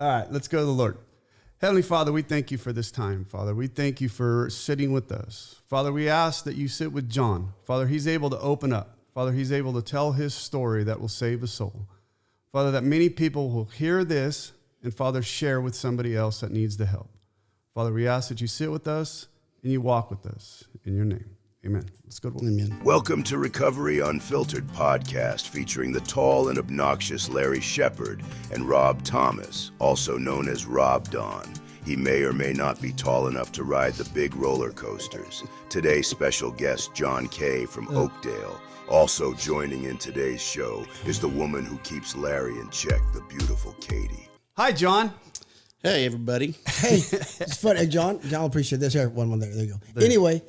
All right, let's go to the Lord. Heavenly Father, we thank you for this time, Father. We thank you for sitting with us. Father, we ask that you sit with John. Father, he's able to open up. Father, he's able to tell his story that will save a soul. Father, that many people will hear this and, Father, share with somebody else that needs the help. Father, we ask that you sit with us and you walk with us. In your name, amen. Let's go to Amen. Welcome to Recovery Unfiltered podcast featuring the tall and obnoxious Larry Shepard and Rob Thomas, also known as Rob Don. He may or may not be tall enough to ride the big roller coasters. Today's special guest, John Kay from Oakdale. Also joining in today's show is the woman who keeps Larry in check, the beautiful Katie. Hi, John. Hey, everybody. Hey, it's funny, hey, John. John will appreciate this. Here, one there. There you go. There. Anyway,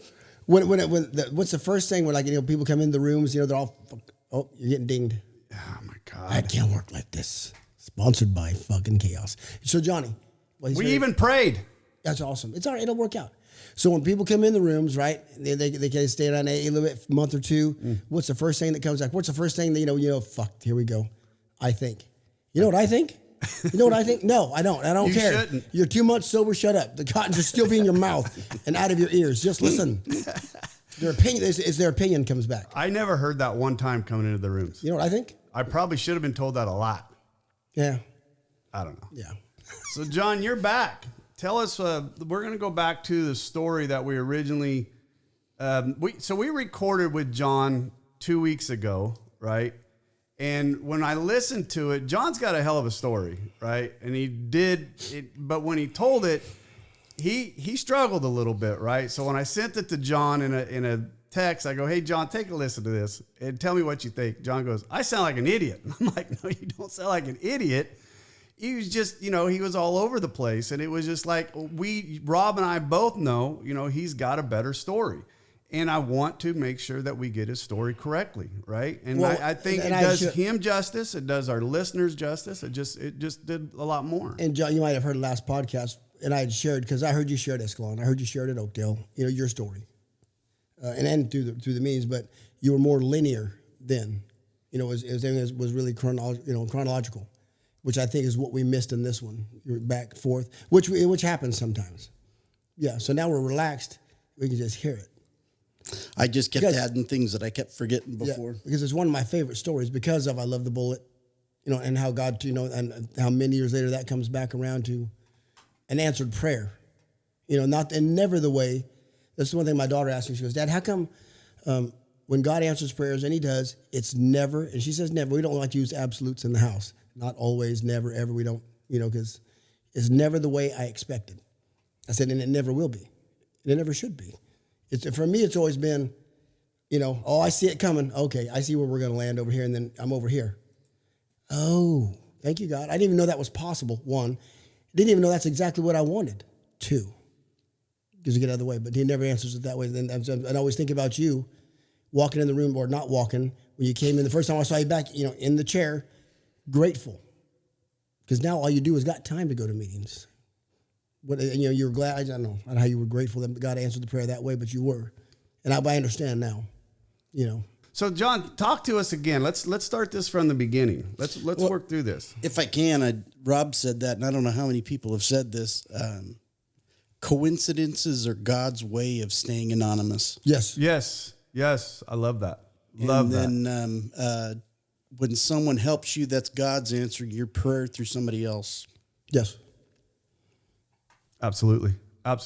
what's the first thing when people come in the rooms? They're all, oh, you're getting dinged. Oh my God, I can't work like this. Sponsored by fucking chaos. So Johnny, we even prayed. That's awesome. It's all right. It'll work out. So when people come in the rooms, right? They can stay on a little bit, month or two. What's the first thing that comes back? What's the first thing that fuck? Here we go. I think. You know what I think? You know what I think? No, I don't. I don't care. Shouldn't. You're 2 months sober. Shut up. The cotton should still be in your mouth and out of your ears. Just listen. Their opinion is their opinion comes back. I never heard that one time coming into the rooms. You know what I think? I probably should have been told that a lot. Yeah. I don't know. Yeah. So, John, you're back. Tell us, we're going to go back to the story that we originally, we recorded with John 2 weeks ago, right? And when I listened to it, John's got a hell of a story, right? And he did it, but when he told it, he struggled a little bit, right? So when I sent it to John in a text, I go, hey, John, take a listen to this and tell me what you think. John goes, I sound like an idiot. I'm like, no, you don't sound like an idiot. He was just, he was all over the place. And it was just like, Rob and I both know, he's got a better story. And I want to make sure that we get his story correctly, right? And I think it does him justice. It does our listeners justice. It just did a lot more. And John, you might have heard the last podcast, and I had shared, because I heard you share at Escalon. I heard you share it at Oakdale, your story. And through the means, but you were more linear then. Everything was really chronological, which I think is what we missed in this one. You're back forth, which happens sometimes. Yeah. So now we're relaxed. We can just hear it. I just kept adding things that I kept forgetting before. Yeah, because it's one of my favorite stories because of I Love the Bullet, and how God, and how many years later that comes back around to an answered prayer. Never the way. That's the one thing my daughter asked me. She goes, Dad, how come when God answers prayers, and he does, it's never, and she says never. We don't like to use absolutes in the house. Not always, never, ever. We don't, because it's never the way I expected. I said, and it never will be. It never should be. For me, it's always been, I see it coming. Okay, I see where we're going to land over here, and then I'm over here. Oh, thank you, God. I didn't even know that was possible, one. Didn't even know that's exactly what I wanted, two. Because you get out of the way, but he never answers it that way. Then I always think about you walking in the room or not walking. When you came in, the first time I saw you back, in the chair, grateful. Because now all you do is got time to go to meetings. You were glad. I don't know how you were grateful that God answered the prayer that way, but you were, and I understand now. So, John, talk to us again. Let's start this from the beginning. Let's work through this. If I can, Rob said that, and I don't know how many people have said this. Coincidences are God's way of staying anonymous. Yes. I love that. And then when someone helps you, that's God's answering your prayer through somebody else. Yes. Absolutely. I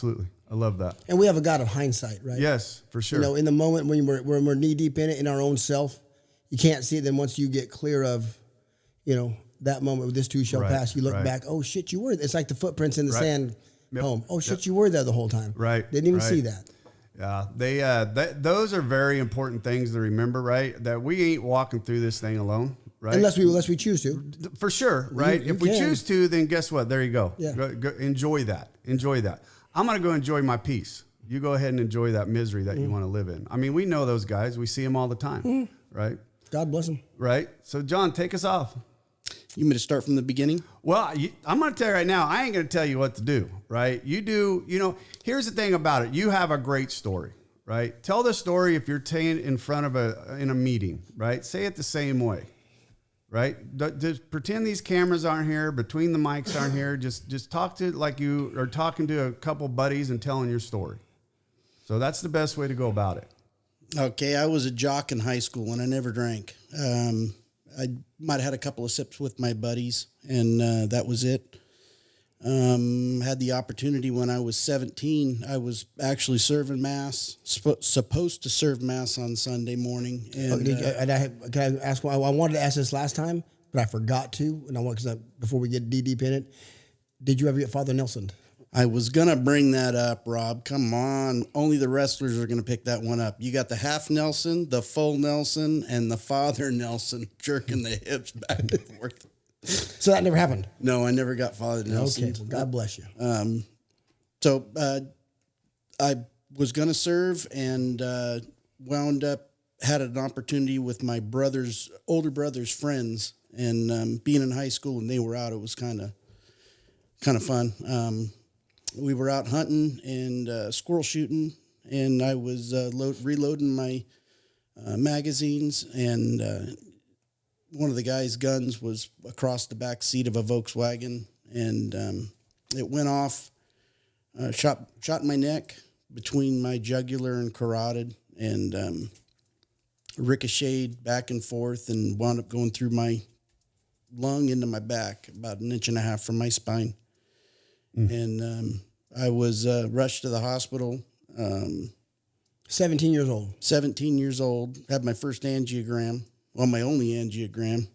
love that. And we have a God of hindsight, right? Yes, for sure. In the moment when we're knee deep in it, in our own self, you can't see it. Then once you get clear of, that moment, this too shall pass, you look back, oh shit, you were. It's like the footprints in the sand home. Oh shit, you were there the whole time. Right. Didn't even see that. Yeah, those are very important things to remember, right? That we ain't walking through this thing alone, right? Unless we choose to. For sure, right? If we choose to, then guess what? There you go. Yeah. Go, enjoy that. I'm going to go enjoy my peace. You go ahead and enjoy that misery that you want to live in. I mean, we know those guys. We see them all the time, right? God bless them. Right? So, John, take us off. You want me to start from the beginning? Well, I'm going to tell you right now, I ain't going to tell you what to do, right? You do, here's the thing about it. You have a great story, right? Tell the story if you're in front of in a meeting, right? Say it the same way, right? Just pretend these cameras aren't here, between the mics aren't here. Just talk to like you are talking to a couple buddies and telling your story. So that's the best way to go about it. Okay, I was a jock in high school and I never drank. I might have had a couple of sips with my buddies, and that was it. Had the opportunity when I was 17. I was actually serving mass, supposed to serve mass on Sunday morning. And can I ask? I wanted to ask this last time, but I forgot to. And I want before we get deep in it, did you ever get Father Nelson? I was gonna bring that up, Rob. Come on, only the wrestlers are gonna pick that one up. You got the half Nelson, the full Nelson, and the Father Nelson jerking the hips back and forth. So that never happened? No, I never got Father Nelson. Okay, well, God bless you. So I was going to serve and wound up, had an opportunity with my older brother's friends, and being in high school and they were out, it was kind of fun. We were out hunting and squirrel shooting, and I was reloading my magazines, and one of the guy's guns was across the back seat of a Volkswagen, and it went off, shot in my neck between my jugular and carotid, and ricocheted back and forth and wound up going through my lung into my back, about 1.5 inches from my spine. And I was rushed to the hospital. 17 years old. 17 years old, had my first angiogram. Well, my only angiogram,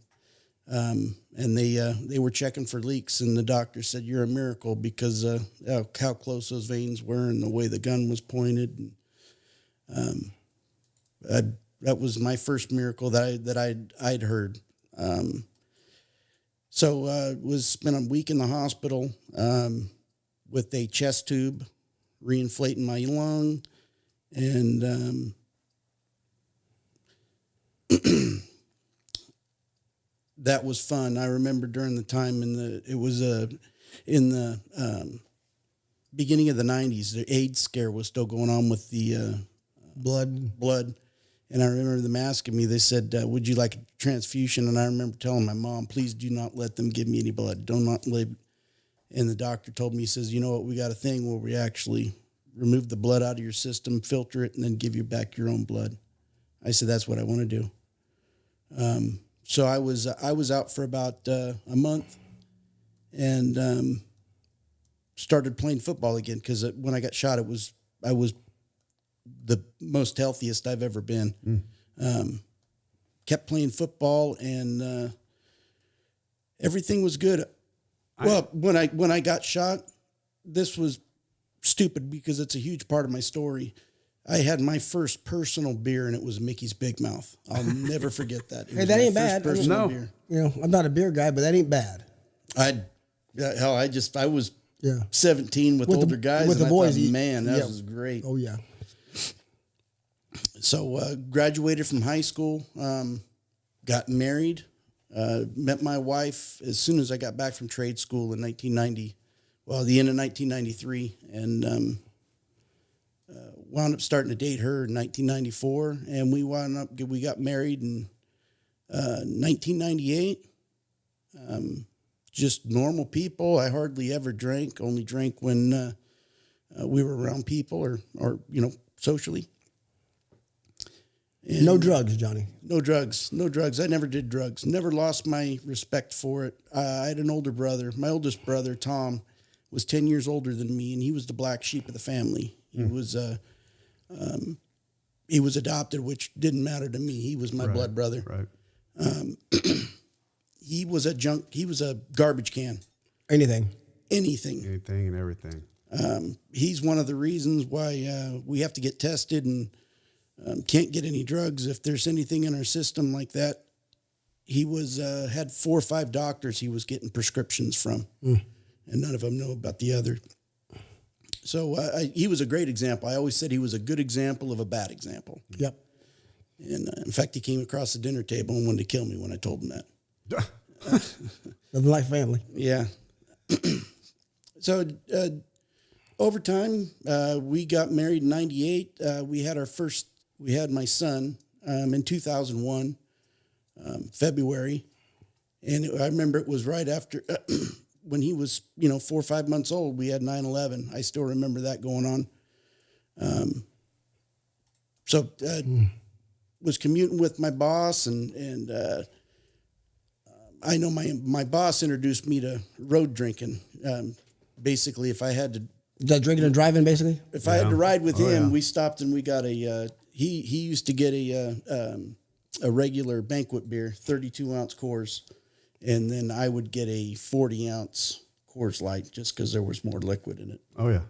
and they were checking for leaks, and the doctor said, "You're a miracle," because how close those veins were and the way the gun was pointed. And, that was my first miracle that I'd heard. So was spent a week in the hospital with a chest tube, reinflating my lung, and that was fun. I remember during the time in the beginning of the 90s, the AIDS scare was still going on with the blood. And I remember them asking me, they said, would you like a transfusion? And I remember telling my mom, please do not let them give me any blood. Do not live. And the doctor told me, he says, you know what, we got a thing where we actually remove the blood out of your system, filter it, and then give you back your own blood. I said, that's what I want to do. So I was out for about a month, and started playing football again, because when I got shot, I was the most healthiest I've ever been. Kept playing football, and everything was good. When I got shot, this was stupid because it's a huge part of my story. I had my first personal beer, and it was Mickey's Big Mouth. I'll never forget that. Hey, that ain't bad. No. Beer. You know, I'm not a beer guy, but that ain't bad. I was 17 with older guys, with the boys. Thought, man, that was great. Oh yeah. So graduated from high school, got married, met my wife as soon as I got back from trade school in 1990. Well, the end of 1993, and wound up starting to date her in 1994, and we got married in 1998. Just normal people. I hardly ever drank. Only drank when we were around people or socially. And no drugs, Johnny. No drugs. I never did drugs. Never lost my respect for it. I had an older brother. My oldest brother, Tom, was 10 years older than me, and he was the black sheep of the family. He was adopted, which didn't matter to me. He was my blood brother. Right. He was a garbage can. Anything and everything. He's one of the reasons why we have to get tested and can't get any drugs if there's anything in our system like that. He had 4 or 5 doctors he was getting prescriptions from, and none of them know about the other. So he was a great example. I always said he was a good example of a bad example. Yep. And in fact, he came across the dinner table and wanted to kill me when I told him that. Nothing like family. Yeah. So over time, we got married in 98. We had my son in 2001, February. And I remember it was right after when he was, 4 or 5 months old, we had 9/11. I still remember that going on. Was commuting with my boss, and I know my boss introduced me to road drinking. Basically, if I had to, Is that drinking and driving, basically? if I had to ride with him, we stopped and we got he used to get a regular banquet beer, 32-ounce Coors, and then I would get a 40-ounce Coors Light just because there was more liquid in it. Oh yeah.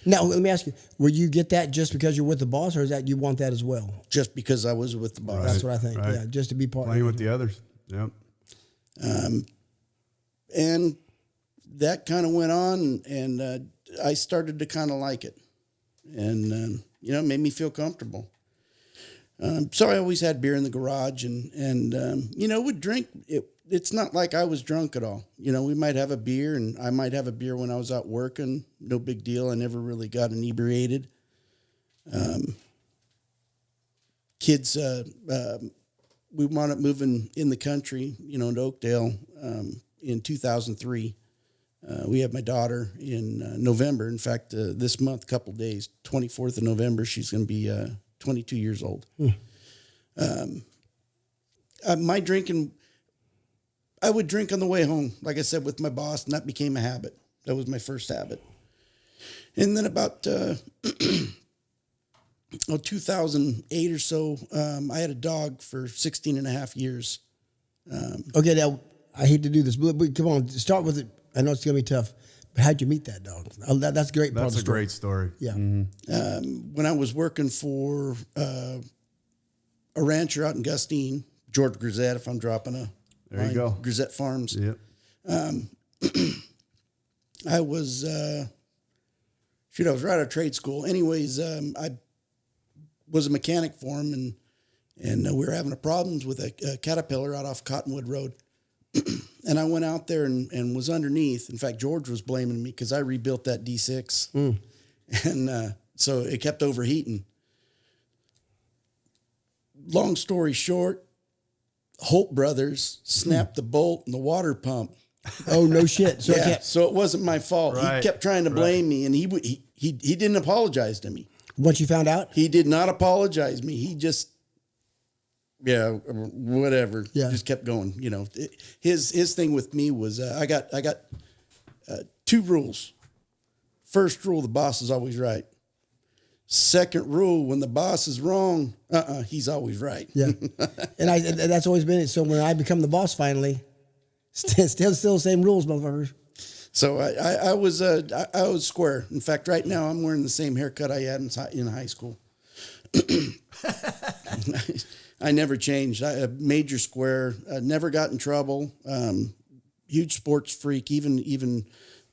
Now, let me ask you, will you get that just because you're with the boss, or is that you want that as well? Just because I was with the boss. That's what I think. Right. Yeah, just to be part Playing of with the others. Yep. And that kind of went on, and I started to kind of like it, and it made me feel comfortable. So I always had beer in the garage, and would drink. It's not like I was drunk at all. We might have a beer, and I might have a beer when I was out working. No big deal. I never really got inebriated. Kids, we wound up moving in the country, to Oakdale in 2003. We had my daughter in November. In fact, this month, couple days, 24th of November, she's going to be 22 years old. My drinking, I would drink on the way home, like I said, with my boss, and that became a habit. That was my first habit. And then about 2008 or so, I had a dog for 16 and a half years. Okay, now, I hate to do this, but come on, start with it. I know it's going to be tough, but how'd you meet that dog? That's a great part of the That's a story. great story. Yeah. When I was working for a rancher out in Gustine, George Grisette, if I'm dropping a There you go. Grisette Farms. Yep. I was, I was right out of trade school. Anyways, I was a mechanic for him, and we were having problems with a Caterpillar out off Cottonwood Road. And I went out there and was underneath. In fact, George was blaming me because I rebuilt that D6. And so it kept overheating. Long story short, Holt Brothers snapped the bolt in the water pump. Oh, no shit. So So it wasn't my fault. Right, He kept trying to blame me, and he didn't apologize to me. once you found out? He did not apologize to me. He just, whatever. Yeah. Just kept going. His thing with me was I got 2 rules. First rule: the boss is always right. Second rule: when the boss is wrong, he's always right. Yeah. And that's always been it. So when I become the boss finally, still the same rules, motherfuckers. So I was square. In fact, right now I'm wearing the same haircut I had in high school. I never changed. I major square. Never got in trouble. Huge sports freak. Even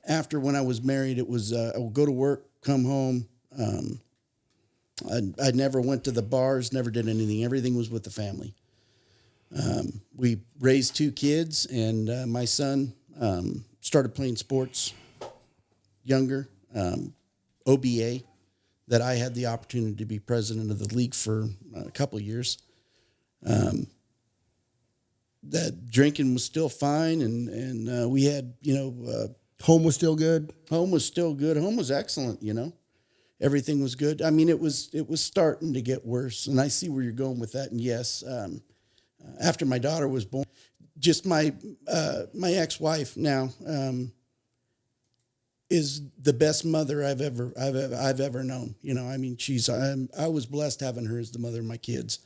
after when I was married, it was I would go to work, come home. I never went to the bars. Never did anything. Everything was with the family. We raised 2 kids, and my son started playing sports younger, OBA, that I had the opportunity to be president of the league for a couple of years. That drinking was still fine, and we had, Home was still good? home was still good. Home was excellent, Everything was good. I mean, it was starting to get worse, and I see where you're going with that. And yes, after my daughter was born, just my ex-wife now is the best mother I've ever known. I mean, I was blessed having her as the mother of my kids.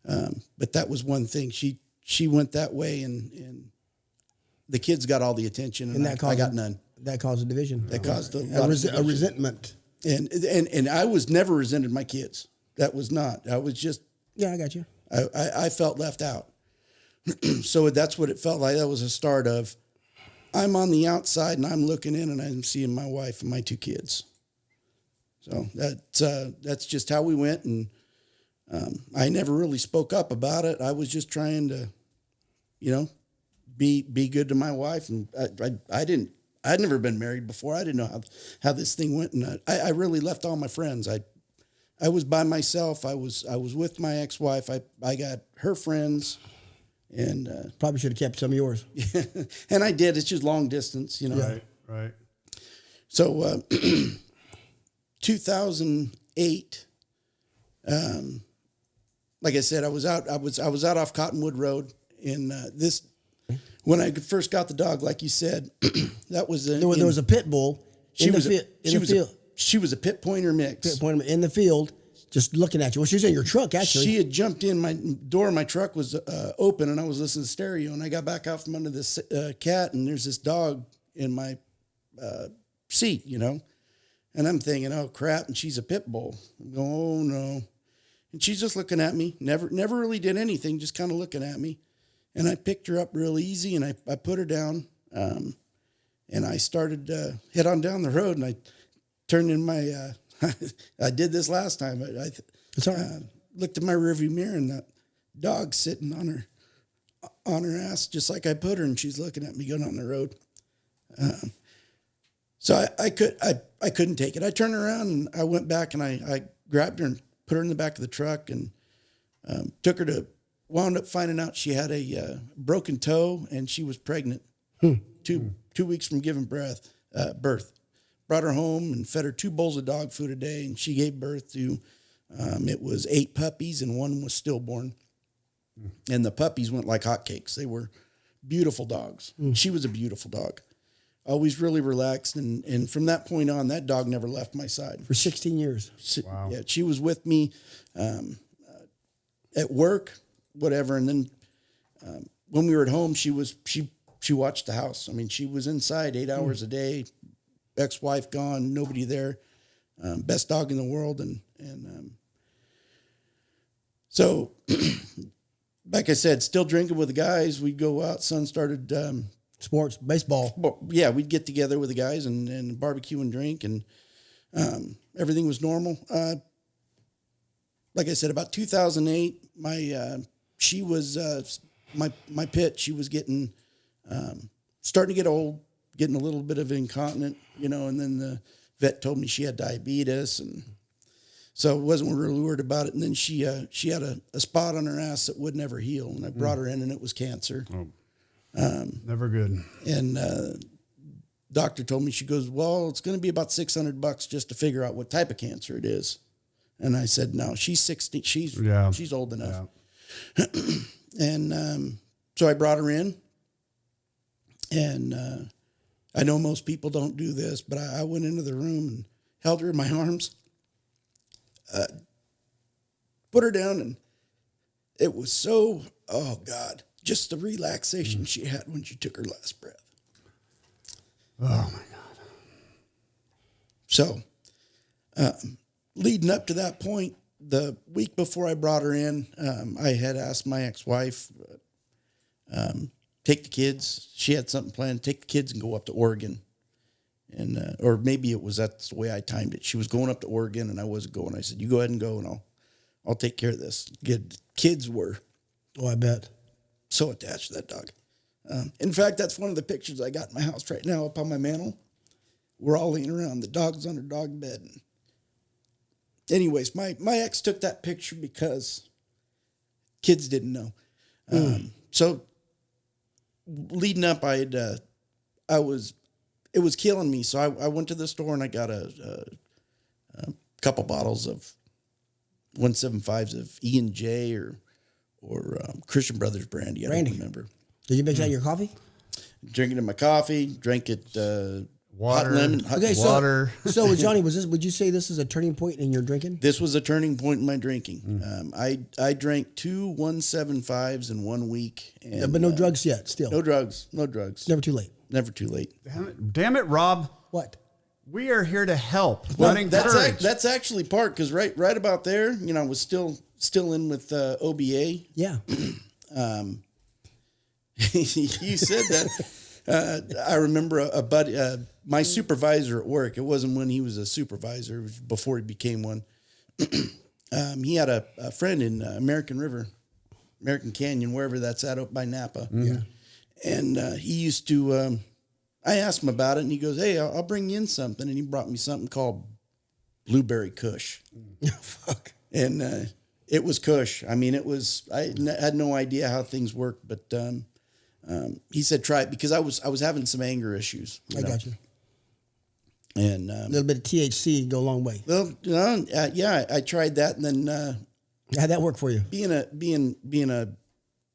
But that was one thing. She went that way, and the kids got all the attention, and I got none. That caused a division. That caused a resentment. And I was never resented my kids. That was not. I was just. Yeah, I got you. I felt left out. So that's what it felt like. That was a start of, I'm on the outside and I'm looking in and I'm seeing my wife and my 2 kids. So that's just how we went. And I never really spoke up about it. I was just trying to, be good to my wife. And I'd never been married before. I didn't know how this thing went. And I really left all my friends. I was by myself. I was with my ex-wife. I got her friends, And Probably should have kept some of yours. and I did. It's just long distance, you know. Right, right. So 2008, like I said, I was out off Cottonwood Road in this. When I first got the dog, like you said, that was There was a pit bull. She was a pit pointer mix. Pit pointer in the field, just looking at you. Well, she was in your truck actually. She had jumped in my door. My truck was open, and I was listening to stereo. And I got back out from under this cat, and there's this dog in my seat, you know. And I'm thinking, oh crap! And she's a pit bull. I'm going, oh no! And she's just looking at me. Never really did anything. Just kind of looking at me. And I picked her up real easy, and I put her down. And I started to head on down the road, and I turned in my. I did this last time. It's all right. Looked at my rearview mirror, and that dog sitting on her ass, just like I put her, and she's looking at me going on the road. So I couldn't take it. I turned around and I went back and I grabbed her and put her in the back of the truck and took her to. Wound up finding out she had a broken toe and she was pregnant. 2 weeks from giving birth. Brought her home and fed her 2 bowls of dog food a day, and she gave birth to, it was 8 puppies and 1 was stillborn. And the puppies went like hotcakes. They were beautiful dogs. She was a beautiful dog. Always really relaxed. And from that point on, that dog never left my side. For 16 years. Wow. Yeah, she was with me at work, whatever. And then when we were at home, she watched the house. I mean, she was inside 8 hours a day, ex-wife gone, nobody there, best dog in the world. And so, like I said, still drinking with the guys. We'd go out. Son started Sports, baseball. well, yeah, we'd get together with the guys and barbecue and drink, and everything was normal. Like I said, about 2008, she was my pit. She was getting starting to get old, getting a little bit of incontinent, you know. And then the vet told me she had diabetes, and so I wasn't really worried about it. And then she had a spot on her ass that would never heal, and I brought her in, and it was cancer. Oh. Never good. And doctor told me, she goes, well, it's going to be about $600 just to figure out what type of cancer it is. And I said, no, she's 60. She's old enough. Yeah. And so I brought her in, and I know most people don't do this, but I went into the room and held her in my arms, put her down, and it was so, oh God, just the relaxation she had when she took her last breath. Oh my God. So, leading up to that point, the week before I brought her in, I had asked my ex-wife, take the kids. She had something planned. Take the kids and go up to Oregon. And, or maybe that's the way I timed it. She was going up to Oregon and I wasn't going. I said, you go ahead and go and I'll take care of this. Kids were. Oh, I bet. So attached to that dog. In fact, that's one of the pictures I got in my house right now up on my mantle. We're all laying around. The dog's on her dog bed. Anyways, my ex took that picture because kids didn't know. So leading up, it was killing me. So I went to the store and I got a couple bottles of 175s of E&J or Christian Brothers brandy. I don't remember. Did you mix that in your coffee? Drinking it in my coffee, drank it Water. hot lemon. Water. So Johnny, would you say this is a turning point in your drinking? This was a turning point in my drinking. I drank 2 175s in 1 week. And, but no drugs yet, still. No drugs. Never too late. Never too late. Damn it, Rob. What? We are here to help, Well, not encourage. that's actually part, because right about there, you know, I was still in with OBA. Yeah. You said that. I remember a buddy, my supervisor at work. It wasn't when he was a supervisor, it was before he became one. He had a friend in American Canyon, wherever that's at, up by Napa. Yeah. And he used to, I asked him about it, and he goes, hey, I'll bring you in something. And he brought me something called Blueberry Kush. Fuck. And It was Kush. I mean, had no idea how things worked, but he said try it because I was having some anger issues. I got you. And A little bit of THC go a long way. well, yeah, I tried that, and then How'd that work for you? being a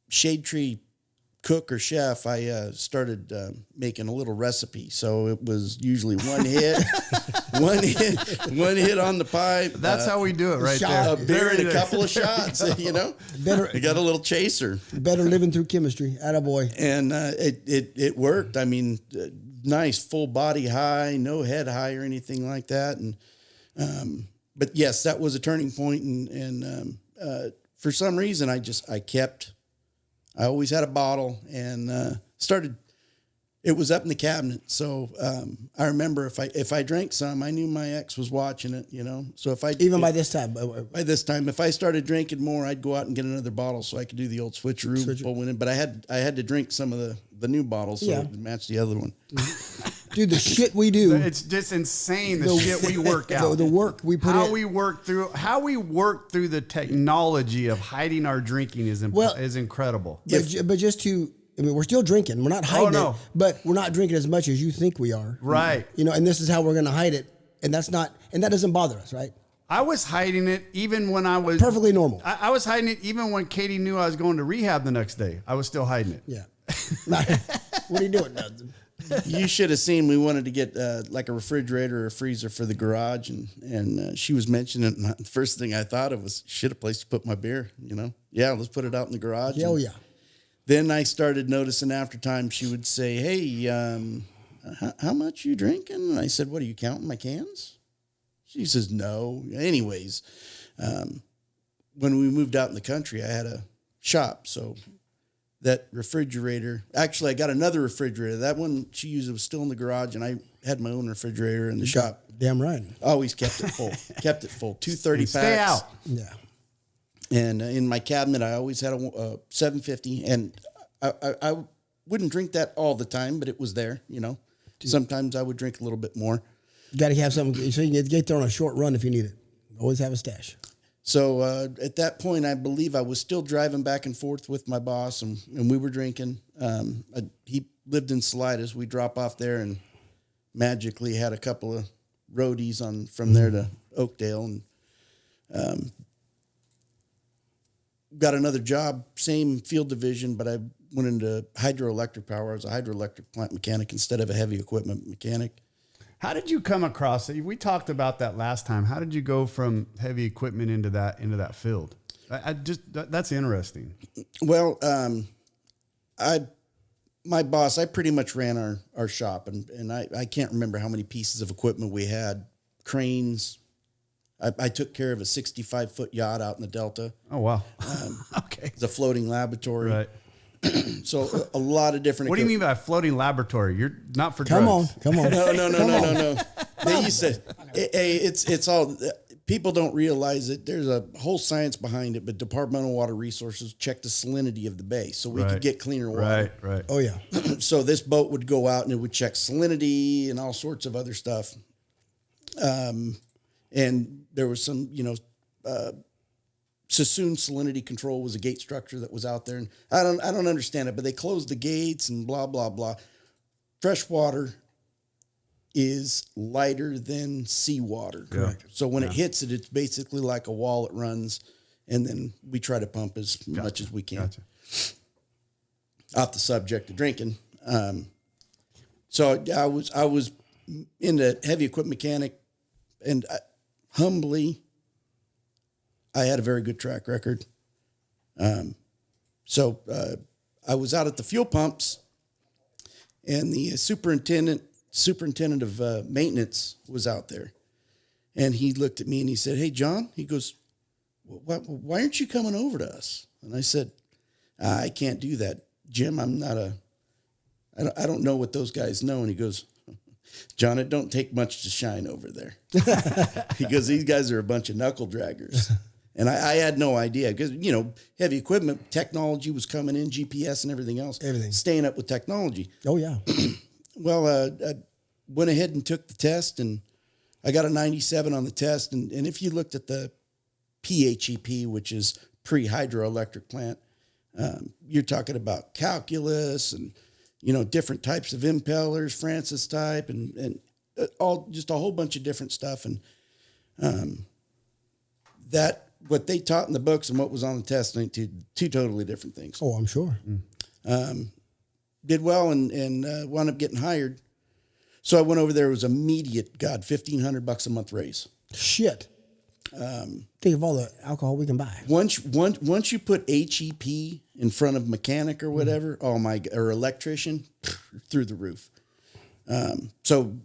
shade tree cook or chef, I started making a little recipe. So it was usually one hit, one hit on the pipe. That's how we do it right shot. there. A beer and a couple of shots. You know, Better, I got a little chaser, better living through chemistry. Attaboy. and it worked. I mean, nice full body high, no head high or anything like that. And but yes, that was a turning point. And for some reason, I always had a bottle and started. It was up in the cabinet, so I remember if I drank some, I knew my ex was watching it. You know, so by this time, if I started drinking more, I'd go out and get another bottle so I could do the old switcheroo. Pull one in. But I had to drink some of the new bottles so it would match the other one. Dude, the shit we do. It's just insane the shit we work out. The work we put how in. we work through the technology of hiding our drinking is incredible. But just to, I mean, we're still drinking. We're not hiding it, but we're not drinking as much as you think we are. Right. You know, and this is how we're going to hide it. And that doesn't bother us, right? I was hiding it even when I was Perfectly normal. I was hiding it even when Katie knew I was going to rehab the next day. I was still hiding it. Yeah. What are you doing, Dudson? You should have seen. We wanted to get like a refrigerator or a freezer for the garage, and she was mentioning it. And the first thing I thought of was, shit, a place to put my beer. You know, yeah, let's put it out in the garage. Hell yeah. Then I started noticing after time she would say, "Hey, how much you drinking?" And I said, "What, are you counting my cans?" She says, "No." Anyways, when we moved out in the country, I had a shop, so. That refrigerator, actually, I got another refrigerator. That one she used, it was still in the garage, and I had my own refrigerator in the shop. Damn right. Always kept it full. 230 packs. Stay out. Yeah. And in my cabinet, I always had a 750, and I wouldn't drink that all the time, but it was there, you know. Sometimes I would drink a little bit more. You got to have something so you can get there on a short run if you need it. Always have a stash. So at that point, I believe I was still driving back and forth with my boss, and we were drinking. He lived in Salidas. We drop off there and magically had a couple of roadies from there to Oakdale, and got another job, same field division, but I went into hydroelectric power. I was a hydroelectric plant mechanic instead of a heavy equipment mechanic. How did you come across it? We talked about that last time. How did you go from heavy equipment into that field? That's interesting. Well, my boss, I pretty much ran our shop, and I can't remember how many pieces of equipment we had. Cranes. I took care of a 65-foot yacht out in the Delta. Oh, wow. Okay. It's a floating laboratory. Right. So a lot of different. What do you mean by floating laboratory? You're not for Come drugs. on. No. They used to. It's all. People don't realize it. There's a whole science behind it, but Departmental Water Resources checked the salinity of the bay so we could get cleaner water. Right. Oh yeah. So this boat would go out and it would check salinity and all sorts of other stuff. And there was some, Sassoon salinity control was a gate structure that was out there, and I don't understand it, but they closed the gates and blah blah blah. Fresh water is lighter than seawater, correct? Yeah. So when it hits it, it's basically like a wall that runs, and then we try to pump as much as we can. Gotcha. Off the subject of drinking, so I was into heavy equipment mechanic, and humbly, I had a very good track record. So I was out at the fuel pumps, and the superintendent of maintenance was out there, and he looked at me and he said, "Hey, John," he goes, "Why aren't you coming over to us?" And I said, "I can't do that, Jim. I don't know what those guys know." And he goes, "John, it don't take much to shine over there." He goes, "These guys are a bunch of knuckle draggers." And I had no idea because, heavy equipment technology was coming in, GPS and everything else. Everything. Staying up with technology. Oh yeah. Well, I went ahead and took the test, and I got a 97 on the test. And if you looked at the PHEP, which is pre-hydroelectric plant. You're talking about calculus and, different types of impellers, Francis type, and all just a whole bunch of different stuff. And that what they taught in the books and what was on the test, two totally different things. Oh, I'm sure. Did well and wound up getting hired. So I went over there. It was immediate, $1,500 a month raise. Shit. Think of all the alcohol we can buy. Once you put HEP in front of mechanic or whatever, or electrician, through the roof. So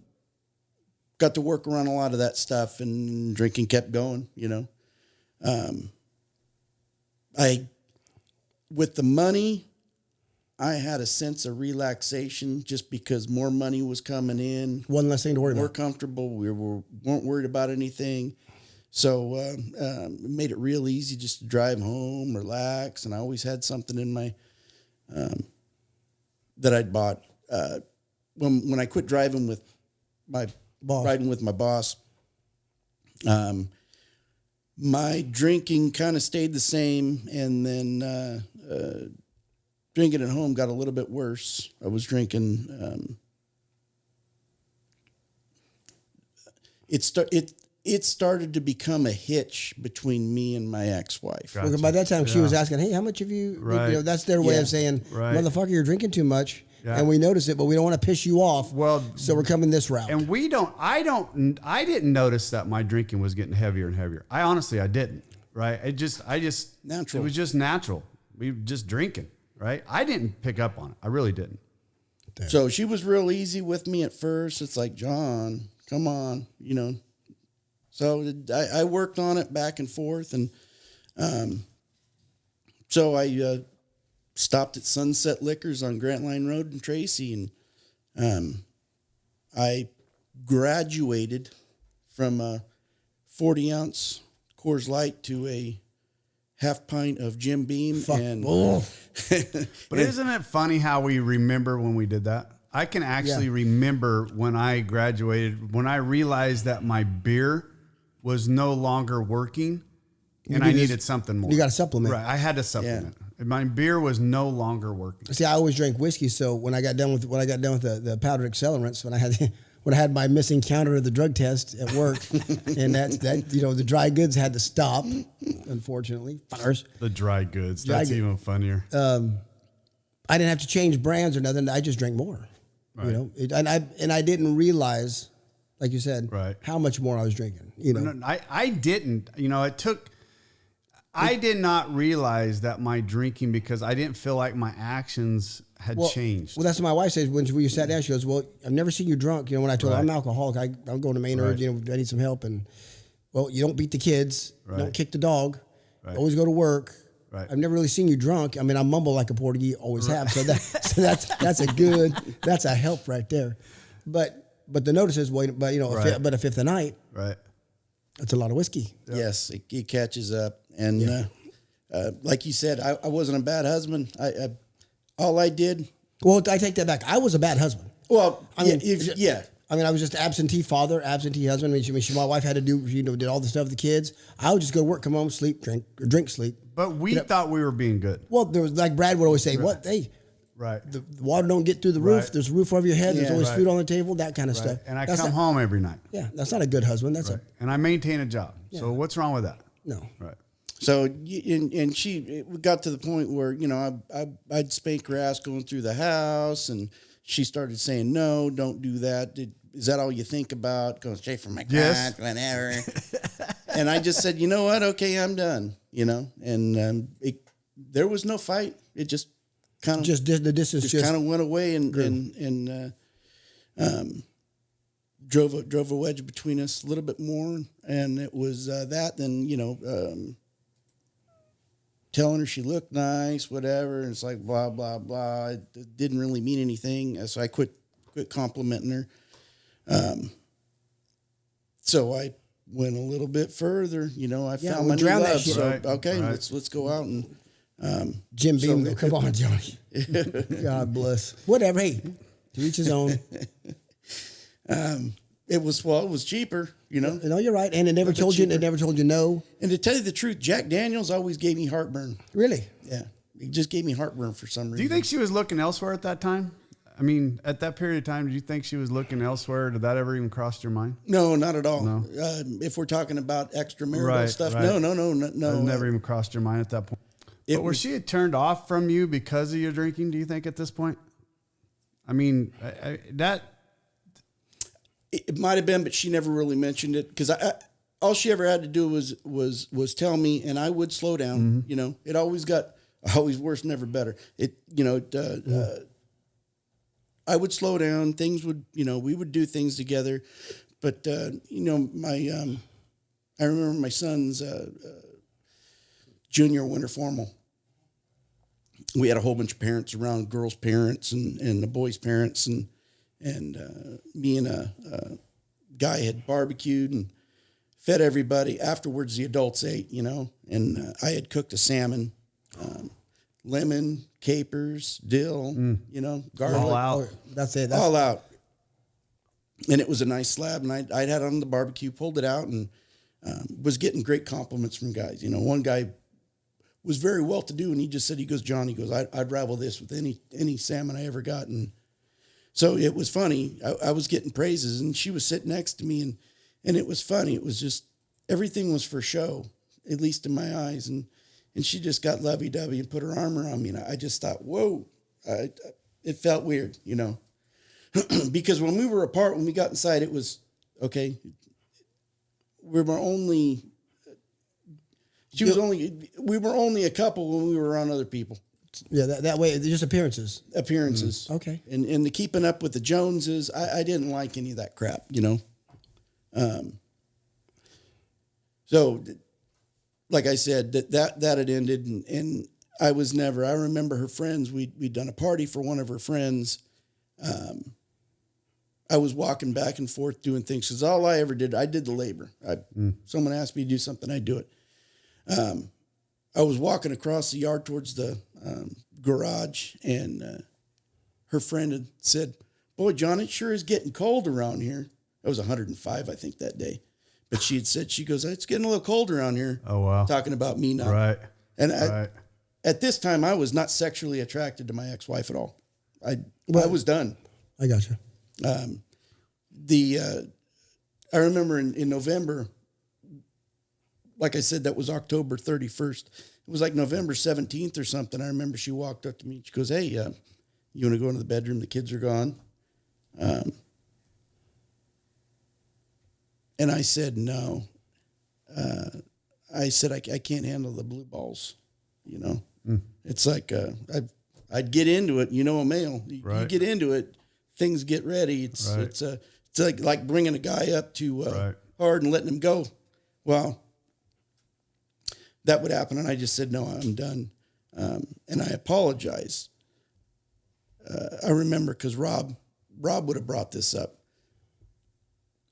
got to work around a lot of that stuff, and drinking kept going, with the money, I had a sense of relaxation just because more money was coming in. One less thing to worry more about. Comfortable. We weren't worried about anything. So it made it real easy just to drive home, relax, and I always had something in my that I'd bought. When I quit driving with my riding with my boss, my drinking kind of stayed the same, and then drinking at home got a little bit worse. I was drinking. It started to become a hitch between me and my ex-wife. Gotcha. Well, by that time, she was asking, "Hey, how much have you?" Right. That's their way of saying, "Motherfucker, you're drinking too much." Yeah. And we notice it, but we don't want to piss you off. Well, so we're coming this route. And I didn't notice that my drinking was getting heavier and heavier. I didn't. Right. I just natural. It was just natural. We were just drinking. Right. I didn't pick up on it. I really didn't. Damn. So she was real easy with me at first. It's like, John, come on, So I worked on it back and forth, and so I stopped at Sunset Liquors on Grant Line Road in Tracy, and I graduated from a 40-ounce Coors Light to a half pint of Jim Beam. But isn't it funny how we remember when we did that? I can actually remember when I graduated, when I realized that my beer was no longer working, and I needed something more. You got to supplement. Right, I had to supplement. Yeah. My beer was no longer working. See, I always drank whiskey, so when I got done with the powdered accelerants, when I had my missing counter of the drug test at work, and that the dry goods had to stop, unfortunately. The dry goods. That's even funnier. I didn't have to change brands or nothing. I just drank more. Right. And I didn't realize, like you said, how much more I was drinking. I didn't. I did not realize that my drinking, because I didn't feel like my actions had changed. Well, that's what my wife says when we sat down. She goes, "Well, I've never seen you drunk." When I told her I'm an alcoholic, I'm going to Maynard. I need some help. And you don't beat the kids, don't kick the dog, always go to work. Right. I've never really seen you drunk. I mean, I mumble like a Portuguese, always have. So that's a help right there. But the notice is, a fifth a night. Right. That's a lot of whiskey. Yep. Yes, it catches up. And like you said, I wasn't a bad husband. All I did. Well, I take that back. I was a bad husband. Well, I was just absentee father, absentee husband. My wife had to do, did all the stuff with the kids. I would just go to work, come home, sleep, drink, sleep. But we thought we were being good. Well, there was, like Brad would always say, the water don't get through the roof. There's a roof over your head. There's always food on the table, that kind of stuff. And I come home every night. Yeah, that's not a good husband. That's and I maintain a job. Yeah. So what's wrong with that? No. Right. So, and she got to the point where, I'd spank her ass going through the house, and she started saying, "No, don't do that. Is that all you think about? Going straight from my crotch, whatever." And I just said, "You know what? Okay, I'm done." And there was no fight. It just kind of the distance just kind of went away, and drove a wedge between us a little bit more, and it was that. Then telling her she looked nice, whatever, and it's like blah blah blah. It didn't really mean anything, so I quit complimenting her. So I went a little bit further. I found my new love. So let's go out and Jim Beam. Come on, Johnny. God bless. Whatever. Hey, to each his own. It was cheaper, you know. No, you're right. And it never told you. It never told you no. And to tell you the truth, Jack Daniels always gave me heartburn. Really? Yeah, he just gave me heartburn for some reason. Do you think she was looking elsewhere at that time? I mean, at that period of time, did you think she was looking elsewhere? Did that ever even cross your mind? No, not at all. No. If we're talking about extramarital stuff, right. no. It never even crossed your mind at that point. But was she turned off from you because of your drinking, do you think, at this point? I mean, It might have been, but she never really mentioned it because all she ever had to do was tell me, and I would slow down. Mm-hmm. You know, it always got worse, never better. I would slow down. Things would, we would do things together. But, I remember my son's junior winter formal. We had a whole bunch of parents around, girls' parents and the boys' parents. And me and a guy had barbecued and fed everybody. Afterwards, the adults ate, and I had cooked a salmon, lemon, capers, dill, garlic. All out. That's it. All out. And it was a nice slab, and I'd had it on the barbecue, pulled it out, and was getting great compliments from guys. One guy was very well-to-do, and he just said, John, I'd rival this with any salmon I ever got. And so it was funny. I was getting praises, and she was sitting next to me, and it was funny. It was just, everything was for show, at least in my eyes. And she just got lovey-dovey and put her arm around me. And I just thought, whoa, it felt weird, because when we were apart, when we got inside, it was, okay, we were only a couple when we were around other people. Yeah, that way, just appearances. Appearances. Okay. And the keeping up with the Joneses, I didn't like any of that crap, So, like I said, that had ended, and I remember her friends, we'd done a party for one of her friends. I was walking back and forth doing things, because all I ever did, I did the labor. Someone asked me to do something, I'd do it. I was walking across the yard towards the garage, and her friend had said, "Boy, John, it sure is getting cold around here." It was 105, I think, that day. But she had said, she goes, "It's getting a little cold around here." Oh, wow. Talking about me now. Right. And at this time, I was not sexually attracted to my ex-wife at all. I was done. I got you. I remember in November, like I said, that was October 31st. It was like November 17th or something. I remember she walked up to me. She goes, "Hey, you want to go into the bedroom? The kids are gone." And I said, "No." I said, I can't handle the blue balls, It's like, I'd get into it, a male. You get into it, things get ready. It's like bringing a guy up to hard and letting him go. Well, that would happen, and I just said, "No, I'm done." And I apologized. I remember because Rob would have brought this up.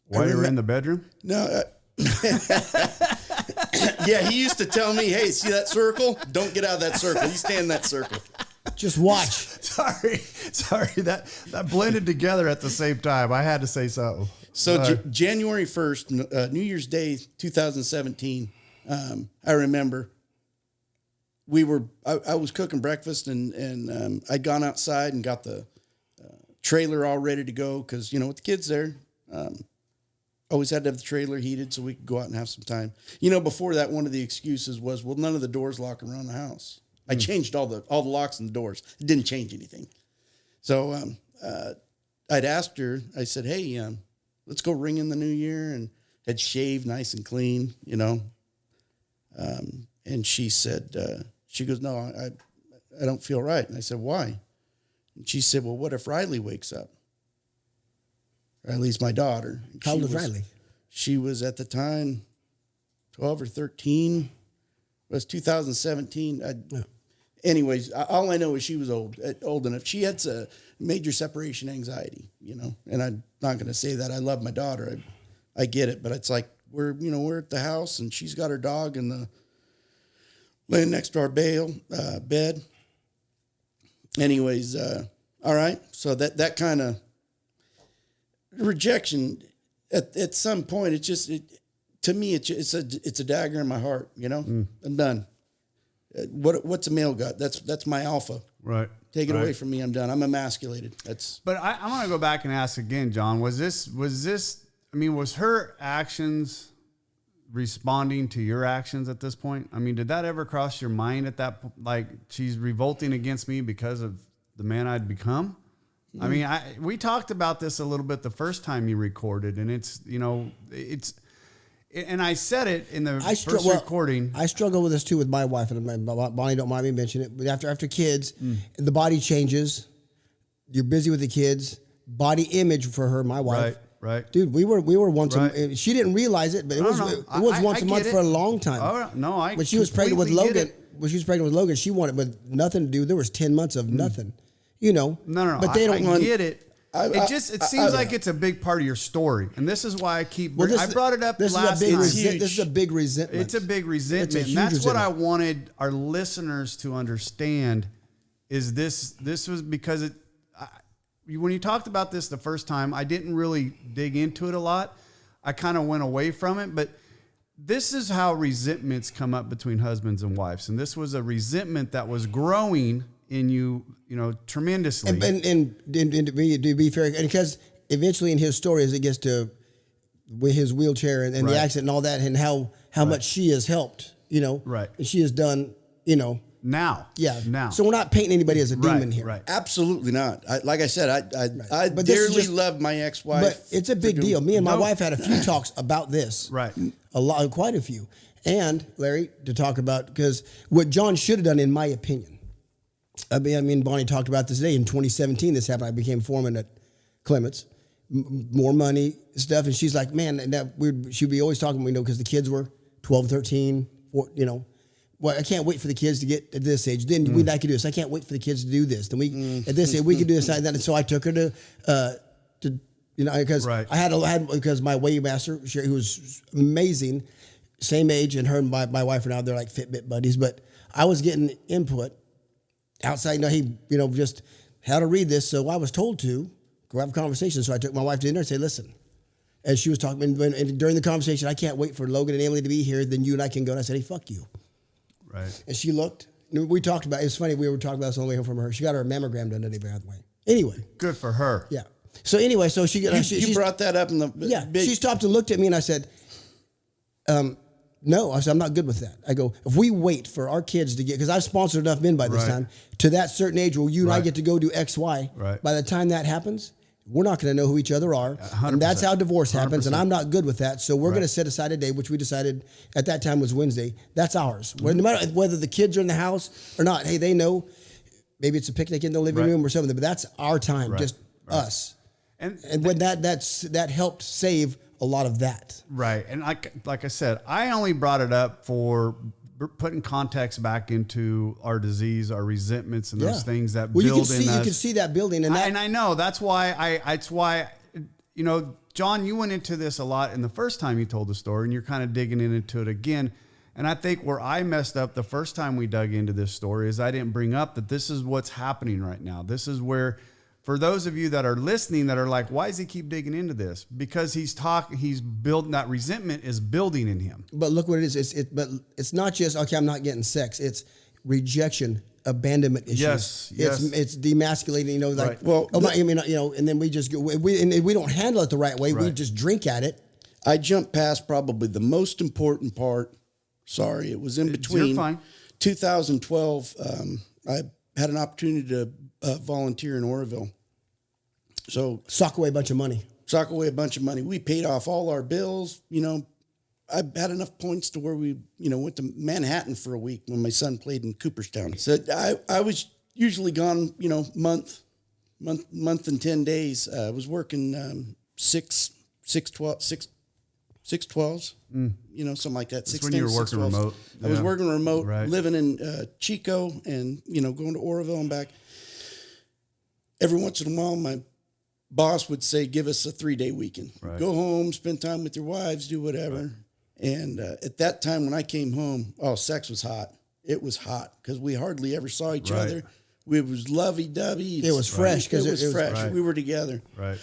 While you were in the bedroom? No. Yeah, he used to tell me, "Hey, see that circle? Don't get out of that circle. You stay in that circle. Just watch." Sorry, that blended together at the same time. I had to say something. So January 1st, New Year's Day, 2017, I remember I was cooking breakfast, and I'd gone outside and got the trailer all ready to go because, with the kids there, always had to have the trailer heated so we could go out and have some time. Before that, one of the excuses was, well, none of the doors lock around the house. I changed all the locks and the doors. It didn't change anything. So I'd asked her, I said, "Hey, let's go ring in the new year," and had shaved nice and clean, and she said, she goes, "No, I don't feel right." And I said, "Why?" And she said, "Well, what if Riley wakes up?" Riley's my daughter. How old was Riley? She was at the time 12 or 13. It was 2017. Anyways, all I know is she was old enough. She had a major separation anxiety, and I'm not going to say that I love my daughter. I get it, but it's like we're at the house, and she's got her dog laying next to our bed. Anyways, all right. So that kind of rejection, at some point, to me, it's a dagger in my heart. You know, I'm done. What's a male got? That's my alpha. Right. Take it away from me. I'm done. I'm emasculated. But I want to go back and ask again, John. Was her actions responding to your actions at this point? I mean, did that ever cross your mind at that point? Like, she's revolting against me because of the man I'd become? I mean, we talked about this a little bit the first time you recorded, and and I said it in the first recording. I struggle with this too with my wife, and Bonnie don't mind me mentioning it. But after kids, the body changes. You're busy with the kids. Body image for her, my wife. Right. Dude, we were once she didn't realize it, but it was once a month for a long time. Oh, no, when she was pregnant with Logan, she wanted with nothing to do. There was 10 months of nothing. You know. No. But they don't get it. It seems like it's a big part of your story, and this is why I keep. I brought it up last time. This is a big resentment. It's a big resentment, and that's what I wanted our listeners to understand. Is this was because when you talked about this the first time, I didn't really dig into it a lot. I kind of went away from it, but this is how resentments come up between husbands and wives, and this was a resentment that was growing in you tremendously. And to be fair, and because eventually in his story, as it gets to with his wheelchair and the accident and all that, and how much she has helped, and she has done, now. So we're not painting anybody as a demon here. Right. Absolutely not. Like I said, I dearly love my ex-wife. But it's a big deal. Me and my wife had a few talks about this. Right. Quite a few. And Larry, to talk about, because what John should have done, in my opinion, I mean, Bonnie talked about this today. In 2017, this happened. I became foreman at Clements. More money, stuff. And she's like, man, she'd be always talking, because the kids were 12, 13, 14, well, I can't wait for the kids to get to this age. Then I could do this. I can't wait for the kids to do this. Then at this age, we could do this and that. And so I took her to because I had because my weighmaster, who was amazing, same age, and her and my wife are now, they're like Fitbit buddies. But I was getting input outside. He just how to read this. So I was told to go have a conversation. So I took my wife to dinner and say, listen. As she was talking, and during the conversation, I can't wait for Logan and Emily to be here. Then you and I can go. And I said, hey, fuck you. Right. And she looked. We talked about it. It's funny. We were talking about this on the way home from her. She got her mammogram done today, by the way. Anyway. Good for her. Yeah. So anyway, so she brought that up in the big... She stopped and looked at me and I said, no. I said, I'm not good with that. I go, if we wait for our kids to get, because I've sponsored enough men by this time, to that certain age where you and I get to go do X, Y. Right. By the time that happens, we're not going to know who each other are. 100%. And that's how divorce happens. 100%. And I'm not good with that. So we're going to set aside a day, which we decided at that time was Wednesday. That's ours. No matter whether the kids are in the house or not, hey, they know maybe it's a picnic in the living room or something, but that's our time, just us. And when that helped save a lot of that. Right. And like I said, I only brought it up for putting context back into our disease, our resentments, and those things that build in us. You can see that building, and I know that's why John, you went into this a lot in the first time you told the story, and you're kind of digging into it again. And I think where I messed up the first time we dug into this story is I didn't bring up that this is what's happening right now. This is where, for those of you that are listening that are like, why does he keep digging into this? Because he's building, that resentment is building in him. But look what it is. But it's not just, okay, I'm not getting sex. It's rejection, abandonment issues. Yes. It's demasculating, and then we just go, we don't handle it the right way. Right. We just drink at it. I jumped past probably the most important part. Sorry, it was in between. You're fine. 2012, I had an opportunity to volunteer in Oroville. So sock away a bunch of money. We paid off all our bills. I had enough points to where we, went to Manhattan for a week when my son played in Cooperstown. So I was usually gone, month and 10 days. I was working 6/12s, something like that. That's when you were working remote. I was working remote, living in Chico, and going to Oroville and back. Every once in a while, my boss would say, "Give us a 3-day weekend. Go home, spend time with your wives, do whatever." Right. And at that time, when I came home, sex was hot. It was hot because we hardly ever saw each other. It was lovey-dovey. It was fresh because it was fresh. Right. We were together. Right.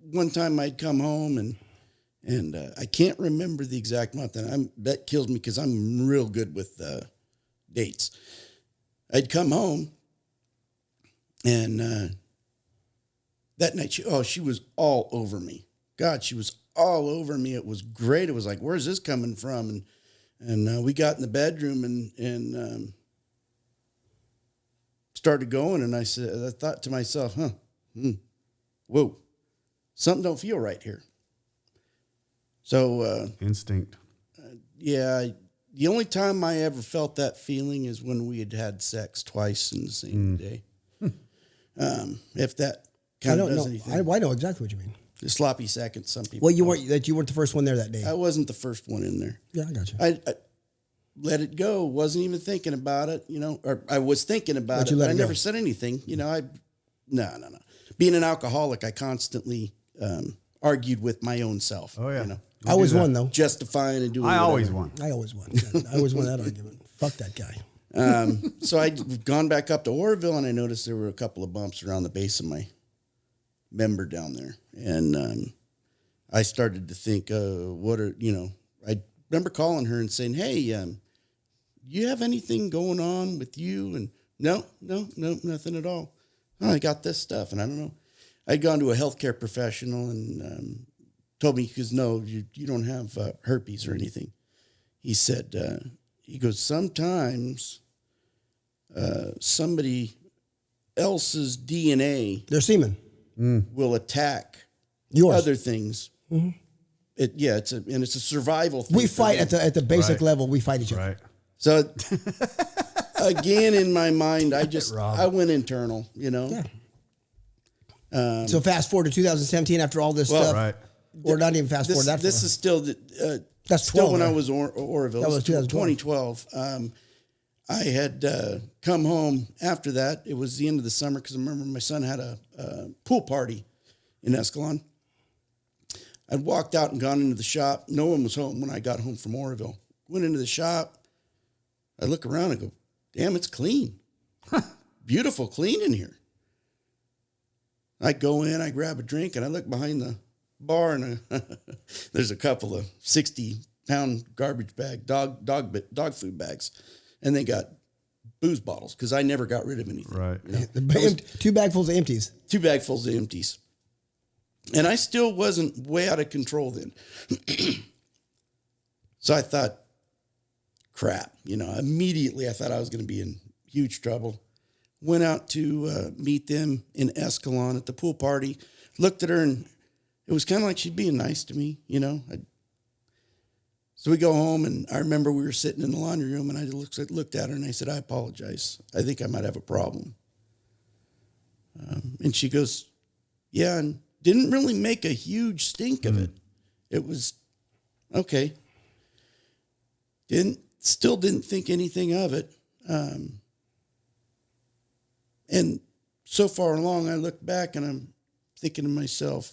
one time I'd come home and I can't remember the exact month, and that kills me because I'm real good with dates. I'd come home, and that night she was all over me. God, she was all over me. It was great. It was like, where's this coming from? And we got in the bedroom and started going, and I thought to myself, whoa, something don't feel right here. So instinct. Yeah, the only time I ever felt that feeling is when we had sex twice in the same day. If that kind of does anything. I know exactly what you mean. The sloppy seconds, some people. Well, you weren't the first one there that day. I wasn't the first one in there. Yeah, I got you. I let it go. Wasn't even thinking about it, or I was thinking about it, but I never said anything. No. Being an alcoholic, I constantly argued with my own self. Oh, yeah. I always won, though. Justifying and doing I whatever. always won. I always won. I always won that argument. Fuck that guy. So I'd gone back up to Oroville, and I noticed there were a couple of bumps around the base of my member down there. And I started to think, I remember calling her and saying, hey, you have anything going on with you? And no, nothing at all. Oh, I got this stuff, and I don't know. I'd gone to a healthcare professional and told me, because no, you don't have herpes or anything. He said, he goes, sometimes somebody else's DNA, their semen, will attack yours. Other things. Mm-hmm. It's a survival thing. We fight at the basic level. We fight each other. Right. So again, in my mind, I went internal, Yeah. So fast forward to 2017 after all this stuff. Right. Or not even fast forward that far. This is still that's still 12, when right? I was Oroville. That was 2012. I had come home after that. It was the end of the summer because I remember my son had a pool party in Escalon. I'd walked out and gone into the shop. No one was home when I got home from Oroville. Went into the shop. I look around and go, damn, it's clean. Beautiful, clean in here. I go in, I grab a drink, and I look behind the bar, and there's a couple of 60-pound garbage bag, dog food bags, and they got booze bottles because I never got rid of anything. Right. 2 bagfuls of empties. 2 bagfuls of empties. And I still wasn't way out of control then. So I thought, crap, immediately I thought I was going to be in huge trouble. Went out to meet them in Escalon at the pool party. Looked at her, and it was kind of like she'd being nice to me, So we go home, and I remember we were sitting in the laundry room, and I looked at her, and I said, I apologize. I think I might have a problem. And she goes, yeah, and didn't really make a huge stink of it. It was okay. Still didn't think anything of it. And so far along, I look back and I'm thinking to myself,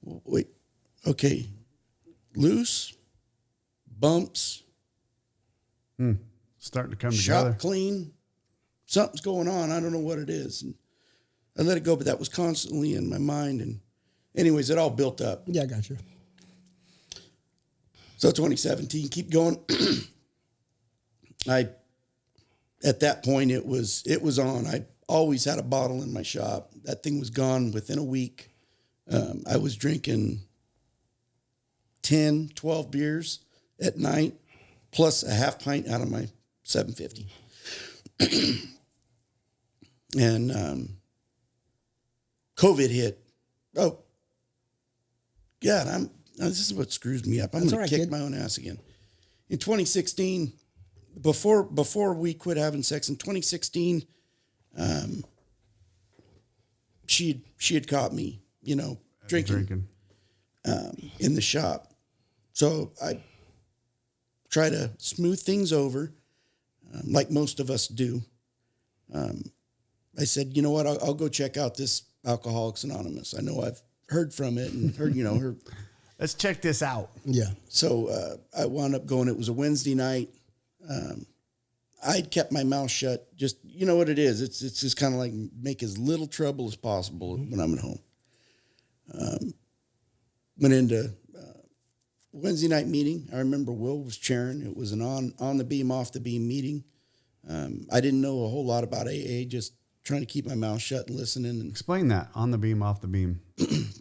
wait, okay, loose, bumps, starting to come shop together. clean, something's going on. I don't know what it is. And I let it go, but that was constantly in my mind. And anyways, it all built up. Yeah, I got you. So 2017, keep going. At that point, it was on. I always had a bottle in my shop. That thing was gone within a week. I was drinking 10, 12 beers at night, plus a half pint out of my 750. And COVID hit. Oh, God, this is what screws me up. I'm going to kick my own ass again. In 2016, before we quit having sex, in 2016, she had caught me, drinking. In the shop. So I try to smooth things over, like most of us do. I said, you know what? I'll go check out this Alcoholics Anonymous. I know I've heard from it and heard, her. Let's check this out. Yeah. So I wound up going. It was a Wednesday night. I'd kept my mouth shut. Just, you know what it is. It's just kind of like make as little trouble as possible when I'm at home. Went into Wednesday night meeting. I remember Will was chairing. It was an on the beam, off the beam meeting. I didn't know a whole lot about AA, just trying to keep my mouth shut and listening. And Explain that. On the beam, off the beam.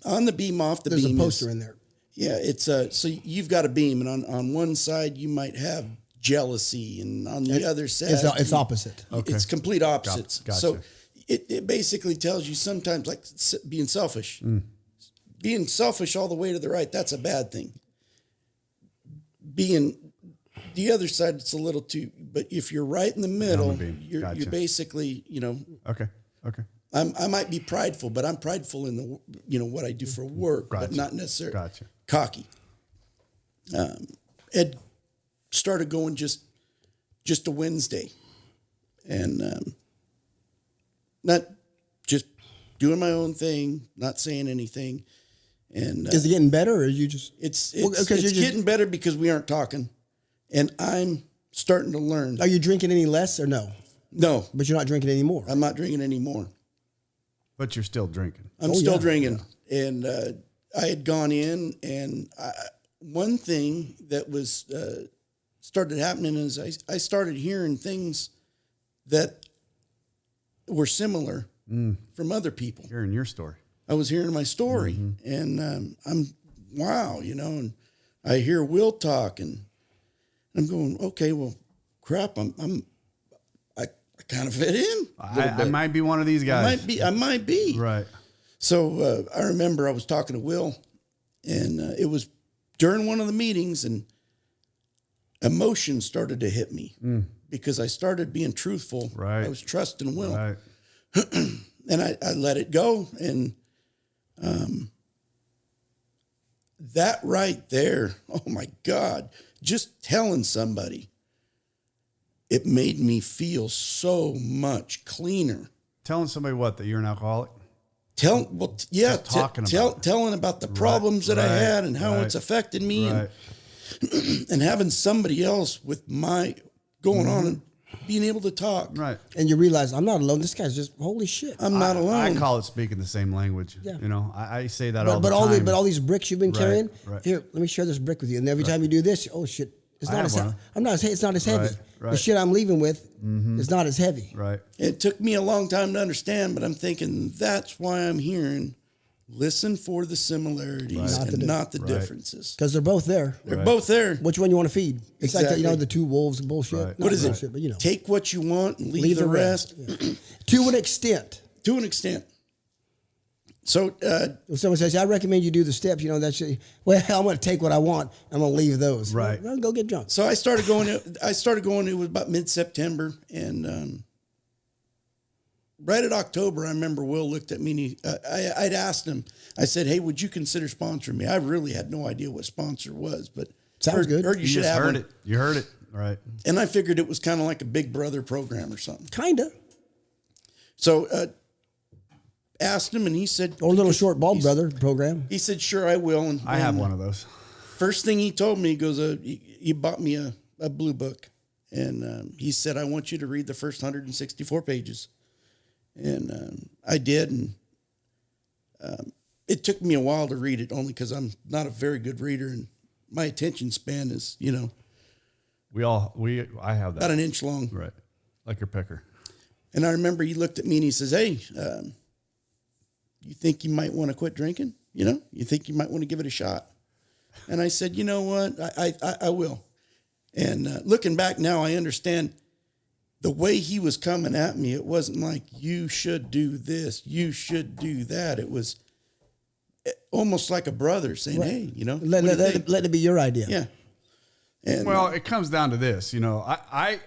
on the beam, off the There's beam. a poster in there. Yeah, it's so you've got a beam, and on one side you might have jealousy, and on the other side It's opposite. Okay. It's complete opposites. Gotcha. So it basically tells you sometimes like being selfish. Being selfish all the way to the right, that's a bad thing. Being the other side, it's a little too. But if you're right in the middle, you're basically, Okay. I might be prideful, but I'm prideful in the what I do for work, but not necessarily cocky. Ed started going just a Wednesday, and not just doing my own thing, not saying anything. And is it getting better, or are you just? It's getting better because we aren't talking, and I'm starting to learn. Are you drinking any less or no? No, but you're not drinking anymore. I'm not drinking anymore. But you're still drinking. I'm still drinking, and I had gone in, and one thing that was started happening is I started hearing things that were similar from other people. Hearing your story. I was hearing my story, and I'm wow, and I hear Will talk, and I'm going, okay, well, crap, I kind of fit in. I might be one of these guys. I might be. Right. So I remember I was talking to Will, and it was during one of the meetings, and emotion started to hit me because I started being truthful. Right. I was trusting Will. Right. And I let it go. And that right there, oh my God, just telling somebody, it made me feel so much cleaner. Telling somebody what, that you're an alcoholic? Telling about the problems that I had and how it's affected me, and having somebody else with my going on and being able to talk. Right. And you realize I'm not alone. This guy's just, holy shit. I'm not alone. I call it speaking the same language. Yeah. I say that all the time. But all these bricks you've been carrying, right. Here, let me share this brick with you. And every time you do this, oh shit, it's not as it's not as heavy. Right. The shit I'm leaving with is not as heavy. Right. It took me a long time to understand, but I'm thinking that's why I'm hearing listen for the similarities and not the differences. Because they're both there. They're both there. Which one you want to feed? It's like the two wolves bullshit. Right. What is bullshit, it? But, take what you want and leave the rest. Yeah. To an extent. To an extent. So if someone says, I recommend you do the steps, that's well, I'm going to take what I want. I'm going to leave those. Right. Well, go get drunk. So I started going. It was about mid-September, and right at October, I remember Will looked at me, and I'd asked him. I said, "Hey, would you consider sponsoring me?" I really had no idea what sponsor was, but sounds good. Heard you should have heard one. it. You heard it, right? And I figured it was kind of like a Big Brother program or something. Kinda. So asked him, and he said, or a little short bald brother program. He said, "Sure, I will." And I have one of those. First thing he told me, he goes, he bought me a blue book, and he said, "I want you to read the first 164 pages." And I did, and it took me a while to read it, only because I'm not a very good reader, and my attention span is, I have that. about an inch long. Right. Like your pecker. And I remember he looked at me and he says, "Hey, you think you might want to quit drinking? You think you might want to give it a shot?" And I said, "You know what? I will." And looking back now, I understand the way he was coming at me. It wasn't like, you should do this, you should do that. It was almost like a brother saying, "Hey, let it be your idea." Yeah. And, it comes down to this, I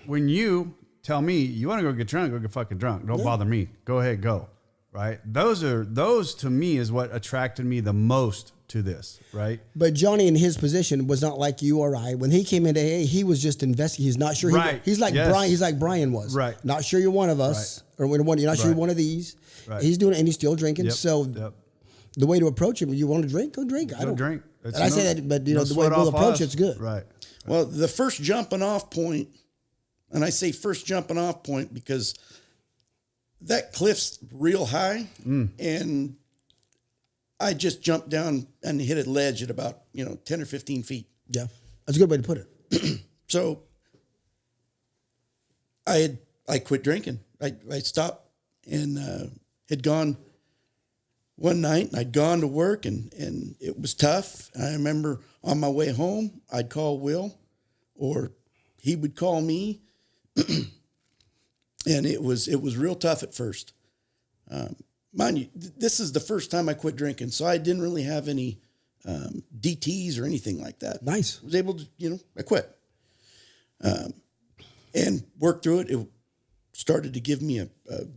when you tell me you want to go get drunk, go get fucking drunk. Don't bother me. Go ahead, go. Right. Those to me is what attracted me the most to this. Right. But Johnny in his position was not like you or I. When he came into AA, he was just investigating. He's not sure. Right. He's like Brian. He's like Brian was. Right. Not sure you're one of us, or you're not sure you're one of these. Right. He's doing it, and he's still drinking. Yep. So the way to approach him, you want to drink, go drink. I don't drink. And I say that, but the way we'll approach it's good. Right. Well, the first jumping off point, and I say first jumping off point because that cliff's real high, and I just jumped down and hit a ledge at about 10 or 15 feet. Yeah, that's a good way to put it. So I quit drinking. I stopped and had gone one night, and I'd gone to work, and it was tough. I remember on my way home, I'd call Will, or he would call me, and it was real tough at first. Mind you, this is the first time I quit drinking, so I didn't really have any DTs or anything like that. Nice. I was able to, I quit. And worked through it. It started to give me a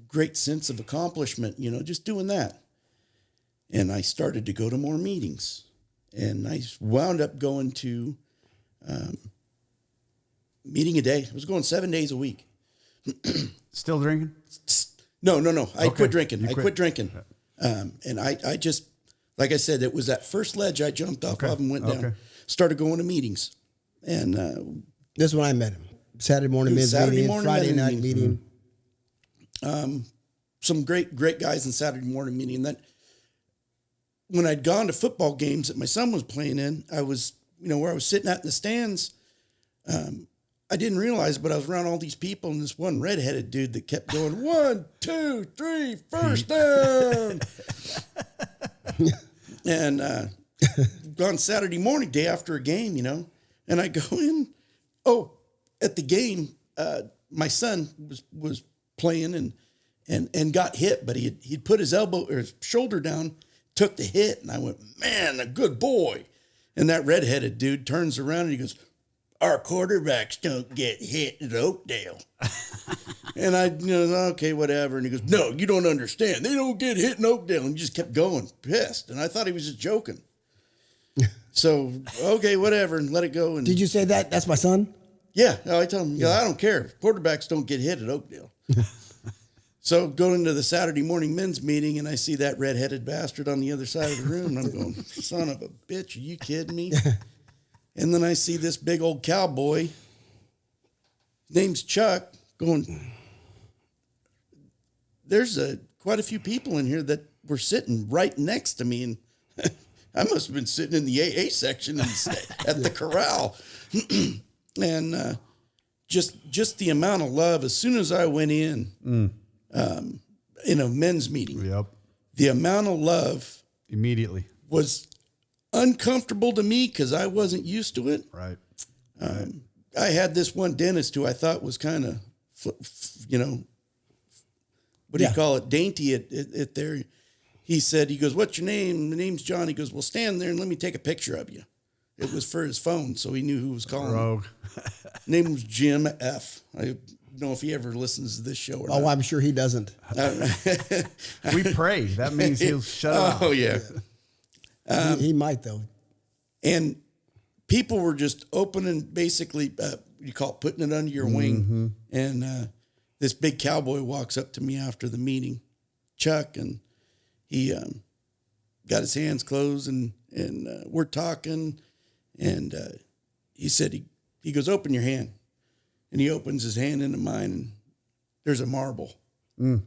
great sense of accomplishment, just doing that. And I started to go to more meetings. And I wound up going to meeting a day. I was going 7 days a week. Still drinking? No. I Okay. quit drinking. You I quit drinking. And I just, like I said, it was that first ledge I jumped off of and went down. Okay. Started going to meetings. And This is when I met him. Saturday morning men's meeting, Friday night meeting. Some great guys in Saturday morning meeting. And that when I'd gone to football games that my son was playing in, I was, where I was sitting at in the stands, I didn't realize, but I was around all these people and this one redheaded dude that kept going, 1, 2, 3, first down. And gone Saturday morning, day after a game, and I go in. Oh, at the game, my son was playing and got hit, but he'd put his elbow or his shoulder down, took the hit, and I went, man, a good boy. And that redheaded dude turns around and he goes, our quarterbacks don't get hit at Oakdale. And I, okay, whatever. And he goes, no, you don't understand. They don't get hit in Oakdale. And he just kept going, pissed. And I thought he was just joking. So, okay, whatever, and let it go. And Did you say that? That's my son? yeah, I told him, I don't care. Quarterbacks don't get hit at Oakdale. So going to the Saturday morning men's meeting, and I see that redheaded bastard on the other side of the room, and I'm going, son of a bitch, are you kidding me? And then I see this big old cowboy, his name's Chuck, going, there's quite a few people in here that were sitting right next to me, and I must have been sitting in the AA section at the corral. And just the amount of love, as soon as I went in a men's meeting, Yep. the amount of love Immediately. was uncomfortable to me because I wasn't used to it. Right. I had this one dentist who I thought was kind of, what do you call it, dainty at there. He said, he goes, what's your name? My name's John. He goes, well, stand there and let me take a picture of you. It was for his phone, so he knew who was calling. Rogue. Name was Jim F. I don't know if he ever listens to this show or not. Oh, I'm sure he doesn't. We pray. That means he'll shut up. Oh, yeah. He might, though. And people were just opening, basically, you call it putting it under your wing. And this big cowboy walks up to me after the meeting, Chuck, and he got his hands closed, and we're talking. And he said, he goes, open your hand. And he opens his hand into mine, and there's a marble. And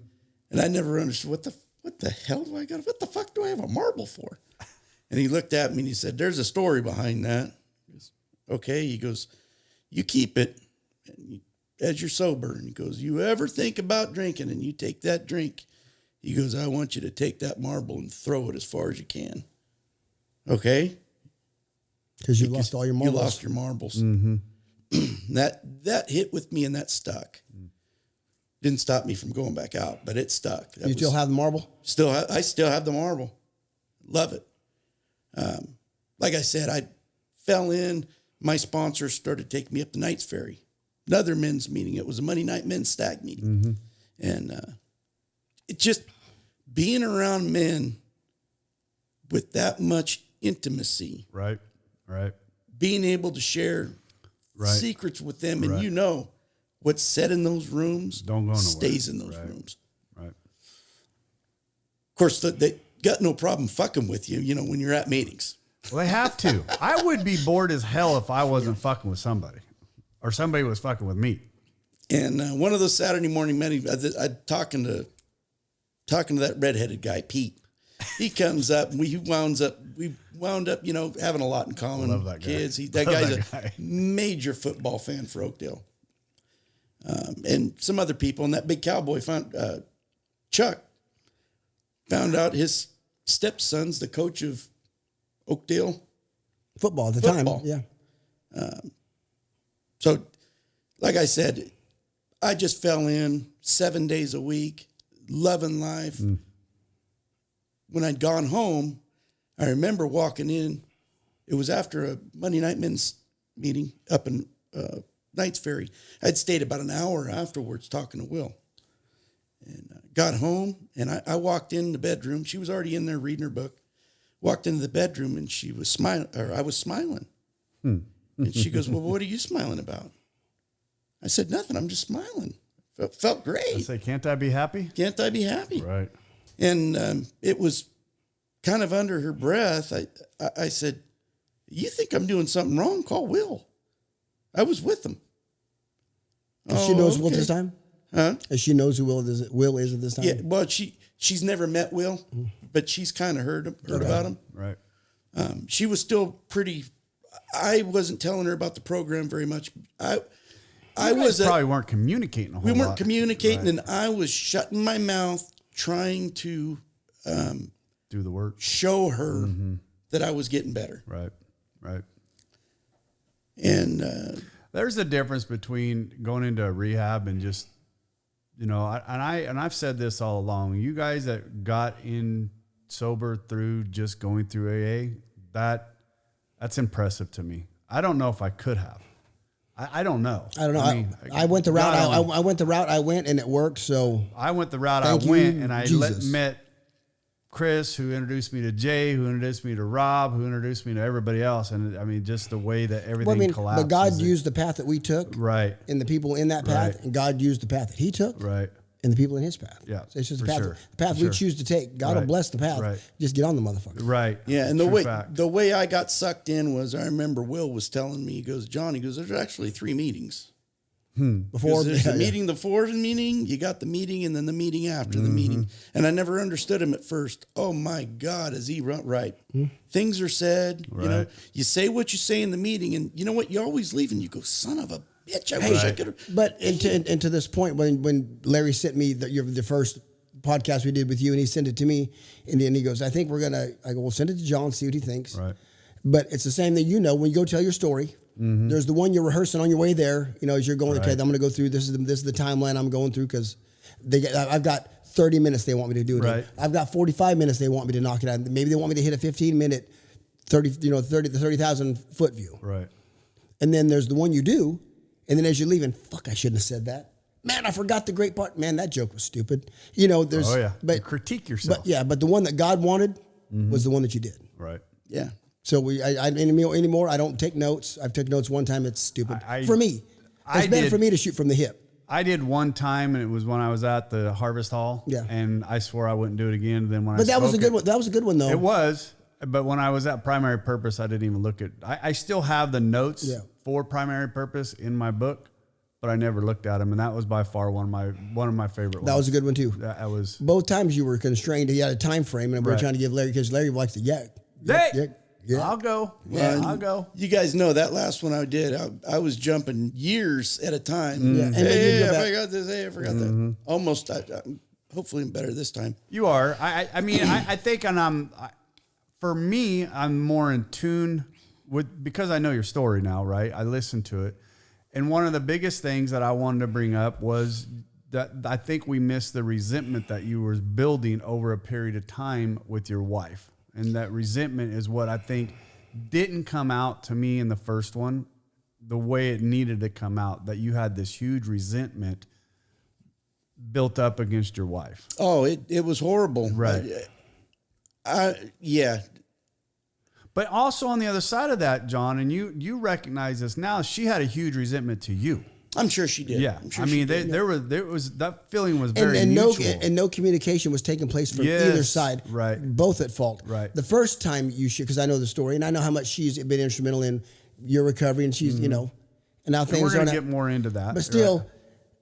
I never understood, what the hell do I got? What the fuck do I have a marble for? And he looked at me and he said, there's a story behind that. He goes, okay. He goes, you keep it as you're sober. And he goes, you ever think about drinking and you take that drink, he goes, I want you to take that marble and throw it as far as you can. Okay. Because you lost all your marbles. You lost your marbles. That hit with me and that stuck. Didn't stop me from going back out, but it stuck. You still have the marble? I still have the marble. Love it. Like I said, I fell in. My sponsor started taking me up to Knights Ferry, another men's meeting. It was a Monday night men's stag meeting. And it just being around men with that much intimacy. Right. Being able to share secrets with them, and what's said in those rooms Don't go nowhere. stays in those rooms. Right. Of course, they got no problem fucking with you, when you're at meetings. Well, they have to. I would be bored as hell if I wasn't fucking with somebody, or somebody was fucking with me. And one of those Saturday morning meetings, I talking to that redheaded guy, Pete, he comes up and we wound up, you know, having a lot in common. Love that guy. Kids. That Love guy's that guy. a major football fan for Oakdale. And some other people, and that big cowboy Chuck found out his stepson's the coach of Oakdale Football at the Football. time. Yeah. So, like I said, I just fell in 7 days a week, loving life. When I'd gone home, I remember walking in. It was after a Monday night men's meeting up in Knights Ferry. I'd stayed about an hour afterwards talking to Will. And got home, and I walked in the bedroom. She was already in there reading her book. Walked into the bedroom, and she was smiling, or I was smiling. And she goes, well, what are you smiling about? I said, nothing. I'm just smiling. Felt great. I say, can't I be happy? Can't I be happy? Right. And it was kind of under her breath. I said, you think I'm doing something wrong? Call Will. I was with him. She knows Will this time? Huh? And she knows who Will is at this time? Yeah, well, she's never met Will, but she's kind of heard about him. Right. She was still pretty. I wasn't telling her about the program very much. I was probably weren't communicating a whole lot. we weren't communicating, Right. and I was shutting my mouth, trying to Do the work. show her that I was getting better. Right. Right. And There's a difference between going into a rehab and just, you know, I've said this all along. You guys that got in sober through just going through AA, that's impressive to me. I don't know if I could have. I don't know. I don't know. I went the route. I went the route I went, and it worked. So I went the route Thank I went, you, and I Jesus. met Chris, who introduced me to Jay, who introduced me to Rob, who introduced me to everybody else. And I mean, just the way that everything collapsed. but God used the path that we took, Right. and the people in that path, Right. and God used the path that He took, Right. and the people in His path. Yeah, So it's just for the path, sure. the path For we sure. choose to take. God will Right. bless the path. Right. Just get on the motherfucker. Right. yeah, and True fact. the way I got sucked in was, I remember Will was telling me, he goes, John, there's actually 3 meetings. Before There's the yeah. meeting, the fourth meeting, you got the meeting, and then the meeting after the meeting. And I never understood him at first. Oh my God, is he right? Things are said, you know, Right. you say what you say in the meeting, and you know what? You always leave and you go, son of a bitch, I wish I could have. But and to this point, when Larry sent me the first podcast we did with you, and he sent it to me, and then he goes, I think we're gonna. I go, well, send it to John, see what he thinks. Right. But it's the same thing, you know, when you go tell your story. There's the one you're rehearsing on your way there. You know, as you're going, okay, Right. I'm going to go through. This is the timeline I'm going through because I've got 30 minutes they want me to do it. Right. In. I've got 45 minutes they want me to knock it out. Maybe they want me to hit a 15-minute, 30,000 foot view. Right. And then there's the one you do, and then as you're leaving, fuck, I shouldn't have said that. Man, I forgot the great part. Man, that joke was stupid. You know, there's. Oh yeah. But You critique yourself. but the one that God wanted was the one that you did. Right. Yeah. So anymore, I don't take notes. I've took notes one time. It's stupid for me. I It's better did- for me to shoot from the hip. I did one time, and it was when I was at the Harvest Hall. Yeah. And I swore I wouldn't do it again. Then when But that was a spoke good it- one. That was a good one though. It was, but when I was at Primary Purpose, I didn't even look at. I still have the notes for Primary Purpose in my book, but I never looked at them, and that was by far one of my favorite ones. That was a good one too. That was. Both times you were constrained. You had a time frame, and we were Right. trying to give Larry because Larry likes to Hey, I'll go. Yeah, I'll go. You guys know that last one I did, I was jumping years at a time. Yeah. And then Hey, you go I back. forgot this. Hey, I forgot that. Almost. Hopefully, I'm better this time. You are. I mean, I think, and for me, I'm more in tune with, because I know your story now, right? I listened to it. And one of the biggest things that I wanted to bring up was that I think we missed the resentment that you were building over a period of time with your wife. And that resentment is what I think didn't come out to me in the first one the way it needed to come out, that you had this huge resentment built up against your wife. Oh, it was horrible. Right. Yeah. But also on the other side of that, John, and you recognize this now, she had a huge resentment to you. I'm sure she did. Yeah. I'm sure I she mean, did. there was that feeling was very and mutual. no communication was taking place from Yes, either side. right. Both at fault. Right. The first time you should, because I know the story and I know how much she's been instrumental in your recovery, and she's and now and things we're going aren't. to get more into that. But still,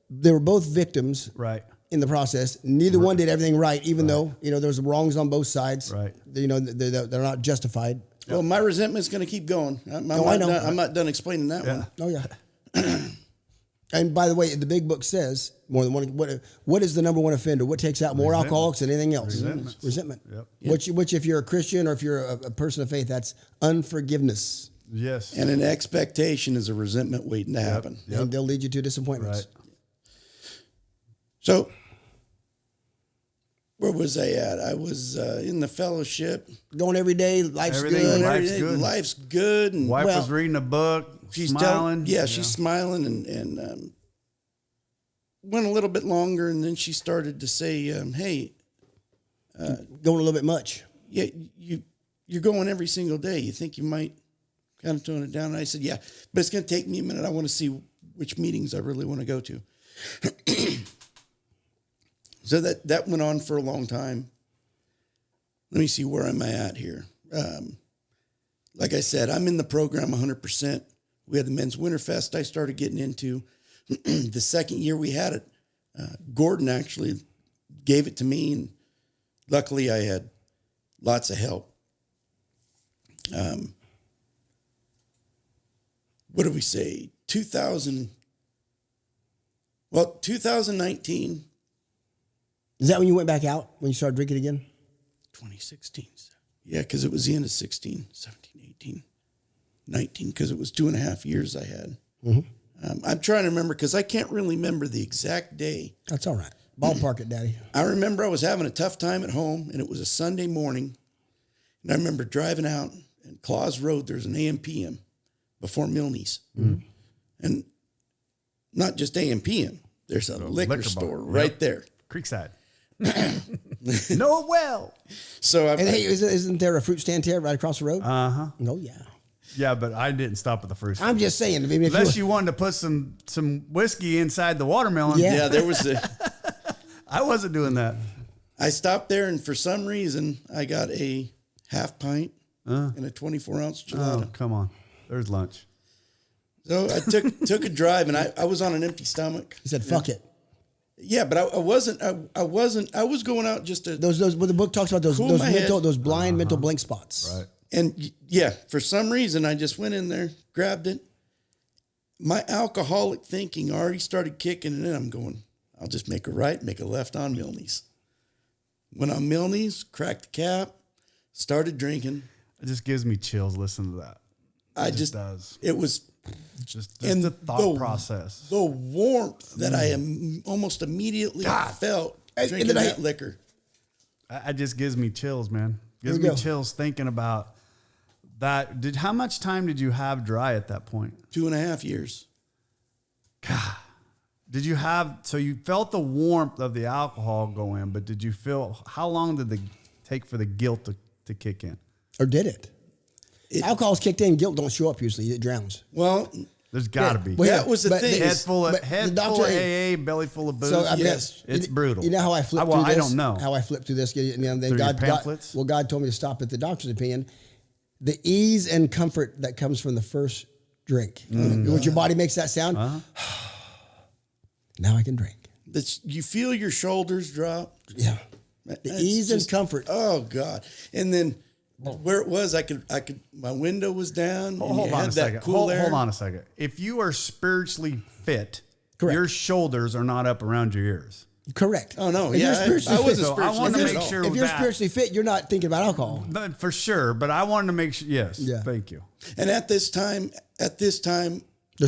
they were both victims. Right. in the process. Neither one did everything right, even though, you know, there's wrongs on both sides. Right. You know, they're not justified. Well, my resentment's going to keep going. I'm not done explaining that one. Oh, yeah. And by the way, the big book says more than one. What is the number one offender? What takes out more alcoholics than anything else? Resentment. Yep. Which, if you're a Christian or if you're a person of faith, that's unforgiveness. Yes. And an expectation is a resentment waiting to happen. Yep. And they'll lead you to disappointments. Right. So, where was I at? I was in the fellowship. Going every day, life's Everything good. Life's good. Life's good. And Wife was reading a book, she's smiling. she's smiling and went a little bit longer, and then she started to say, "Hey, Going a little bit much. yeah, you're going every single day. You think you might kind of tone it down?" And I said, "Yeah, but it's going to take me a minute. I want to see which meetings I really want to go to." So that went on for a long time. Let me see, where am I at here? Like I said, I'm in the program 100%. We had the Men's Winterfest I started getting into. The second year we had it, Gordon actually gave it to me, and luckily I had lots of help. What did we say? 2019. Is that when you went back out, when you started drinking again? 2016. Yeah, because it was the end of 16, 17, 18, 19, because it was 2.5 years I had. Mm-hmm. I'm trying to remember because I can't really remember the exact day. That's all right. Ballpark it, Daddy. I remember I was having a tough time at home, and it was a Sunday morning. And I remember driving out, and Claus Road, there's an AM/PM before Milne's. Mm-hmm. And not just AM/PM, there's a liquor store right there. Creekside. Know it well. So And hey, isn't there a fruit stand here right across the road? Uh-huh. Oh, yeah. Yeah, but I didn't stop at the first. I'm just saying. If Unless you wanted to put some whiskey inside the watermelon. Yeah. there was I wasn't doing that. I stopped there, and for some reason, I got a half pint and a 24-ounce gelato. Oh, come on. There's lunch. So I took a drive, and I was on an empty stomach. He said, fuck it. Yeah, but I wasn't. I was going out just to Those what the book talks about, those blind mental blank spots. Right. And yeah, for some reason, I just went in there, grabbed it. My alcoholic thinking already started kicking, and then I'm going, I'll just make a right, make a left on Milne's. Went on Milne's, cracked the cap, started drinking. It just gives me chills listening to that. It just does. It was just the thought process. The warmth that I almost immediately felt drinking that liquor. It just gives me chills, man. Gives me chills thinking about that. How much time did you have dry at that point? 2.5 years. God. Did you have, so you felt the warmth of the alcohol go in, but did you feel, how long did it take for the guilt to kick in? Or did it? Alcohol's kicked in, guilt don't show up usually. It drowns. Well, there's got to be. Well, that was the thing. Head full of AA, belly full of booze. So it's brutal. You know how I flipped through this? I don't know. How I flipped through this. And then through your pamphlets? God told me to stop at the doctor's opinion. The ease and comfort that comes from the first drink. When your body makes that sound, now I can drink. You feel your shoulders drop. Yeah. The ease and comfort. Oh God. And then where it was, I could, my window was down. Hold on a second. Hold on a second. If you are spiritually fit, Correct. Your shoulders are not up around your ears. Correct. Oh no. If Yeah. I wasn't spiritually I want to fit. make sure if you're that, spiritually fit, you're not thinking about alcohol. for sure. But I wanted to make sure. Yes. Yeah. Thank you. And at this time, There's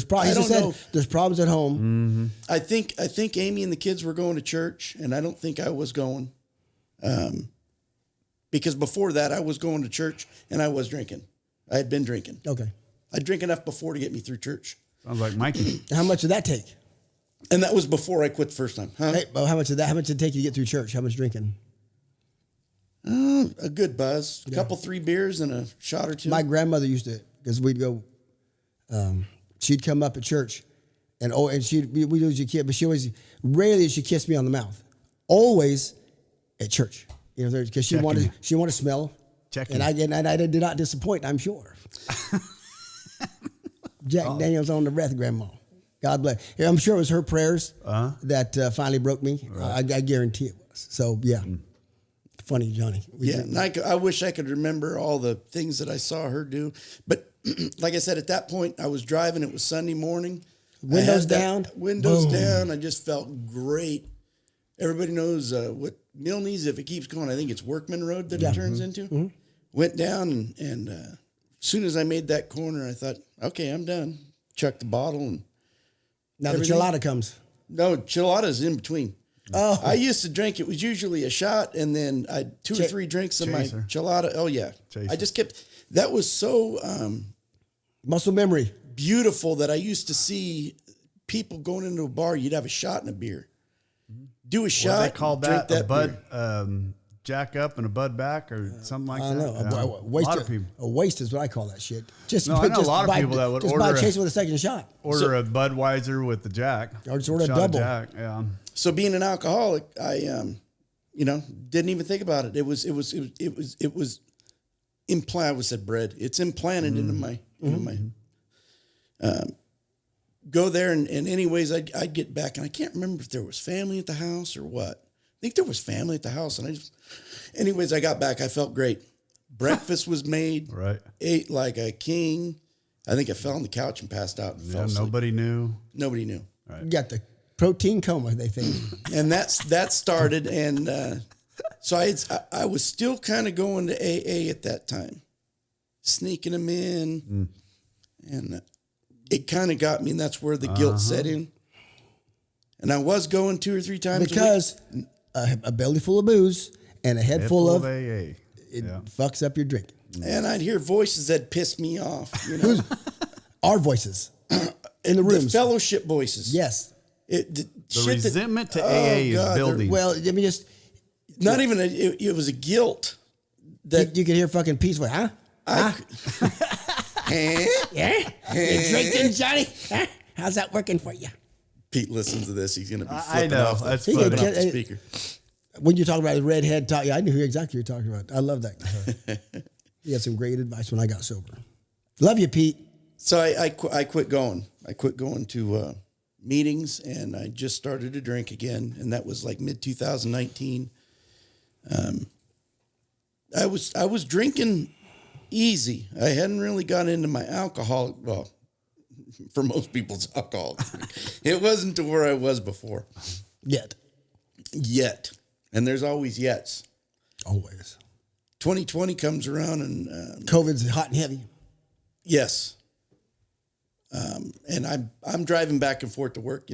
problems. I don't know. There's problems at home. I think Amy and the kids were going to church, and I don't think I was going. Because before that, I was going to church and I was drinking. I had been drinking. Okay. I'd drink enough before to get me through church. Sounds like Mikey. How much did that take? And that was before I quit the first time. Huh? Hey, well, how much did it take you to get through church? How much drinking? A good buzz. A couple, 3 beers and a shot or two. My grandmother used to, because we'd go, she'd come up at church and we usually kiss, but rarely did she kiss me on the mouth. Always at church. You know, because she wanted to smell. Checking. And I did not disappoint, I'm sure. Jack Daniels on the breath, Grandma. God bless. Yeah, I'm sure it was her prayers that finally broke me. I guarantee it was. So, yeah. Funny, Johnny. And I wish I could remember all the things that I saw her do. But like I said, at that point, I was driving. It was Sunday morning. Windows down. Windows down. I just felt great. Everybody knows what Milne's, if it keeps going, I think it's Workman Road that it turns into. Went down, and as soon as I made that corner, I thought, okay, I'm done. Chucked the bottle. And now the chilada comes. No, chilada's in between. Oh, I used to drink. It was usually a shot, and then I 2 or 3 drinks of my chilada. Oh yeah, I just kept. That was so muscle memory beautiful that I used to see people going into a bar. You'd have a shot and a beer. Do a shot. They called that a bud jack up and a bud back or something like that. I know. Yeah. A waste of people. A waste is what I call that shit. I know a lot of people that would order chase with a second shot. Order a Budweiser with the jack. Or just order a double. Jack. Yeah. So being an alcoholic, I didn't even think about it. It was implanted. I said bread. It's implanted into my go there and anyways I'd get back, and I can't remember if there was family at the house or what. I think there was family at the house, and I got back. I felt great. Breakfast was made. Right. Ate like a king. I think I fell on the couch and passed out. And fell asleep. Nobody knew. Nobody knew. Right. You got the protein coma, they think. And that started, and so I was still kind of going to AA at that time, sneaking them in, and it kind of got me, and that's where the guilt set in. And I was going 2 or 3 times because a belly full of booze and a head full of AA. It fucks up your drinking. And I'd hear voices that pissed me off. Our voices in the rooms, the fellowship voices. Yes. The resentment to AA is building. Well, let me just. Not even it was a guilt that you could hear fucking Pete's voice, huh? Yeah, you drinking, Johnny? Huh? How's that working for you? Pete listens to this. He's gonna be flipping off the speaker. When you talk about the redhead talk, I knew who exactly you're talking about. I love that guy. He had some great advice when I got sober. Love you, Pete. So I quit going. I quit going to meetings, and I just started to drink again, and that was like mid 2019. I was drinking easy. I hadn't really got into my alcohol. Well, for most people's alcohol, it wasn't to where I was before. Yet, and there's always yets. Always. 2020 comes around, and COVID's hot and heavy. Yes. And I'm driving back and forth to work,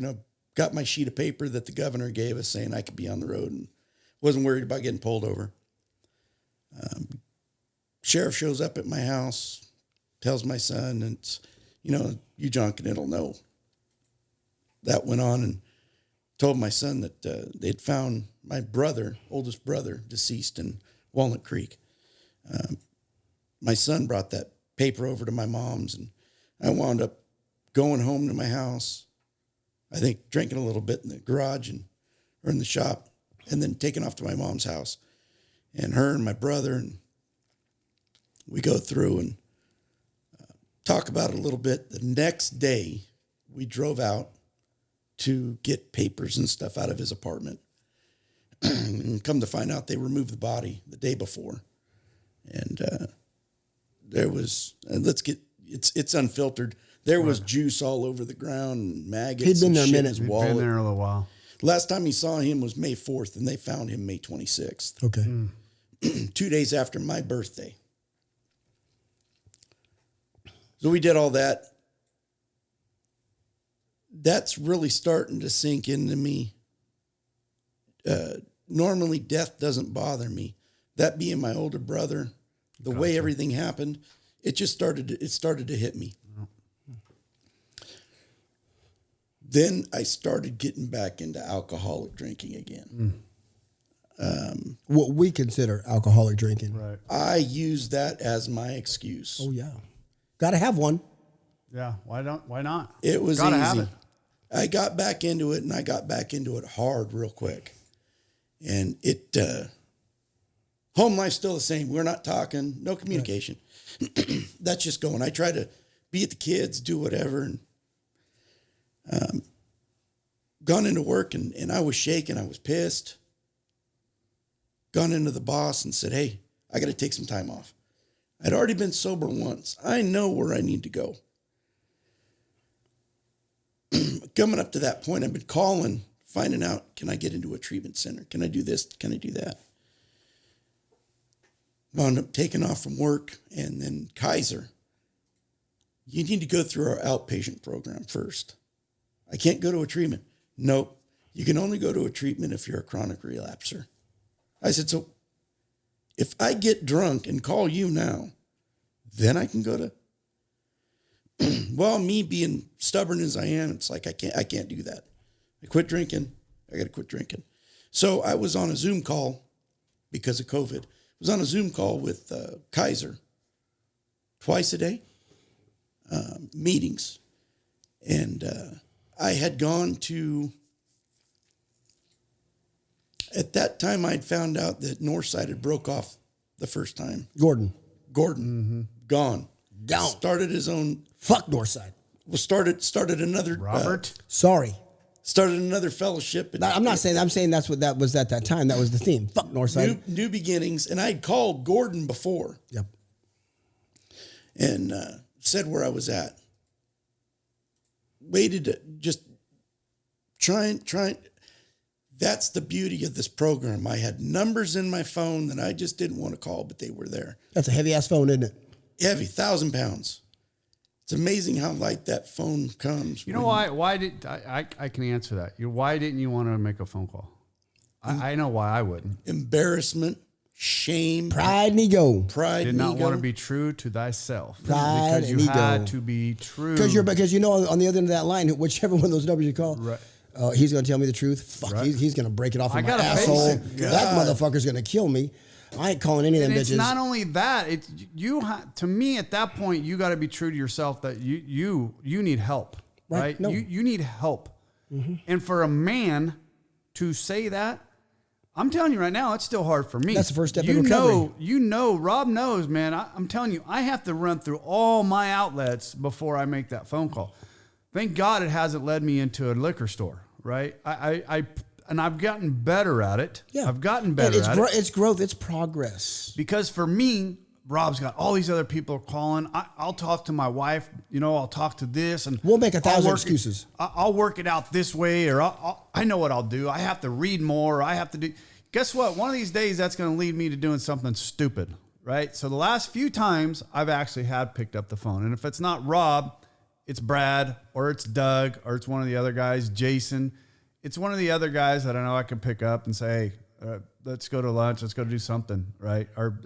got my sheet of paper that the governor gave us saying I could be on the road, and wasn't worried about getting pulled over. Sheriff shows up at my house, tells my son, and it's, you John it'll know. That went on, and told my son that they'd found my oldest brother, deceased in Walnut Creek. My son brought that paper over to my mom's, and I wound up going home to my house, I think drinking a little bit in the garage or in the shop, and then taking off to my mom's house. And her and my brother, and we go through and talk about it a little bit. The next day, we drove out to get papers and stuff out of his apartment. And come to find out, they removed the body the day before. And there was, it's unfiltered. There was juice all over the ground, and maggots. He'd been there a minute. He'd been there a little while. Last time he saw him was May 4th, and they found him May 26th. Okay. 2 days after my birthday. So we did all that. That's really starting to sink into me. Normally, death doesn't bother me. That being my older brother, the way everything happened, it started to hit me. Then I started getting back into alcoholic drinking again. What we consider alcoholic drinking. Right. I use that as my excuse. Oh, yeah. Got to have one. Yeah. Why not? It was Gotta easy. have it. I got back into it, and I got back into it hard real quick. And home life's still the same. We're not talking, no communication. Right. That's just going. I try to be at the kids, do whatever. And Gone into work and I was shaking. I was pissed. Gone into the boss and said, hey, I got to take some time off. I'd already been sober once. I know where I need to go. Coming up to that point, I've been calling, finding out, can I get into a treatment center? Can I do this? Can I do that? Wound up taking off from work, and then Kaiser, you need to go through our outpatient program first. I can't go to a treatment. Nope. You can only go to a treatment if you're a chronic relapser. I said, so if I get drunk and call you now, then I can go to. Well, me being stubborn as I am, it's like I can't do that. I quit drinking. I got to quit drinking. So I was on a Zoom call because of COVID. I was on a Zoom call with Kaiser twice a day, meetings. And I had gone to, at that time, I'd found out that Northside had broke off the first time. Gordon. Gone. Down. Started his own. Fuck Northside. Well, started another. Robert? Sorry. Started another fellowship. I'm not saying, I'm saying that's what that was at that time. That was the theme. Fuck Northside. New beginnings. And I'd called Gordon before. Yep. And said where I was at. Waited to just trying. That's the beauty of this program. I had numbers in my phone that I just didn't want to call, but they were there. That's a heavy ass phone, isn't it? Heavy, 1,000 pounds. It's amazing how light that phone comes. You know why? Why did I can answer that. Why didn't you want to make a phone call? I know why I wouldn't. Embarrassment, shame, Pride and ego. Did not want to be true to thyself. Pride because and you ego. had to be true. Because you know on the other end of that line, whichever one of those numbers you call, Right. He's going to tell me the truth. Fuck, Right. he's going to break it off I of my gotta face asshole. it. That motherfucker's going to kill me. I ain't calling any of And them it's bitches. not only that. It's to me at that point you got to be true to yourself that you need help, right? No. You need help, and for a man to say that, I'm telling you right now, it's still hard for me. That's the first step in recovery. Rob knows, man. I'm telling you, I have to run through all my outlets before I make that phone call. Thank God it hasn't led me into a liquor store, right? And I've gotten better at it. Yeah. I've gotten better at it. It's growth. It's progress. Because for me, Rob's got all these other people calling. I'll talk to my wife. I'll talk to this. And We'll make 1,000 excuses. I'll work it out this way, or I know what I'll do. I have to read more. I have to do. Guess what? One of these days, that's going to lead me to doing something stupid, right? So the last few times, I've actually had picked up the phone. And if it's not Rob, it's Brad, or it's Doug, or it's one of the other guys, Jason. It's one of the other guys that I know I can pick up and say, hey, let's go to lunch. Let's go do something, right? Or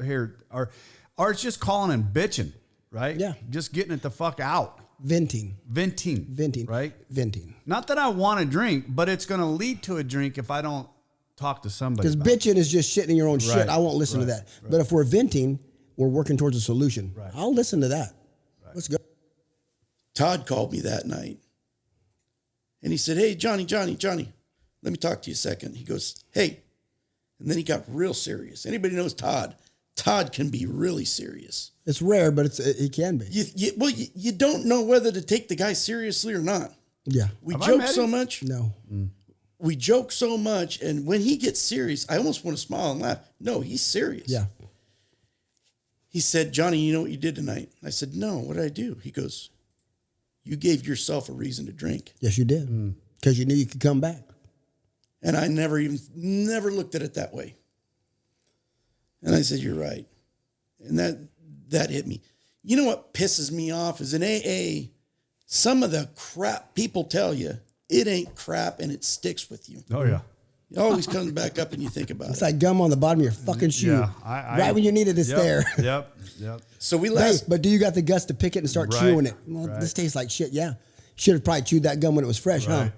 it's just calling and bitching, right? Yeah. Just getting it the fuck out. Venting. Right? Venting. Not that I want to drink, but it's going to lead to a drink if I don't talk to somebody. Because bitching is just shitting in your own shit. I won't listen to that. Right. But if we're venting, we're working towards a solution. Right. I'll listen to that. Right. Let's go. Todd called me that night. And he said, hey, Johnny, let me talk to you a second. He goes, hey. And then he got real serious. Anybody knows Todd? Todd can be really serious. It's rare, but it can be. You don't know whether to take the guy seriously or not. Yeah. We joke so much. No. We joke so much. And when he gets serious, I almost want to smile and laugh. No, he's serious. Yeah. He said, Johnny, you know what you did tonight? I said, no, what did I do? He goes, you gave yourself a reason to drink. Yes, you did. Because you knew you could come back. And I never looked at it that way. And I said, you're right. And that hit me. You know what pisses me off is in AA, some of the crap people tell you, it ain't crap and it sticks with you. Oh, yeah. It always comes back up and you think about it. It's like gum on the bottom of your fucking shoe. Yeah, right when you need it, it's there. Yep. So we Hey, but do you got the guts to pick it and start chewing it? Well, this tastes like shit. Yeah. Should have probably chewed that gum when it was fresh, huh?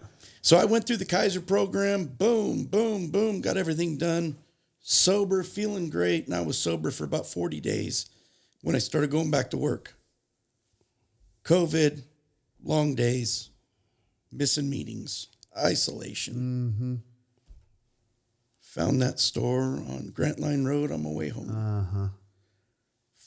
So I went through the Kaiser program. Boom, boom, boom. Got everything done. Sober, feeling great. And I was sober for about 40 days when I started going back to work. COVID, long days, missing meetings, isolation. Found that store on Grant Line Road on my way home.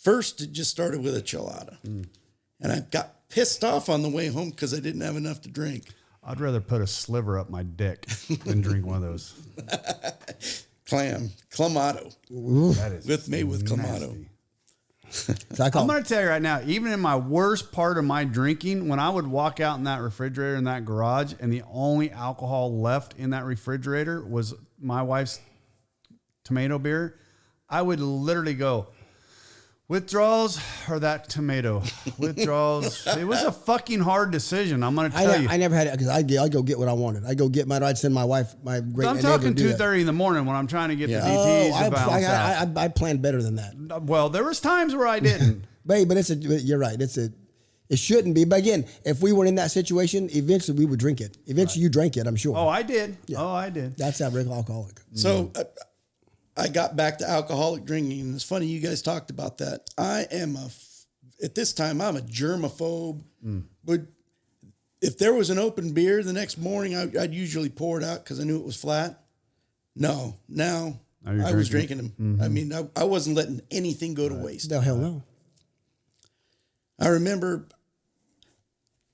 First, it just started with a chilada. And I got pissed off on the way home because I didn't have enough to drink. I'd rather put a sliver up my dick than drink one of those. Clamato. That is Made with nasty. Clamato. I'm going to tell you right now, even in my worst part of my drinking, when I would walk out in that refrigerator in that garage and the only alcohol left in that refrigerator was my wife's tomato beer, I would literally go, withdrawals or that tomato? Withdrawals. It was a fucking hard decision. I'm going to tell you. I never had it because I'd go get what I wanted. I'd send my wife, my great I'm talking 2:30 in the morning when I'm trying to get the DTs to balance out. I planned better than that. Well, there was times where I didn't. But you're right. It shouldn't be. But again, if we were in that situation, eventually we would drink it. Eventually you drank it, I'm sure. Oh, I did. Yeah. Oh, I did. That's that regular alcoholic. So I got back to alcoholic drinking. And it's funny you guys talked about that. At this time, I'm a germaphobe. But if there was an open beer the next morning, I'd usually pour it out because I knew it was flat. No, now I was drinking them. Mm-hmm. I mean, I wasn't letting anything go to waste. No, hell no. I remember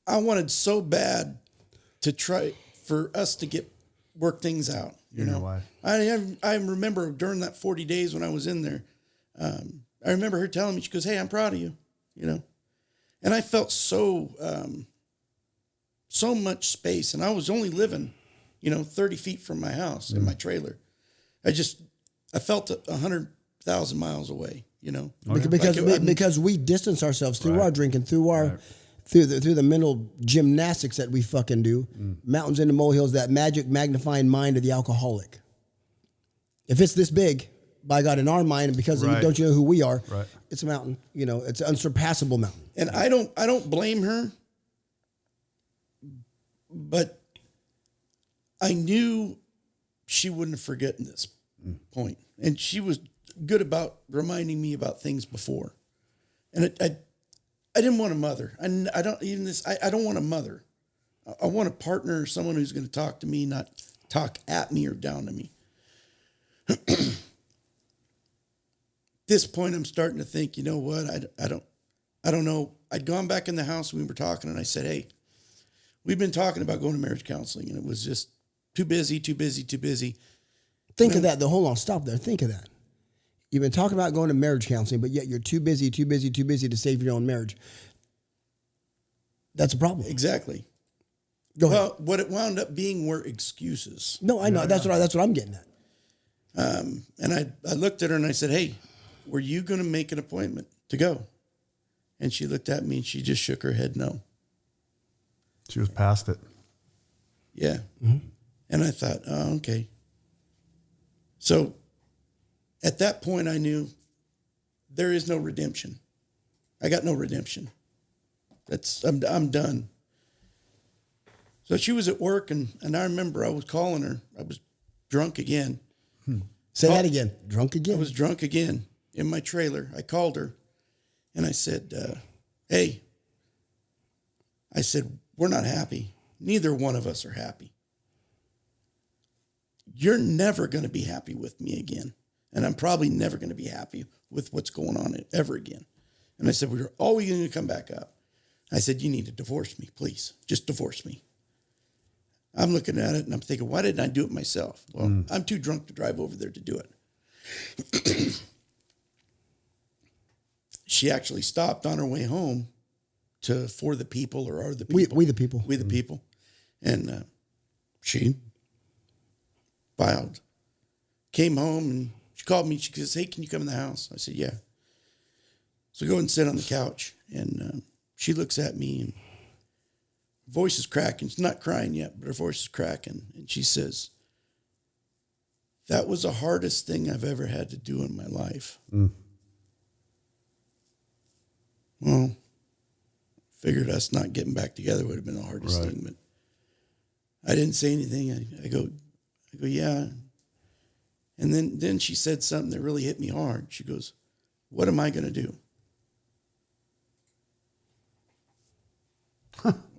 I wanted so bad to try for us to work things out. You know why? I remember during that 40 days when I was in there, I remember her telling me, she goes, "Hey, I'm proud of you," you know? And I felt so much space, and I was only living, 30 feet from my house in my trailer. I felt 100,000 miles away, Because we distance ourselves through our drinking, through the mental gymnastics that we fucking do, mountains and the molehills, that magic magnifying mind of the alcoholic. If it's this big, by God, in our mind, and because don't you know who we are, it's a mountain. It's an unsurpassable mountain. And I don't blame her, but I knew she wouldn't have forgotten this point. And she was good about reminding me about things before. And I didn't want a mother. I don't want a mother. I want a partner, someone who's going to talk to me, not talk at me or down to me. This point, I'm starting to think, you know what? I don't know. I'd gone back in the house and we were talking, and I said, "Hey, we've been talking about going to marriage counseling," and it was just too busy. Think of that. Hold on, stop there. Think of that. You've been talking about going to marriage counseling, but yet you're too busy to save your own marriage. That's a problem. Exactly. Go ahead. Well, what it wound up being were excuses. No, I know. That's what I'm getting at. And I looked at her and I said, "Hey, were you going to make an appointment to go?" And she looked at me and she just shook her head no. She was past it. Yeah. Mm-hmm. And I thought, oh, okay. So at that point, I knew there is no redemption. I got no redemption. I'm done. So she was at work, and I remember I was calling her. I was drunk again. Say that again. Drunk again. I was drunk again in my trailer. I called her, and I said, "Hey," I said, "we're not happy. Neither one of us are happy. You're never going to be happy with me again. And I'm probably never going to be happy with what's going on ever again." And I said, "We're always going to come back up." I said, "You need to divorce me, please. Just divorce me." I'm looking at it and I'm thinking, why didn't I do it myself? Well, I'm too drunk to drive over there to do it. She actually stopped on her way home for the people, or are the people. We the people. We the people. And she filed. Came home and she called me. She goes, "Hey, can you come in the house?" I said, "Yeah." So go and sit on the couch. And she looks at me and voice is cracking. She's not crying yet, but her voice is cracking. And she says, "That was the hardest thing I've ever had to do in my life." Well, figured us not getting back together would have been the hardest thing, but I didn't say anything. I go, "Yeah." And then she said something that really hit me hard. She goes, "What am I going to do?"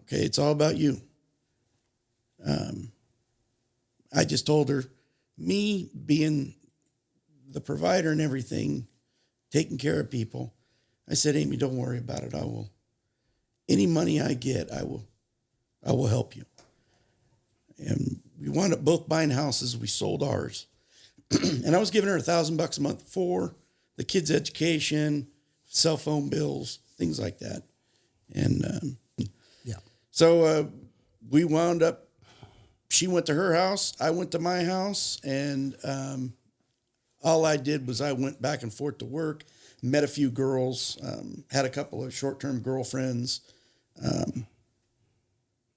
Okay, it's all about you. I just told her, me being the provider and everything, taking care of people, I said, "Amy, don't worry about it. Any money I get, I will help you." And we wound up both buying houses. We sold ours. And I was giving her $1,000 a month for the kids' education, cell phone bills, things like that. And so we wound up, she went to her house, I went to my house, and all I did was I went back and forth to work, met a few girls, had a couple of short-term girlfriends.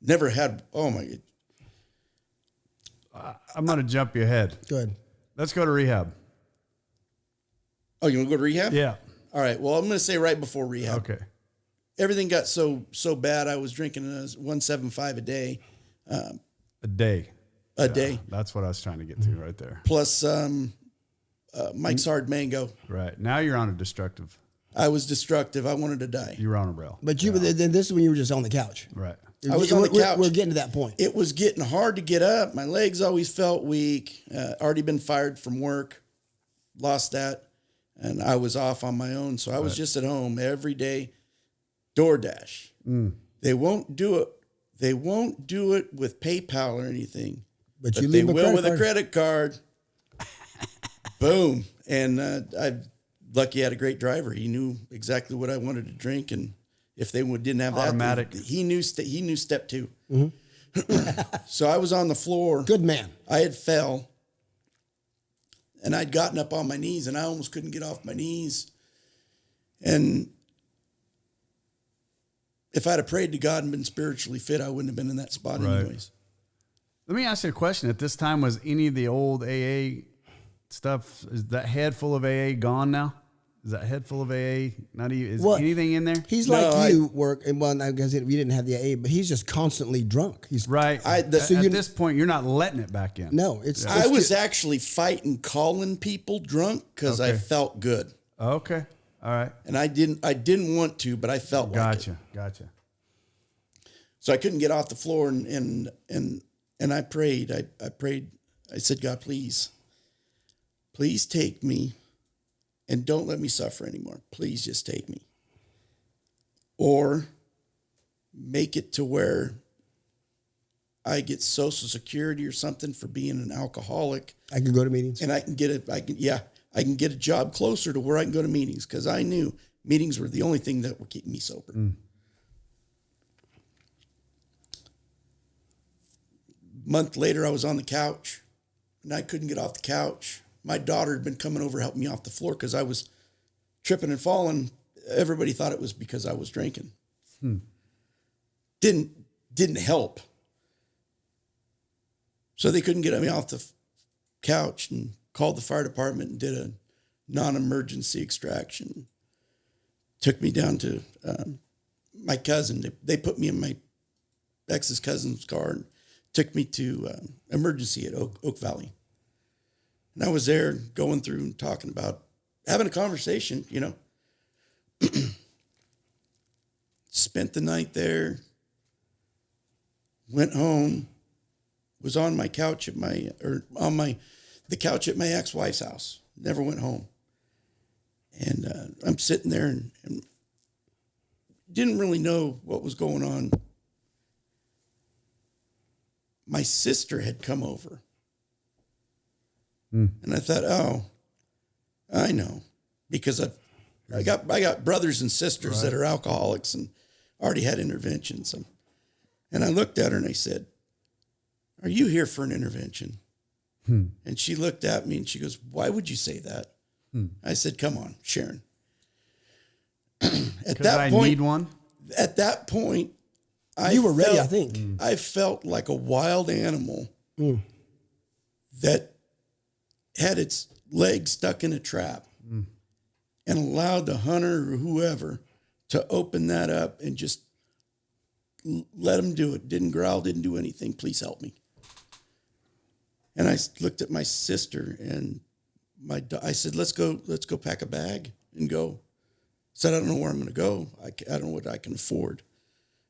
Never had, oh my God. I'm going to jump you ahead. Good. Let's go to rehab. Oh, you want to go to rehab? Yeah. All right. Well, I'm going to say right before rehab. Okay. Everything got so bad. I was drinking 1.75 a day. A day. A day. That's what I was trying to get to right there. Plus Mike's Hard Mango. Right. Now you're on a destructive. I was destructive. I wanted to die. You're on a rail. But then this is when you were just on the couch. Right. I was on the couch. We're getting to that point. It was getting hard to get up. My legs always felt weak. Already been fired from work. Lost that. And I was off on my own. So I was just at home every day. DoorDash. They won't do it. They won't do it with PayPal or anything. But But you they leave will with a credit card. Boom. And I lucky I had a great driver. He knew exactly what I wanted to drink. And if they didn't have Automatic. that, he knew step 2. So I was on the floor. Good man. I had fell. And I'd gotten up on my knees, and I almost couldn't get off my knees. And if I'd have prayed to God and been spiritually fit, I wouldn't have been in that spot anyways. Let me ask you a question. At this time, was any of the old AA stuff, is that head full of AA gone now? Is that head full of AA? Not even, is anything in there? He's No, like you, work, and well, I guess we didn't have the AA, but he's just constantly drunk. He's Right. At this point, you're not letting it back in. No, it's. I was actually fighting calling people drunk because I felt good. Okay. All right. And I didn't want to, but I felt like it. Gotcha. So I couldn't get off the floor, and I prayed. I prayed. I said, God, please take me. And don't let me suffer anymore. Please just take me. Or make it to where I get Social Security or something for being an alcoholic. I can go to meetings. And I can get a job closer to where I can go to meetings, because I knew meetings were the only thing that would keep me sober. Month later, I was on the couch, and I couldn't get off the couch. My daughter had been coming over helping me off the floor because I was tripping and falling. Everybody thought it was because I was drinking. Didn't help. So they couldn't get me off the couch, and called the fire department and did a non-emergency extraction. Took me down to my cousin. They put me in my ex's cousin's car and took me to emergency at Oak Valley. And I was there going through and talking about, having a conversation, Spent the night there, went home, was on my couch the couch at my ex-wife's house. Never went home. And I'm sitting there and didn't really know what was going on. My sister had come over. And I thought, oh, I know, because I got brothers and sisters that are alcoholics and already had interventions. And I looked at her and I said, are you here for an intervention? And she looked at me and she goes, why would you say that? I said, come on, Sharon. At that point, need one. At that point, You were ready, I think. I felt like a wild animal that had its leg stuck in a trap and allowed the hunter or whoever to open that up and just let him do it. Didn't growl, didn't do anything. Please help me. And I looked at my sister and I said, let's go pack a bag and go. Said, I don't know where I'm going to go. I don't know what I can afford.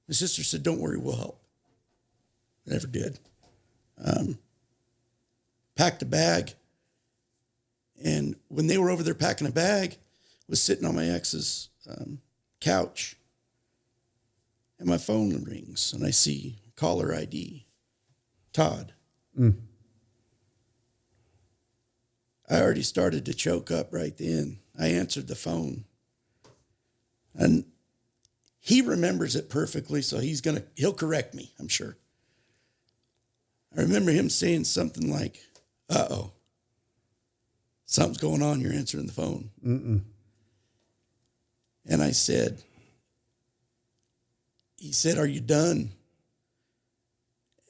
My sister said, don't worry, we'll help. I never did. Packed a bag. And when they were over there packing a bag, I was sitting on my ex's couch. And my phone rings and I see caller ID. Todd. I already started to choke up right then. I answered the phone. And he remembers it perfectly, so he'll correct me, I'm sure. I remember him saying something like, uh-oh, something's going on, you're answering the phone. And I said, he said, are you done?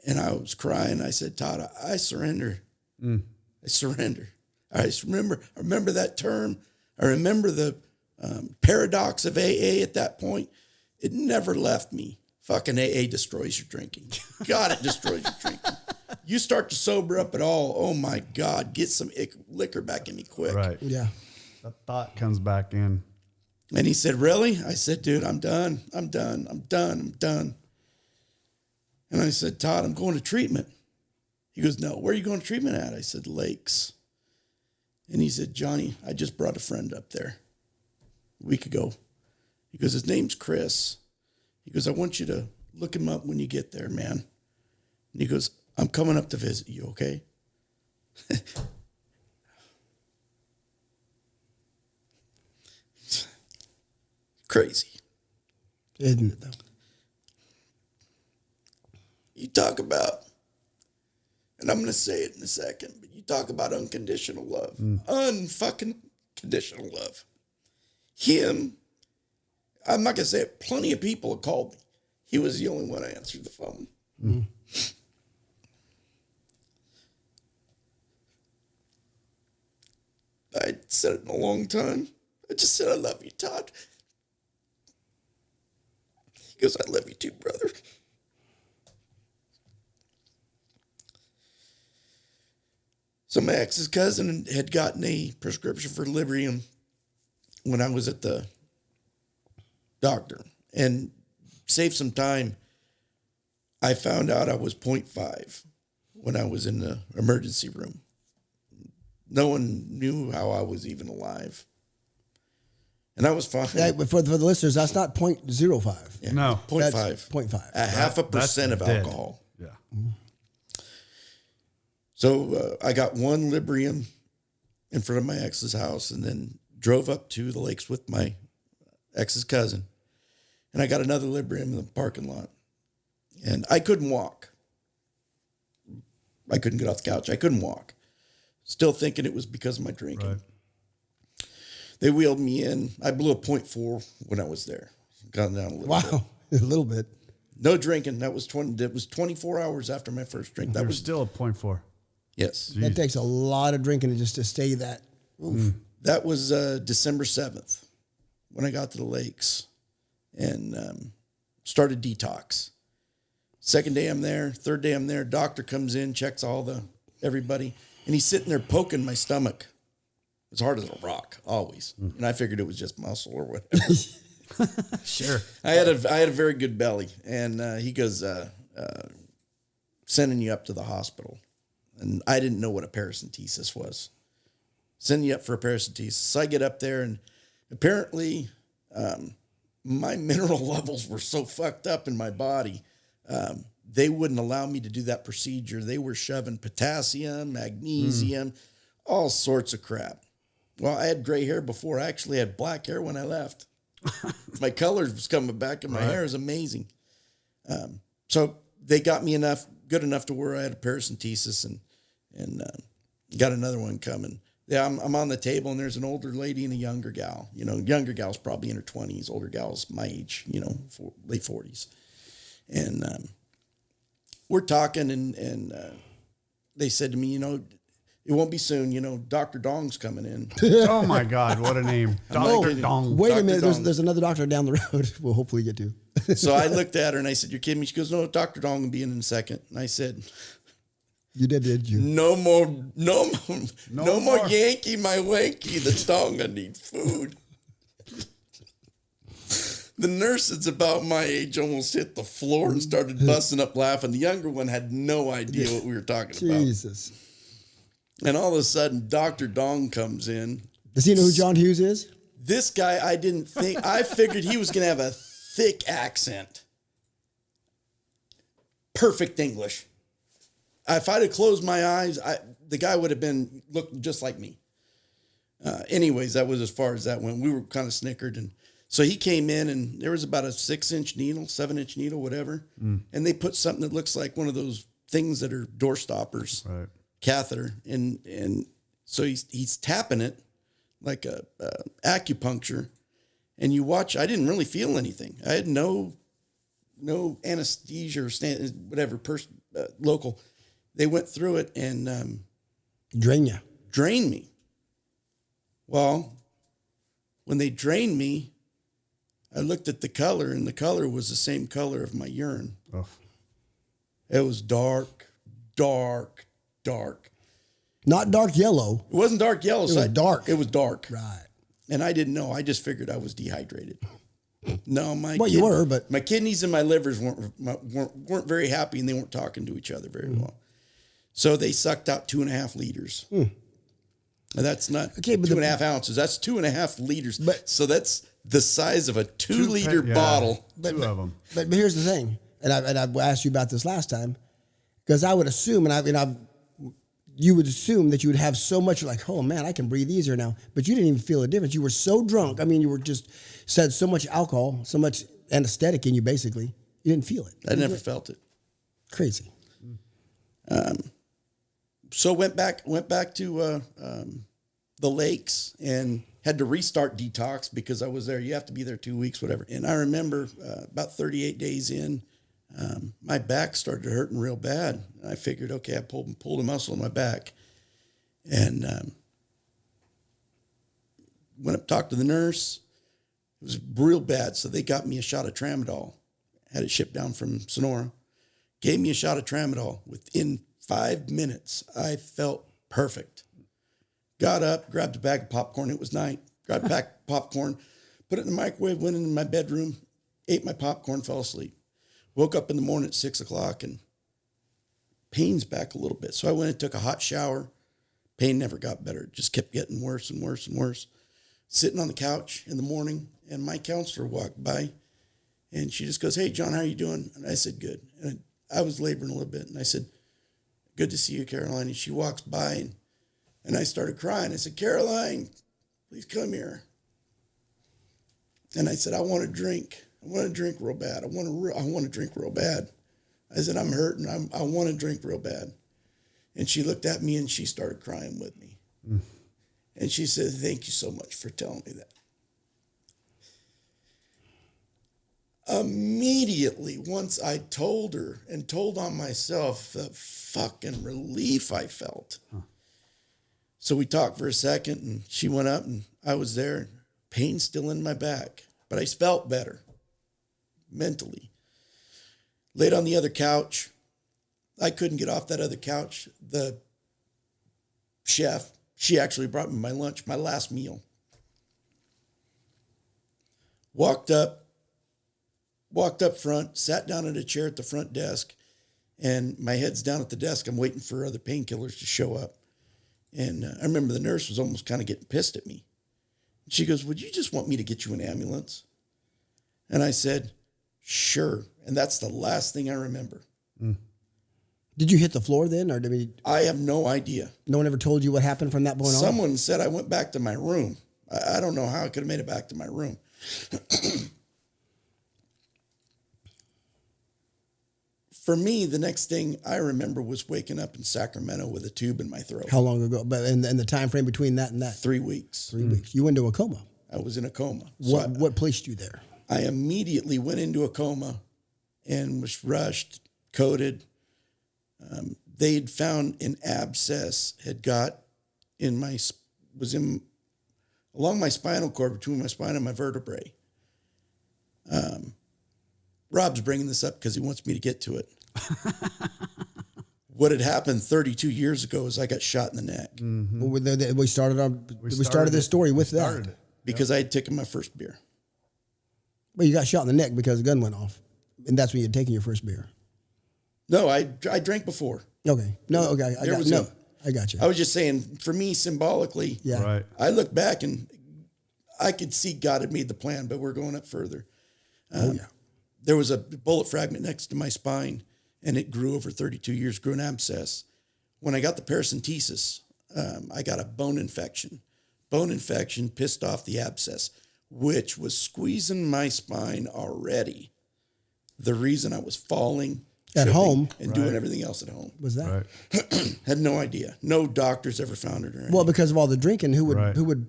And I was crying. I said, Todd, I surrender. I surrender. I remember that term. I remember the paradox of AA at that point. It never left me. Fucking AA destroys your drinking. God, it destroys your drinking. You start to sober up at all, oh my God, get some liquor back in me quick. Right. Yeah. That thought comes back in. And he said, really? I said, dude, I'm done. I'm done. And I said, Todd, I'm going to treatment. He goes, no, where are you going to treatment at? I said, Lakes. And he said, Johnny, I just brought a friend up there a week ago. He goes, his name's Chris. He goes, I want you to look him up when you get there, man. And he goes, I'm coming up to visit you, okay? Crazy. Isn't it, though? You talk about, and I'm going to say it in a second, but you talk about unconditional love. Unfucking conditional love. Him, I'm not going to say it, plenty of people have called me. He was the only one I answered the phone. I said it in a long time. I just said, I love you, Todd. He goes, I love you too, brother. So my ex's cousin had gotten a prescription for Librium when I was at the doctor. And save some time, I found out I was 0.5 when I was in the emergency room. No one knew how I was even alive. And I was fine. Yeah, but for the listeners, that's not 0.05. Yeah, No. 0.5. That's 0.5. A half a percent of dead. alcohol. Yeah. So I got one Librium in front of my ex's house and then drove up to the Lakes with my ex's cousin. And I got another Librium in the parking lot. And I couldn't walk. I couldn't get off the couch. I couldn't walk. Still thinking it was because of my drinking. Right. They wheeled me in. I blew a 0.4 when I was there. Gone down a little bit. Wow. A little bit. No drinking. That was 24 hours after my first drink. That That was still a 0.4. yes. That takes a lot of drinking just to stay that. Oof. That was December 7th when I got to the Lakes and started detox. Second day I'm there. Third day I'm there. Doctor comes in, checks everybody, and he's sitting there poking my stomach as hard as a rock, always. And I figured it was just muscle or whatever. Sure. I had a very good belly, and he goes, sending you up to the hospital. And I didn't know what a paracentesis was. Sending you up for a paracentesis. So I get up there, and apparently my mineral levels were so fucked up in my body, they wouldn't allow me to do that procedure. They were shoving potassium, magnesium, all sorts of crap. Well, I had gray hair before. I actually had black hair when I left. My color was coming back, and my hair is amazing. So they got me good enough to where I had a paracentesis and got another one coming. Yeah, I'm on the table, and there's an older lady and a younger gal. You know, younger gal's probably in her 20s. Older gal's my age, late 40s. And we're talking, and they said to me, it won't be soon. Dr. Dong's coming in. Oh my God, what a name. Dr. Dong. Wait Dr. a minute. Dong. There's another doctor down the road we'll hopefully get to. So I looked at her, and I said, you're kidding me? She goes, no, Dr. Dong will be in a second. And I said, You did you? no more Yankee my wanky. The Dong, I need food. The nurse that's about my age almost hit the floor and started busting up laughing. The younger one had no idea what we were talking about. Jesus. And all of a sudden, Dr. Dong comes in. Does he know who John Hughes is? This guy, I figured he was going to have a thick accent. Perfect English. if I'd have closed my eyes, the guy would have been looked just like me. Anyways, that was as far as that went. We were kind of snickered. And so he came in and there was about a 6-inch needle, 7-inch needle, whatever. And they put something that looks like one of those things that are door stoppers, Right. catheter. And so he's tapping it like a acupuncture. And you watch, I didn't really feel anything. I had no anesthesia or whatever, local. They went through it and Drain me. Well, when they drained me, I looked at the color, and the color was the same color of my urine. Oh. It was dark. Not dark yellow. It wasn't dark yellow. It was dark. It was dark. Right. And I didn't know. I just figured I was dehydrated. No, you were, but my kidneys and my livers weren't very happy, and they weren't talking to each other very well. So they sucked out 2.5 liters. And that's not 2.5 ounces. That's 2.5 liters. So that's the size of a 2-liter bottle. Two of them. But here's the thing, and I've asked you about this last time, because I would assume, you would assume that you would have so much, like, oh man, I can breathe easier now. But you didn't even feel a difference. You were so drunk. I mean, you were just said so much alcohol, so much anesthetic in you. Basically, you didn't feel it. I never felt it. Crazy. So went back to the lakes and had to restart detox because I was there. You have to be there 2 weeks, whatever. And I remember about 38 days in, my back started hurting real bad. I figured, okay, I pulled a muscle in my back, and went up, talked to the nurse. It was real bad, so they got me a shot of tramadol. Had it shipped down from Sonora. Gave me a shot of tramadol. Within 5 minutes, I felt perfect. Got up, grabbed a bag of popcorn. It was night. Grabbed a bag of popcorn, put it in the microwave, went into my bedroom, ate my popcorn, fell asleep. Woke up in the morning at 6 o'clock and pain's back a little bit. So I went and took a hot shower. Pain never got better. It just kept getting worse and worse and worse. Sitting on the couch in the morning, and my counselor walked by, and she just goes, "Hey, John, how are you doing?" And I said, "Good." And I was laboring a little bit, and I said, "Good to see you, Caroline." And she walks by, and I started crying. I said, "Caroline, please come here." And I said, "I want to drink. I want to drink real bad. I want to drink real bad." I said, "I'm hurting. I want to drink real bad." And she looked at me and she started crying with me. And she said, "Thank you so much for telling me that." Immediately, once I told her and told on myself, the fucking relief I felt. So we talked for a second, and she went up, and I was there. Pain still in my back, but I felt better mentally. Laid on the other couch. I couldn't get off that other couch. The chef, she actually brought me my lunch, my last meal. Walked up front, sat down at a chair at the front desk, and my head's down at the desk. I'm waiting for other painkillers to show up. And I remember the nurse was almost kind of getting pissed at me. She goes, "Would you just want me to get you an ambulance?" And I said, "Sure." And that's the last thing I remember. Did you hit the floor then, or I have no idea. No one ever told you what happened from that point on? Someone said I went back to my room. I don't know how I could have made it back to my room. For me, the next thing I remember was waking up in Sacramento with a tube in my throat. How long ago? But in the time frame between that and that? 3 weeks. 3 weeks. You went into a coma. I was in a coma. What placed you there? I immediately went into a coma and was rushed, coded. They had found an abscess had got along my spinal cord, between my spine and my vertebrae. Rob's bringing this up because he wants me to get to it. What had happened 32 years ago is I got shot in the neck. Well, we started this story with that. Because I had taken my first beer. Well, you got shot in the neck because the gun went off, and that's when you had taken your first beer. No, I drank before. Okay. No, okay. I got you. I was just saying, for me, symbolically, yeah. Right. I look back and I could see God had made the plan, but we're going up further. Oh, yeah. There was a bullet fragment next to my spine, and it grew over 32 years, grew an abscess. When I got the paracentesis, I got a bone infection. Bone infection pissed off the abscess, which was squeezing my spine already. The reason I was falling At tripping, home. and doing everything else at home. Was that? Right. Had no idea. No doctors ever found it or anything. Well, because of all the drinking, who would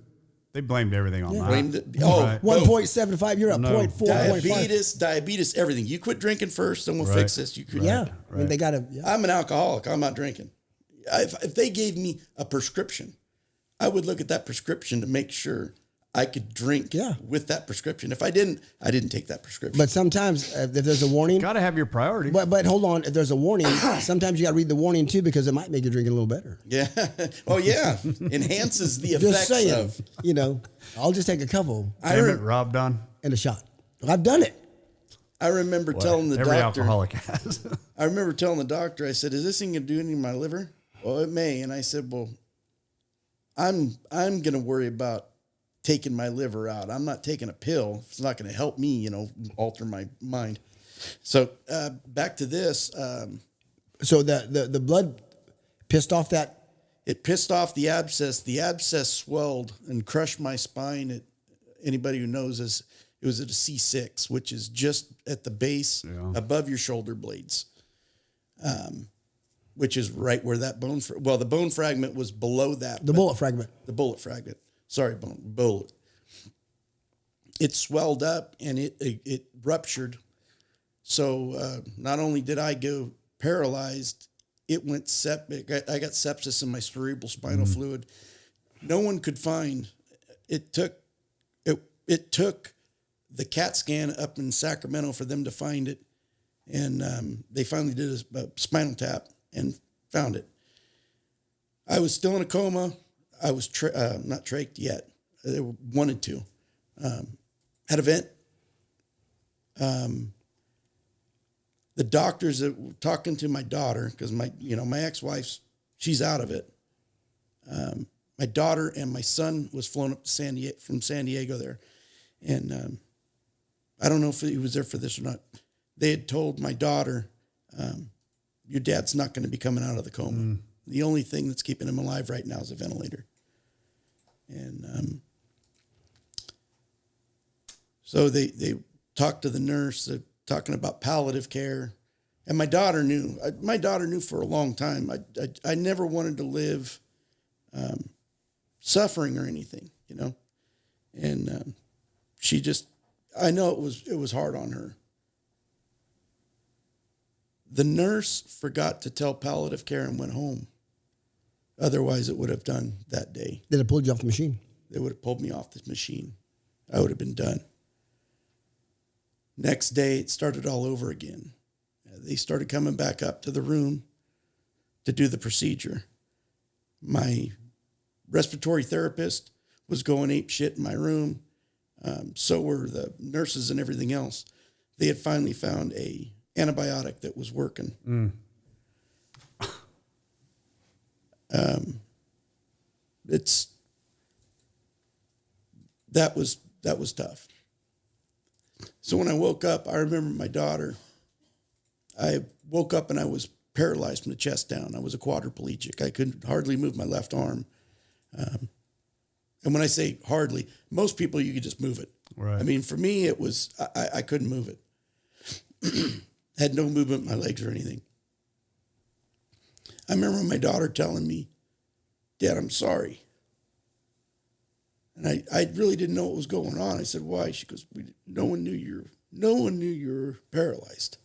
They blamed everything on that. Blamed it. Oh, Right. 1.75, you're at No. 0.4, diabetes, everything. You quit drinking first, then we'll Right. fix this. You quit. Yeah. I mean, they got to, I'm an alcoholic. I'm not drinking. If they gave me a prescription, I would look at that prescription to make sure I could drink with that prescription. If I didn't take that prescription. But sometimes if there's a warning. Got to have your priority. But hold on, if there's a warning, sometimes you got to read the warning too, because it might make you drink a little better. Yeah. Oh, yeah. Enhances the Just effects saying, of. I'll just take a couple Damn it, Rob Don. and a shot. I've done it. I remember telling the Every doctor. alcoholic has. I remember telling the doctor, I said, is this thing going to do anything to my liver? Well, it may. And I said, well, I'm going to worry about taking my liver out. I'm not taking a pill. It's not going to help me, alter my mind. So back to this. So the blood pissed off that. It pissed off the abscess. The abscess swelled and crushed my spine. Anybody who knows this, it was at a C6, which is just at the base above your shoulder blades. Which is right where that bone, the bone fragment was below that. The bullet fragment. The bullet fragment. Sorry, bullet. It swelled up and it ruptured. So not only did I go paralyzed, it went septic. I got sepsis in my cerebral spinal fluid. No one could find. It took the CAT scan up in Sacramento for them to find it, and they finally did a spinal tap and found it. I was still in a coma. I was not trached yet. They wanted to. Had a vent. The doctors that were talking to my daughter, because my ex-wife's, she's out of it. My daughter and my son was flown up to from San Diego there. And I don't know if he was there for this or not. They had told my daughter, your dad's not going to be coming out of the coma. The only thing that's keeping him alive right now is a ventilator. And so they talked to the nurse, they're talking about palliative care. And my daughter knew. My daughter knew for a long time. I never wanted to live suffering or anything, And she just, I know it was hard on her. The nurse forgot to tell palliative care and went home. Otherwise, it would have done that day. They'd have pulled you off the machine. They would have pulled me off the machine. I would have been done. Next day, it started all over again. They started coming back up to the room to do the procedure. My respiratory therapist was going ape shit in my room. So were the nurses and everything else. They had finally found a antibiotic that was working. That was tough. So when I woke up, I remember my daughter. I woke up and I was paralyzed from the chest down. I was a quadriplegic. I couldn't hardly move my left arm. And when I say hardly, most people, you could just move it. Right. I mean, for me, it was, I couldn't move it. Had no movement in my legs or anything. I remember my daughter telling me, Dad, I'm sorry. And I really didn't know what was going on. I said, why? She goes, no one knew you were paralyzed.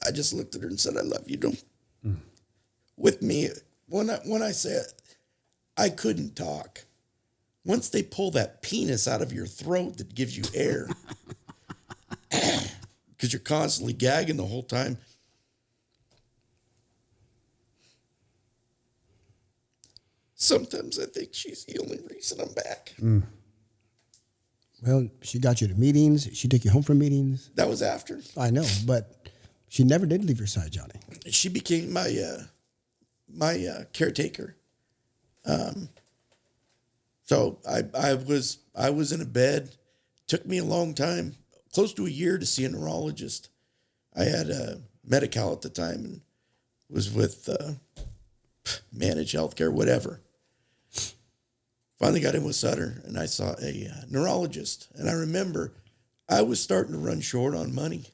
I just looked at her and said, I love you. Don't. With me, when I said I couldn't talk, once they pull that penis out of your throat that gives you air, because you're constantly gagging the whole time. Sometimes I think she's the only reason I'm back. Well, she got you to meetings. She took you home from meetings. That was after. I know, but she never did leave your side, Johnny. She became my caretaker. So I was in a bed took me a long time, close to a year, to see a neurologist. I had a Medi-Cal at the time and was with Managed Healthcare, whatever. Finally got in with Sutter, and I saw a neurologist. And I remember I was starting to run short on money.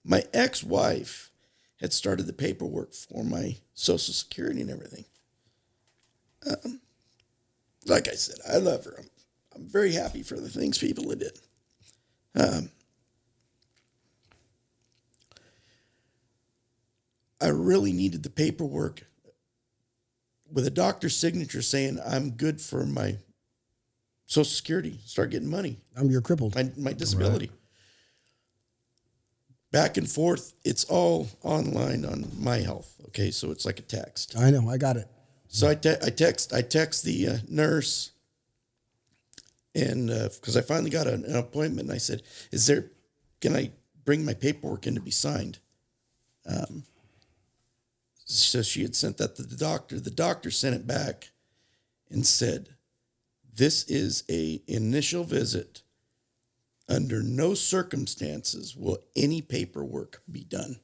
My ex-wife had started the paperwork for my Social Security and everything. Like I said, I love her. I'm very happy for the things people did. I really needed the paperwork with a doctor's signature saying I'm good for my Social Security, start getting money. You're crippled. My disability. Right. Back and forth, it's all online on My Health. Okay, so it's like a text. I know, I got it. So I text the nurse, and because I finally got an appointment, and I said, can I bring my paperwork in to be signed? So she had sent that to the doctor. The doctor sent it back and said, this is a initial visit. Under no circumstances will any paperwork be done.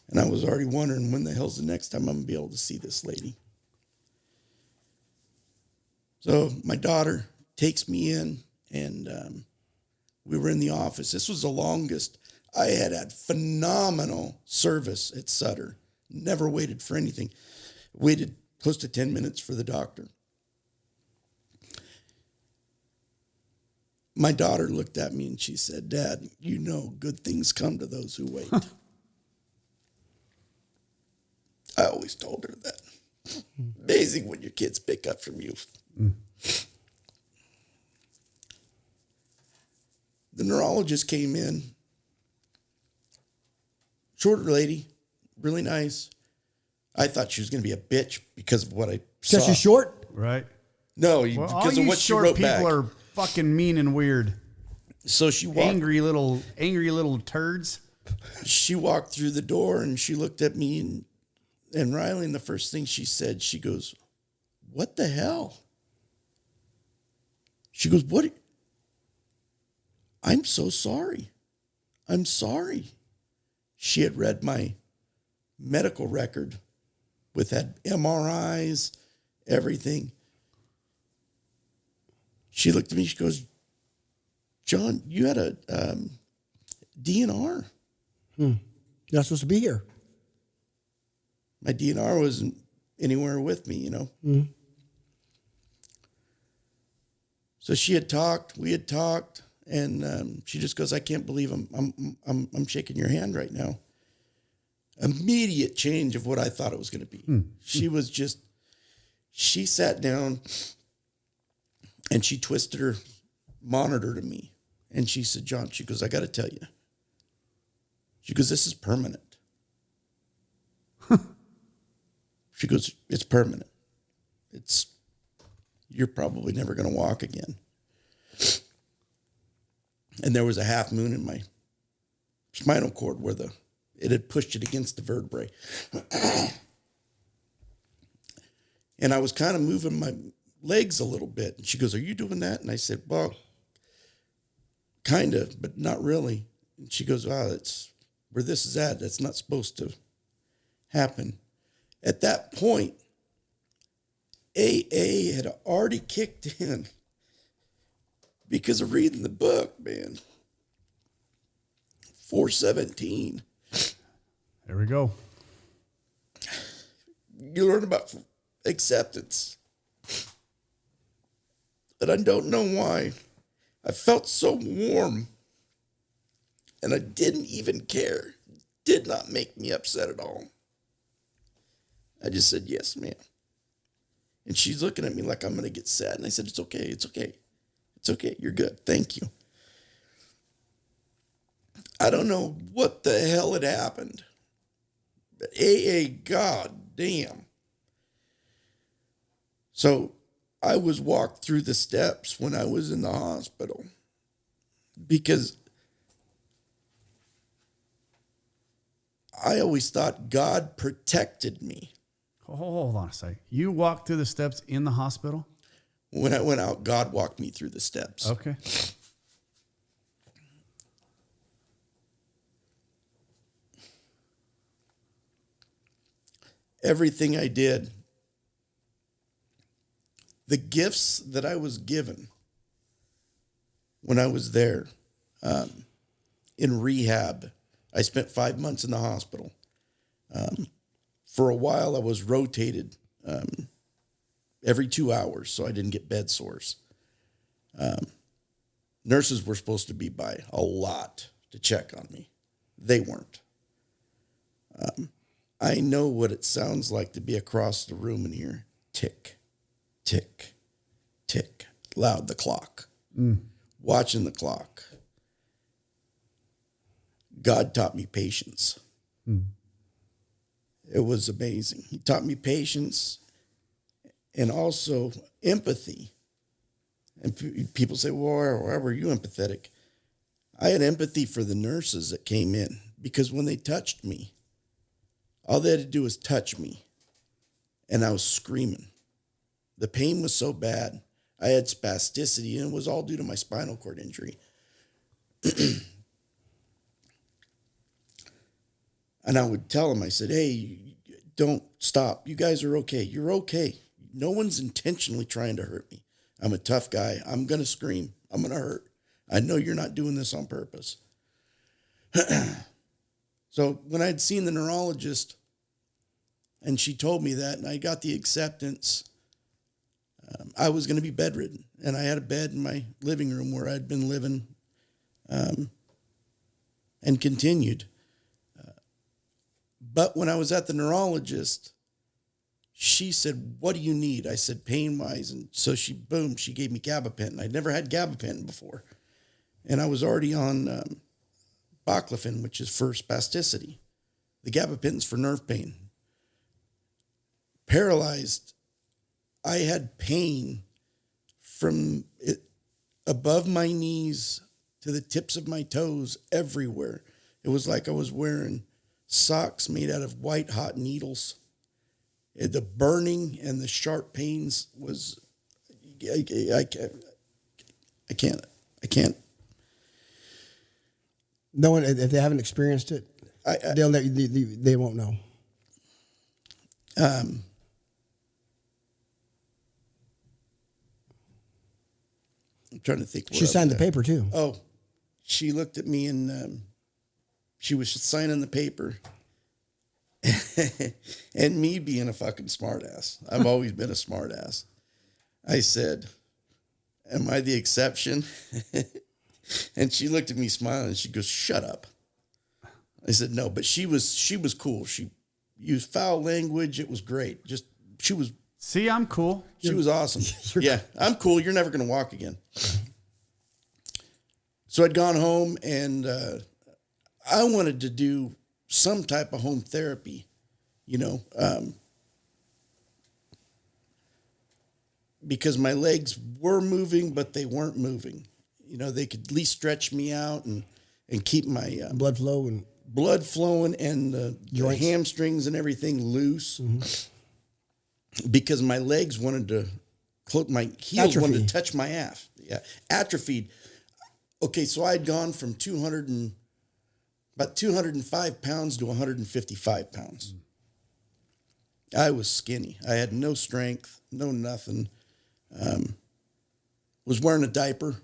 And I was already wondering when the hell's the next time I'm going to be able to see this lady. So my daughter takes me in, and we were in the office. This was the longest. I had phenomenal service at Sutter. Never waited for anything. Waited close to 10 minutes for the doctor. My daughter looked at me and she said, Dad, you know good things come to those who wait. I always told her that. Amazing when your kids pick up from you. The neurologist came in. Shorter lady, really nice. I thought she was going to be a bitch because of what I saw. Because she's short? Right. No, because of what she wrote back. People are fucking mean and weird. So she walked, angry little turds. She walked through the door and she looked at me and Riley, and the first thing she said, she goes, what the hell? She goes, what? I'm so sorry. I'm sorry. She had read my medical record had MRIs, everything. She looked at me, she goes, John, you had a DNR. You're not supposed to be here. My DNR wasn't anywhere with me, you know. Mm-hmm. So we had talked, and she just goes, I can't believe I'm shaking your hand right now. Immediate change of what I thought it was going to be. She sat down and she twisted her monitor to me. And she said, John, she goes, I got to tell you. She goes, this is permanent. She goes, it's permanent. You're probably never going to walk again. And there was a half moon in my spinal cord where it had pushed it against the vertebrae. And I was kind of moving my legs a little bit. And she goes, are you doing that? And I said, well, kind of, but not really. And she goes, wow, that's where this is at. That's not supposed to happen. At that point, AA had already kicked in because of reading the book, man. 417. There we go. You learn about acceptance. And I don't know why. I felt so warm. And I didn't even care. Did not make me upset at all. I just said, yes, ma'am. And she's looking at me like I'm going to get sad. And I said, it's okay. It's okay. It's okay. You're good. Thank you. I don't know what the hell had happened. But AA, God damn. So I was walked through the steps when I was in the hospital because I always thought God protected me. Hold on a second. You walked through the steps in the hospital? When I went out, God walked me through the steps. Okay. Everything I did, the gifts that I was given when I was there in rehab, I spent 5 months in the hospital. For a while, I was rotated every 2 hours, so I didn't get bed sores. Nurses were supposed to be by a lot to check on me. They weren't. I know what it sounds like to be across the room and hear tick, tick, tick, loud the clock, watching the clock. God taught me patience. It was amazing. He taught me patience and also empathy. And people say, well, why were you empathetic? I had empathy for the nurses that came in because when they touched me, all they had to do was touch me, and I was screaming. The pain was so bad. I had spasticity, and it was all due to my spinal cord injury. And I would tell them, I said, hey, don't stop. You guys are okay. You're okay. No one's intentionally trying to hurt me. I'm a tough guy. I'm going to scream. I'm going to hurt. I know you're not doing this on purpose. So when I'd seen the neurologist and she told me that and I got the acceptance, I was going to be bedridden. And I had a bed in my living room where I'd been living and continued. But when I was at the neurologist, she said, what do you need? I said, pain-wise. And so she gave me gabapentin. I'd never had gabapentin before. And I was already on baclofen, which is for spasticity. The gabapentin's for nerve pain. Paralyzed, I had pain from above my knees to the tips of my toes everywhere. It was like I was wearing socks made out of white hot needles. The burning and the sharp pains was, I can't. No one, if they haven't experienced it, they won't know. I'm trying to think. She signed the paper too. Oh, she looked at me and she was signing the paper. And me being a fucking smartass. I've always been a smartass. I said, am I the exception? And she looked at me smiling and she goes, shut up. I said, no, but she was cool. She used foul language. It was great. See, I'm cool. She was awesome. Yeah, I'm cool. You're never going to walk again. So I'd gone home and I wanted to do some type of home therapy, because my legs were moving, but they weren't moving. They could at least stretch me out and keep my blood flowing and the hamstrings and everything loose. Mm-hmm. Because my legs wanted to, my heels wanted to touch my ass. Yeah, atrophied. Okay, so I'd gone from about 205 pounds to 155 pounds. I was skinny. I had no strength, no nothing. Was wearing a diaper.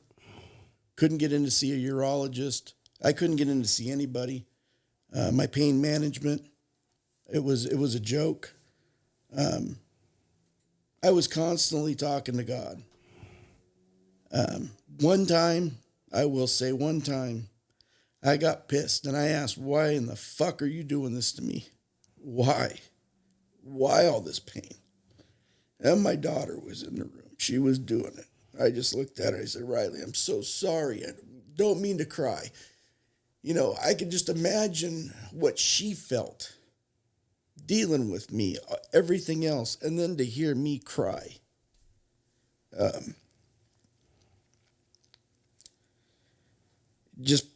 Couldn't get in to see a urologist. I couldn't get in to see anybody. My pain management, it was a joke. I was constantly talking to God. One time, I got pissed and I asked, why in the fuck are you doing this to me? Why? Why all this pain? And my daughter was in the room. She was doing it. I just looked at her. I said, Riley, I'm so sorry. I don't mean to cry. I could just imagine what she felt dealing with me, everything else, and then to hear me cry. Just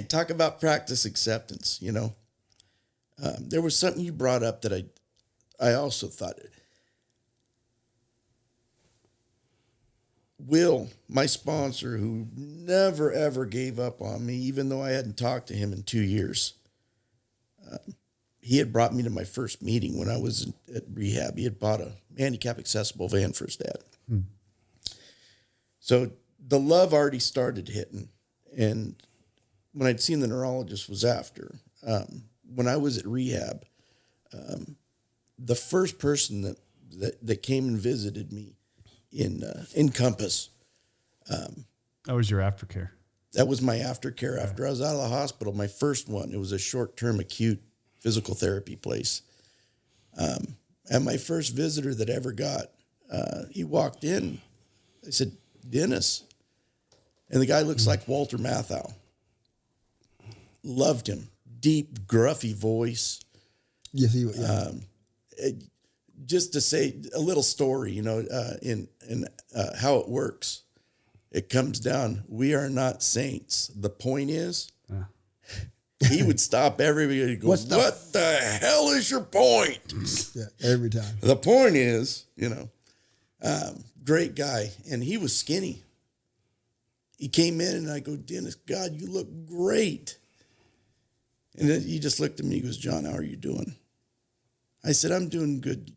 talk about practice acceptance, There was something you brought up that I also thought. Will, my sponsor, who never, ever gave up on me, even though I hadn't talked to him in 2 years, he had brought me to my first meeting when I was at rehab. He had bought a handicap accessible van for his dad. So the love already started hitting. And when I'd seen the neurologist was after. When I was at rehab, the first person that came and visited me in Compass. That was your aftercare. That was my aftercare after I was out of the hospital. My first one, it was a short-term acute physical therapy place. And my first visitor that ever got, he walked in. I said, Dennis. And the guy looks like Walter Matthau. Loved him. Deep, gruffy voice. Yes, he was. Yeah. Just to say a little story, in how it works. It comes down, we are not saints. The point is, he would stop everybody and go, what the hell is your point? Yeah, every time. The point is, great guy. And he was skinny. He came in and I go, Dennis, God, you look great. And then he just looked at me, he goes, John, how are you doing? I said, I'm doing good,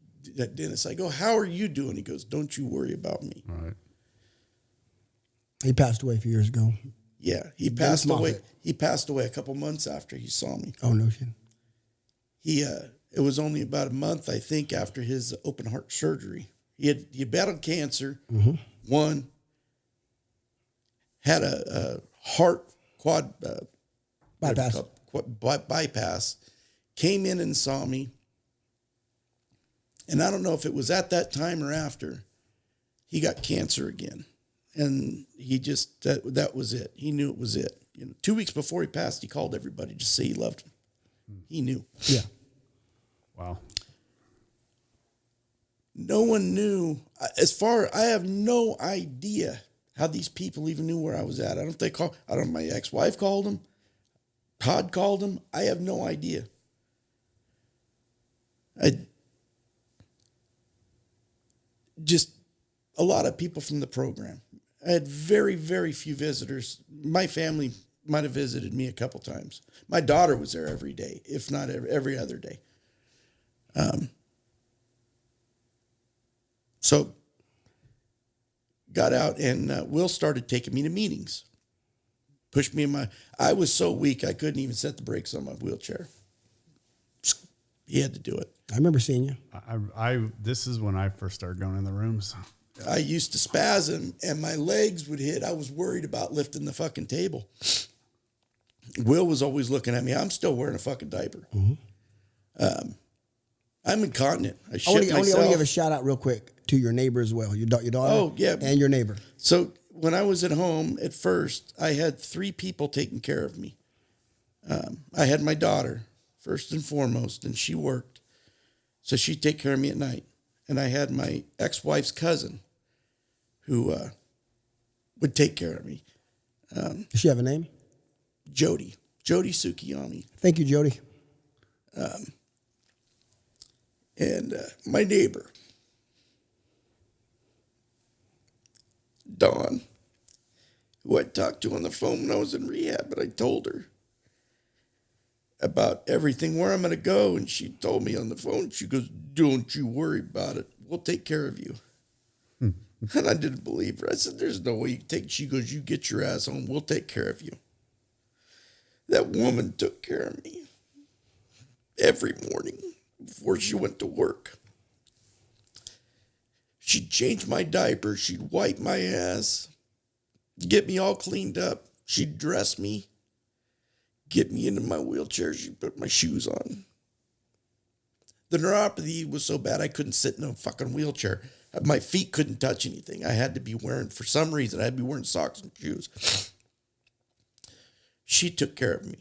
Dennis. I go, how are you doing? He goes, don't you worry about me. All right. He passed away a few years ago. Yeah, he passed away. He passed away a couple months after he saw me. Oh, no shit. It was only about a month, I think, after his open heart surgery. He battled cancer. Mm-hmm. One, had a heart bypass, came in and saw me. And I don't know if it was at that time or after, he got cancer again. And he just, that was it. He knew it was it. 2 weeks before he passed, he called everybody to say he loved him. He knew. Yeah. Wow. No one knew. I have no idea how these people even knew where I was at. I don't know if my ex-wife called him. Todd called him. I have no idea. Just a lot of people from the program. I had very, very few visitors. My family might have visited me a couple times. My daughter was there every day, if not every other day. So got out and Will started taking me to meetings. Pushed me I was so weak I couldn't even set the brakes on my wheelchair. He had to do it. I remember seeing you. This is when I first started going in the rooms. I used to spasm and my legs would hit. I was worried about lifting the fucking table. Will was always looking at me. I'm still wearing a fucking diaper. Mm-hmm. I'm incontinent. I want to give a shout out real quick to your neighbor as well. Your daughter. Oh, yeah. And your neighbor. So when I was at home at first, I had 3 people taking care of me. I had my daughter first and foremost, and she worked. So she'd take care of me at night. And I had my ex-wife's cousin who would take care of me. Does she have a name? Jody Sukiyami. Thank you, Jody. And my neighbor, Dawn, who I talked to on the phone when I was in rehab, but I told her about everything, where I'm going to go. And she told me on the phone, she goes, don't you worry about it. We'll take care of you. And I didn't believe her. I said, there's no way you take. She goes, you get your ass home. We'll take care of you. That woman took care of me every morning before she went to work. She'd change my diaper. She'd wipe my ass, get me all cleaned up. She'd dress me, get me into my wheelchair. She'd put my shoes on. The neuropathy was so bad I couldn't sit in a fucking wheelchair. My feet couldn't touch anything. I had to be wearing, for some reason, I had to be wearing socks and shoes. She took care of me.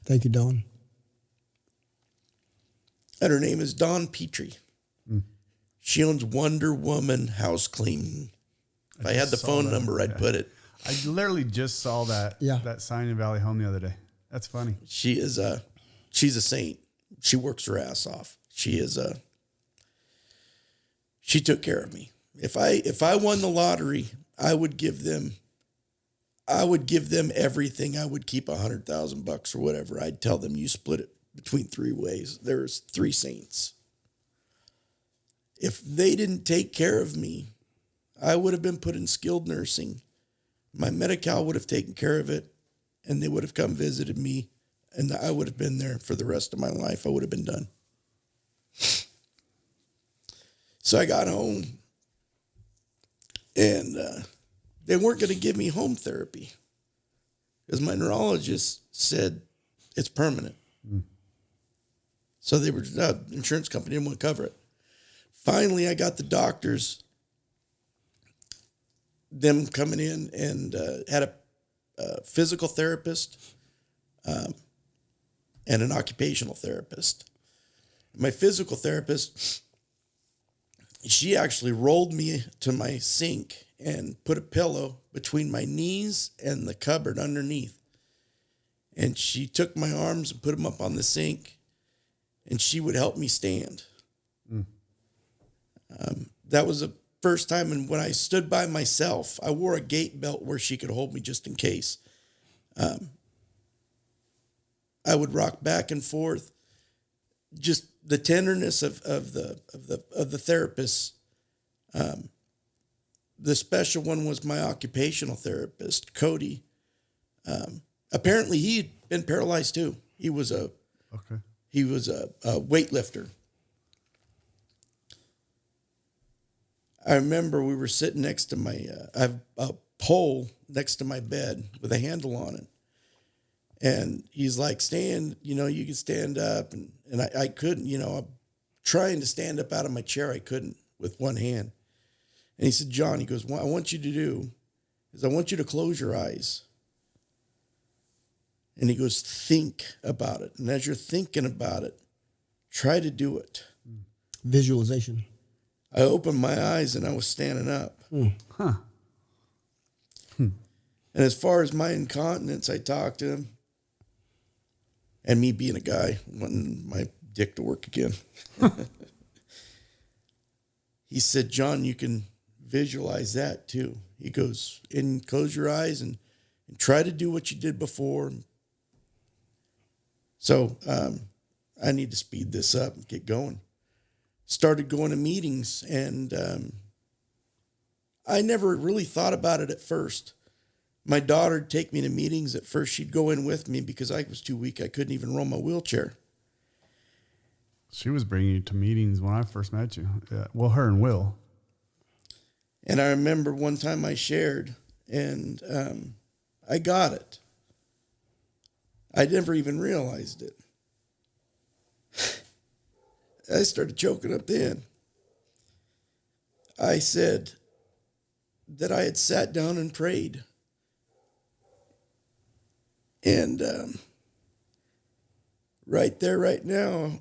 Thank you, Dawn. And her name is Dawn Petrie. She owns Wonder Woman House Cleaning. If I had the phone number, I'd put it. I literally just saw that sign in Valley Home the other day. That's funny. She's a saint. She works her ass off. She took care of me. If I won the lottery, I would give them everything. I would keep $100,000 or whatever. I'd tell them, you split it between 3 ways. There's 3 saints. If they didn't take care of me, I would have been put in skilled nursing. My Medi-Cal would have taken care of it, and they would have come visited me, and I would have been there for the rest of my life. I would have been done. So I got home, and they weren't going to give me home therapy because my neurologist said it's permanent. So they were, insurance company didn't want to cover it. Finally, I got the doctors, them coming in, and had a physical therapist and an occupational therapist. My physical therapist, she actually rolled me to my sink and put a pillow between my knees and the cupboard underneath. And she took my arms and put them up on the sink, and she would help me stand. That was the first time. And when I stood by myself, I wore a gait belt where she could hold me just in case. I would rock back and forth. Just the tenderness of the therapist. The special one was my occupational therapist, Cody. Apparently he'd been paralyzed too. He was a weightlifter. I remember we were sitting next to my, I have a pole next to my bed with a handle on it. And he's like, stand, you can stand up. And I couldn't, I'm trying to stand up out of my chair. I couldn't with one hand. And he said, John, he goes, what I want you to do is I want you to close your eyes. And he goes, think about it. And as you're thinking about it, try to do it. Visualization. I opened my eyes and I was standing up. And as far as my incontinence, I talked to him. And me being a guy, wanting my dick to work again. He said, John, you can visualize that too. He goes, and close your eyes and try to do what you did before. So I need to speed this up and get going. Started going to meetings, and I never really thought about it at first. My daughter would take me to meetings. At first, she'd go in with me because I was too weak. I couldn't even roll my wheelchair. She was bringing you to meetings when I first met you. Yeah. Well, her and Will. And I remember one time I shared, and I got it. I never even realized it. I started choking up then. I said that I had sat down and prayed. And right there, right now,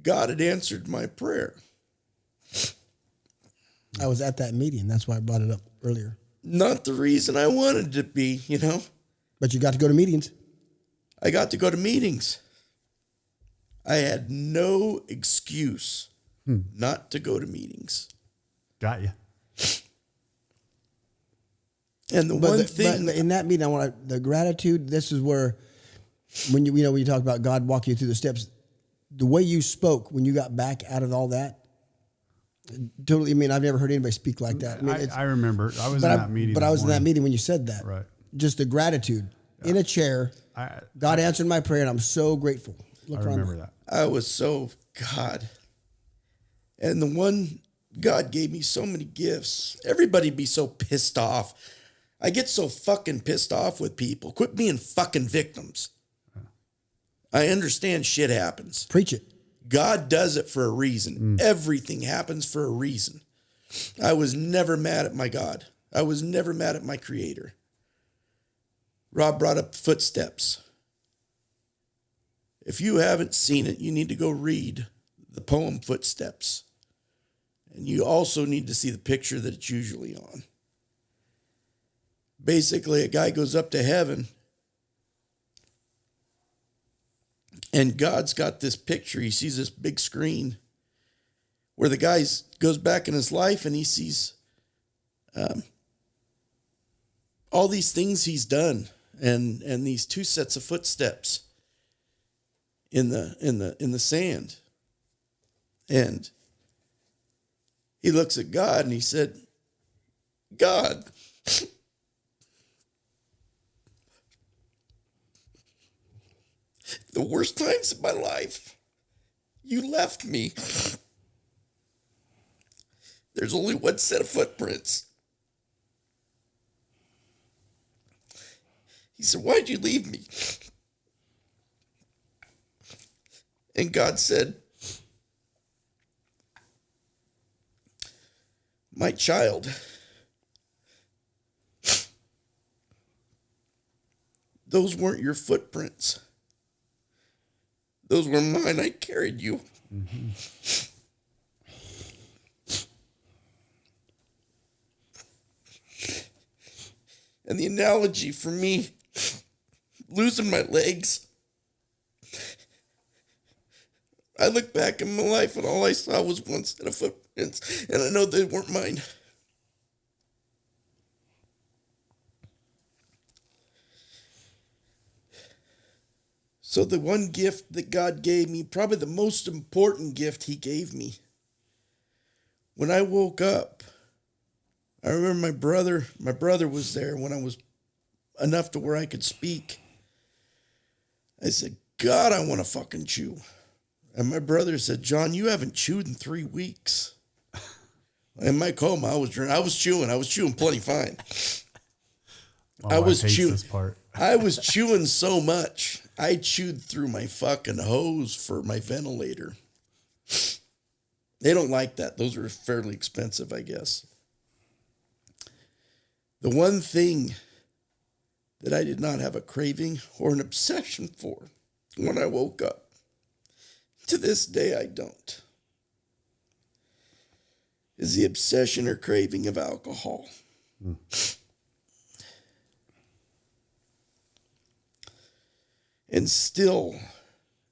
God had answered my prayer. I was at that meeting. That's why I brought it up earlier. Not the reason I wanted to be, But you got to go to meetings. I got to go to meetings. I had no excuse not to go to meetings. Got you. And but in that meeting, I want the gratitude. This is where, when you talk about God walking you through the steps, the way you spoke when you got back out of all that, totally. I mean, I've never heard anybody speak like that. I remember. I was in that meeting. But I was in that meeting when you said that. Right. Just the gratitude in a chair. God answered my prayer, and I'm so grateful. I remember that. I was so God. And the one, God gave me so many gifts. Everybody be so pissed off. I get so fucking pissed off with people. Quit being fucking victims. I understand shit happens. Preach it. God does it for a reason. Everything happens for a reason. I was never mad at my God. I was never mad at my Creator. Rob brought up footsteps. If you haven't seen it, you need to go read the poem Footsteps. And you also need to see the picture that it's usually on. Basically, a guy goes up to heaven, and God's got this picture. He sees this big screen where the guy goes back in his life and he sees all these things he's done and these two sets of footsteps in the sand. And he looks at God and he said, God, the worst times of my life, you left me. There's only one set of footprints. He said, why'd you leave me? And God said, my child, those weren't your footprints. Those were mine. I carried you. Mm-hmm. And the analogy for me, losing my legs, I look back in my life and all I saw was one set of footprints, and I know they weren't mine. So the one gift that God gave me, probably the most important gift he gave me, when I woke up, I remember my brother was there when I was enough to where I could speak. I said, God, I want to fucking chew. And my brother said, John, you haven't chewed in 3 weeks. In my coma, I was chewing plenty fine. My wife hates this part. I was chewing so much, I chewed through my fucking hose for my ventilator. They don't like that. Those are fairly expensive, I guess. The one thing that I did not have a craving or an obsession for when I woke up, to this day I don't, is the obsession or craving of alcohol. And still,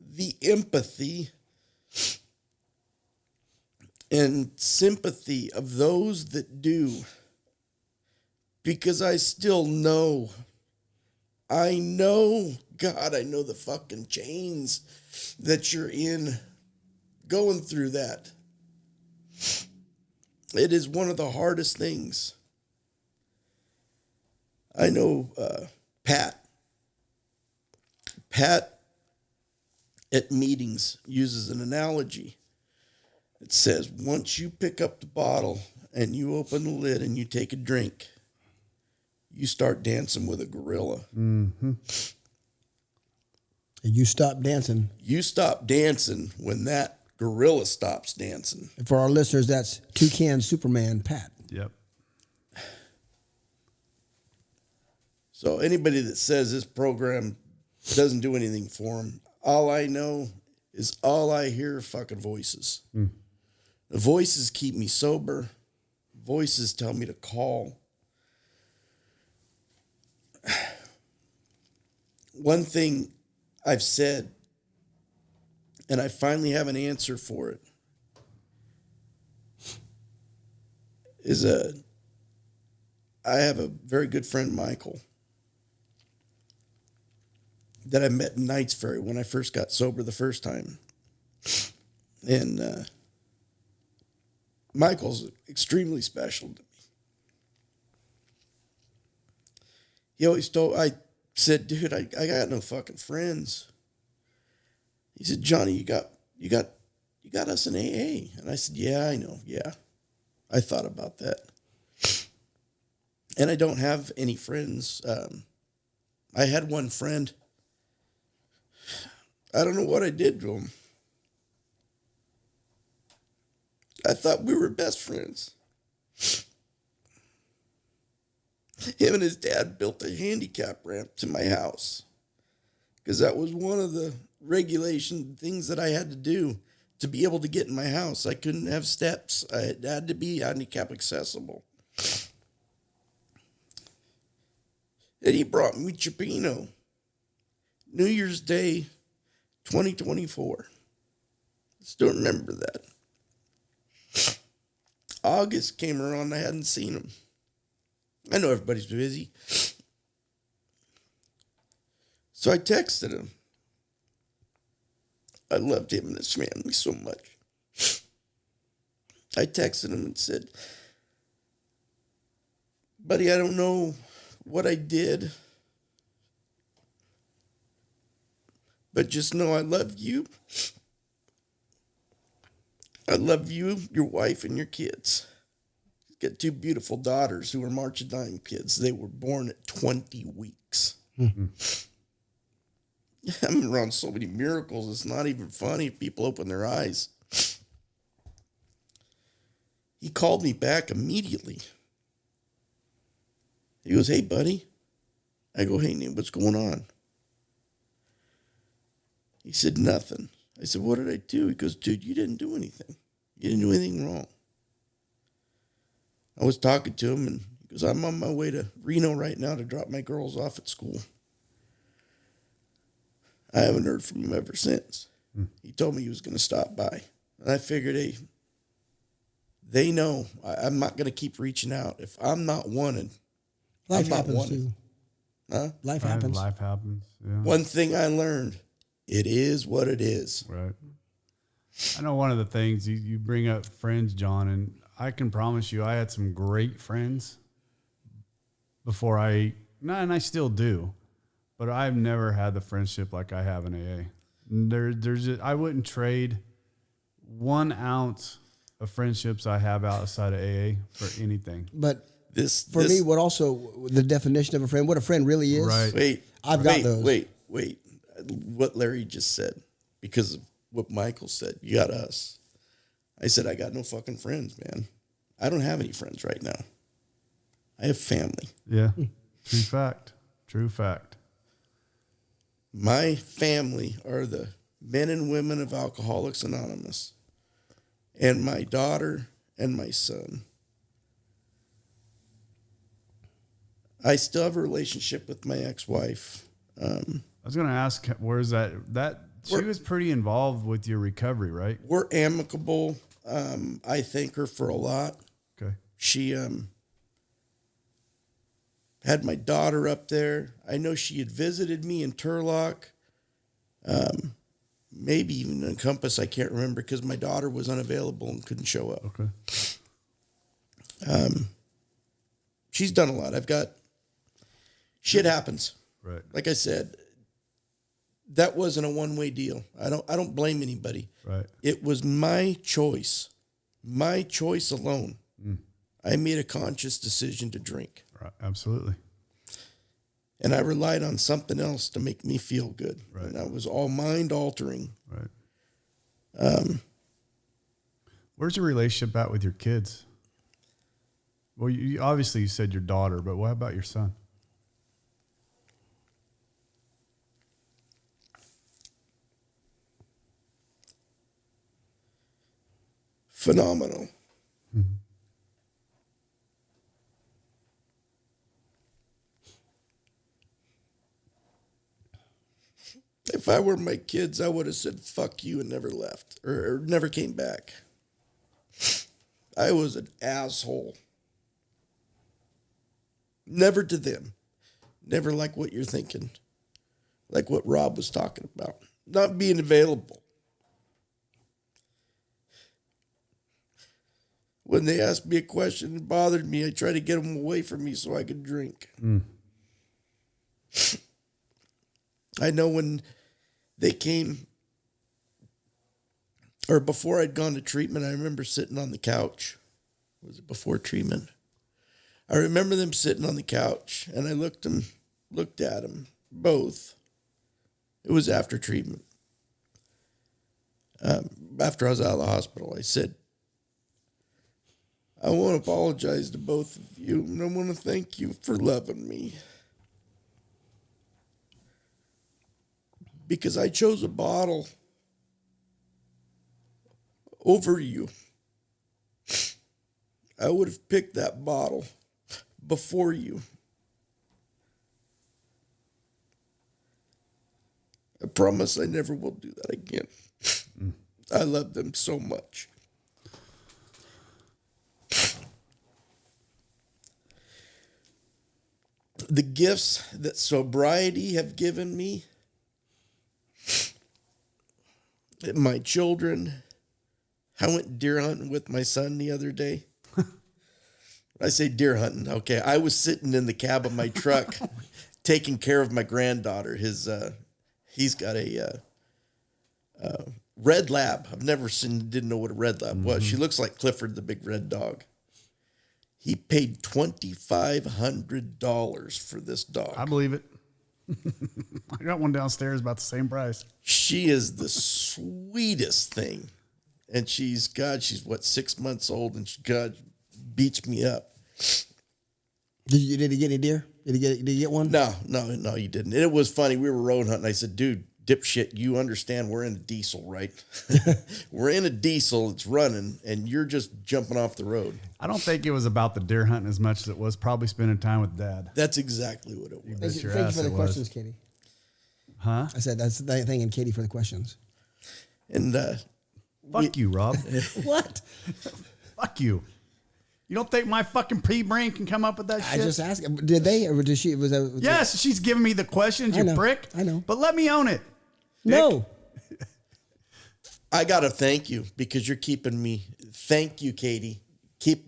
the empathy and sympathy of those that do, because I still know, God, I know the fucking chains that you're in going through that. It is one of the hardest things. I know Pat at meetings uses an analogy. It says, once you pick up the bottle and you open the lid and you take a drink, you start dancing with a gorilla. Mm-hmm. And you stop dancing. You stop dancing when that gorilla stops dancing. And for our listeners, that's Toucan Superman Pat. Yep. So anybody that says this program doesn't do anything for them, all I know is all I hear are fucking voices. Mm. The voices keep me sober. Voices tell me to call. One thing I've said, and I finally have an answer for it, is I have a very good friend, Michael, that I met in Knights Ferry when I first got sober the first time. And Michael's extremely special to me. He always I said, dude, I got no fucking friends. He said, Johnny, you got us in AA. And I said, yeah, I know. Yeah. I thought about that. And I don't have any friends. I had one friend. I don't know what I did to him. I thought we were best friends. Him and his dad built a handicap ramp to my house because that was one of the regulation things that I had to do to be able to get in my house. I couldn't have steps. I had to be handicap accessible. And he brought me Chipino. New Year's Day, 2024. Still remember that. August came around, I hadn't seen him. I know everybody's busy. So I texted him. I loved him and his family so much. I texted him and said, buddy, I don't know what I did, but just know I love you. I love you, your wife, and your kids. You've got 2 beautiful daughters who are March of Dime kids. They were born at 20 weeks. I'm around so many miracles, it's not even funny if people open their eyes. He called me back immediately. He goes, hey, buddy. I go, hey, Nate, what's going on? He said, nothing. I said, what did I do? He goes, dude, you didn't do anything. You didn't do anything wrong. I was talking to him, and he goes, I'm on my way to Reno right now to drop my girls off at school. I haven't heard from him ever since. He told me he was going to stop by. And I figured, hey, they know I'm not going to keep reaching out. If I'm not wanted, Life I'm not happens wanted. too. Huh? Life happens. Life happens. Yeah. One thing I learned, it is what it is. Right. I know one of the things you bring up friends, John, and I can promise you I had some great friends before and I still do, but I've never had the friendship like I have in AA. I wouldn't trade 1 ounce of friendships I have outside of AA for anything. But This me, what also the definition of a friend, what a friend really is. Right. I've got those. Wait. What Larry just said, because of what Michael said, you got us. I said, I got no fucking friends, man. I don't have any friends right now. I have family. Yeah. True fact. True fact. My family are the men and women of Alcoholics Anonymous, and my daughter and my son. I still have a relationship with my ex-wife. I was going to ask, where's that she was pretty involved with your recovery, right? We're amicable. I thank her for a lot. Okay. She had my daughter up there. I know she had visited me in Turlock, maybe even in Compass. I can't remember because my daughter was unavailable and couldn't show up. Okay. She's done a lot. Shit happens. Right. Like I said, that wasn't a one-way deal. I don't blame anybody. Right. It was my choice alone. I made a conscious decision to drink. Right. Absolutely. And I relied on something else to make me feel good. Right. And that was all mind altering. Right. Where's your relationship at with your kids? Well, you obviously you said your daughter, but what about your son? Phenomenal. Mm-hmm. If I were my kids, I would have said, fuck you, and never left or never came back. I was an asshole. Never to them. Never like what you're thinking. Like what Rob was talking about. Not being available. When they asked me a question that bothered me, I tried to get them away from me so I could drink. I know when they came, or before I'd gone to treatment, I remember sitting on the couch. Was it before treatment? I remember them sitting on the couch, and I looked at them both. It was after treatment. After I was out of the hospital, I said, I want to apologize to both of you, and I want to thank you for loving me. Because I chose a bottle over you. I would have picked that bottle before you. I promise I never will do that again. I love them so much. the gifts that sobriety have given me, my children. I went deer hunting with my son the other day. I say deer hunting. Okay. I was sitting in the cab of my truck taking care of my granddaughter. He's got a red lab. I've never seen, didn't know what a red lab was. She looks like Clifford, the big red dog. He paid $2,500 for this dog. I believe it. I got one downstairs about the same price. She is the sweetest thing. And she's 6 months old, and God beats me up. Did he get any deer? Did he get one? No, you didn't. It was funny. We were road hunting. I said, dude, dipshit, you understand we're in a diesel, right? We're in a diesel. It's running, and you're just jumping off the road. I don't think it was about the deer hunting as much as it was probably spending time with Dad. That's exactly what it was. Thank you for the questions, Katie. Huh? I said that's the thing, and Katie for the questions. And Fuck you, Rob. What? Fuck you. You don't think my fucking pea-brain can come up with that shit? I just asked. Did they or did she? Was that? Yes, she's giving me the questions, you prick. I know. But let me own it. No. I gotta thank you because you're keeping me. Thank you, Katie.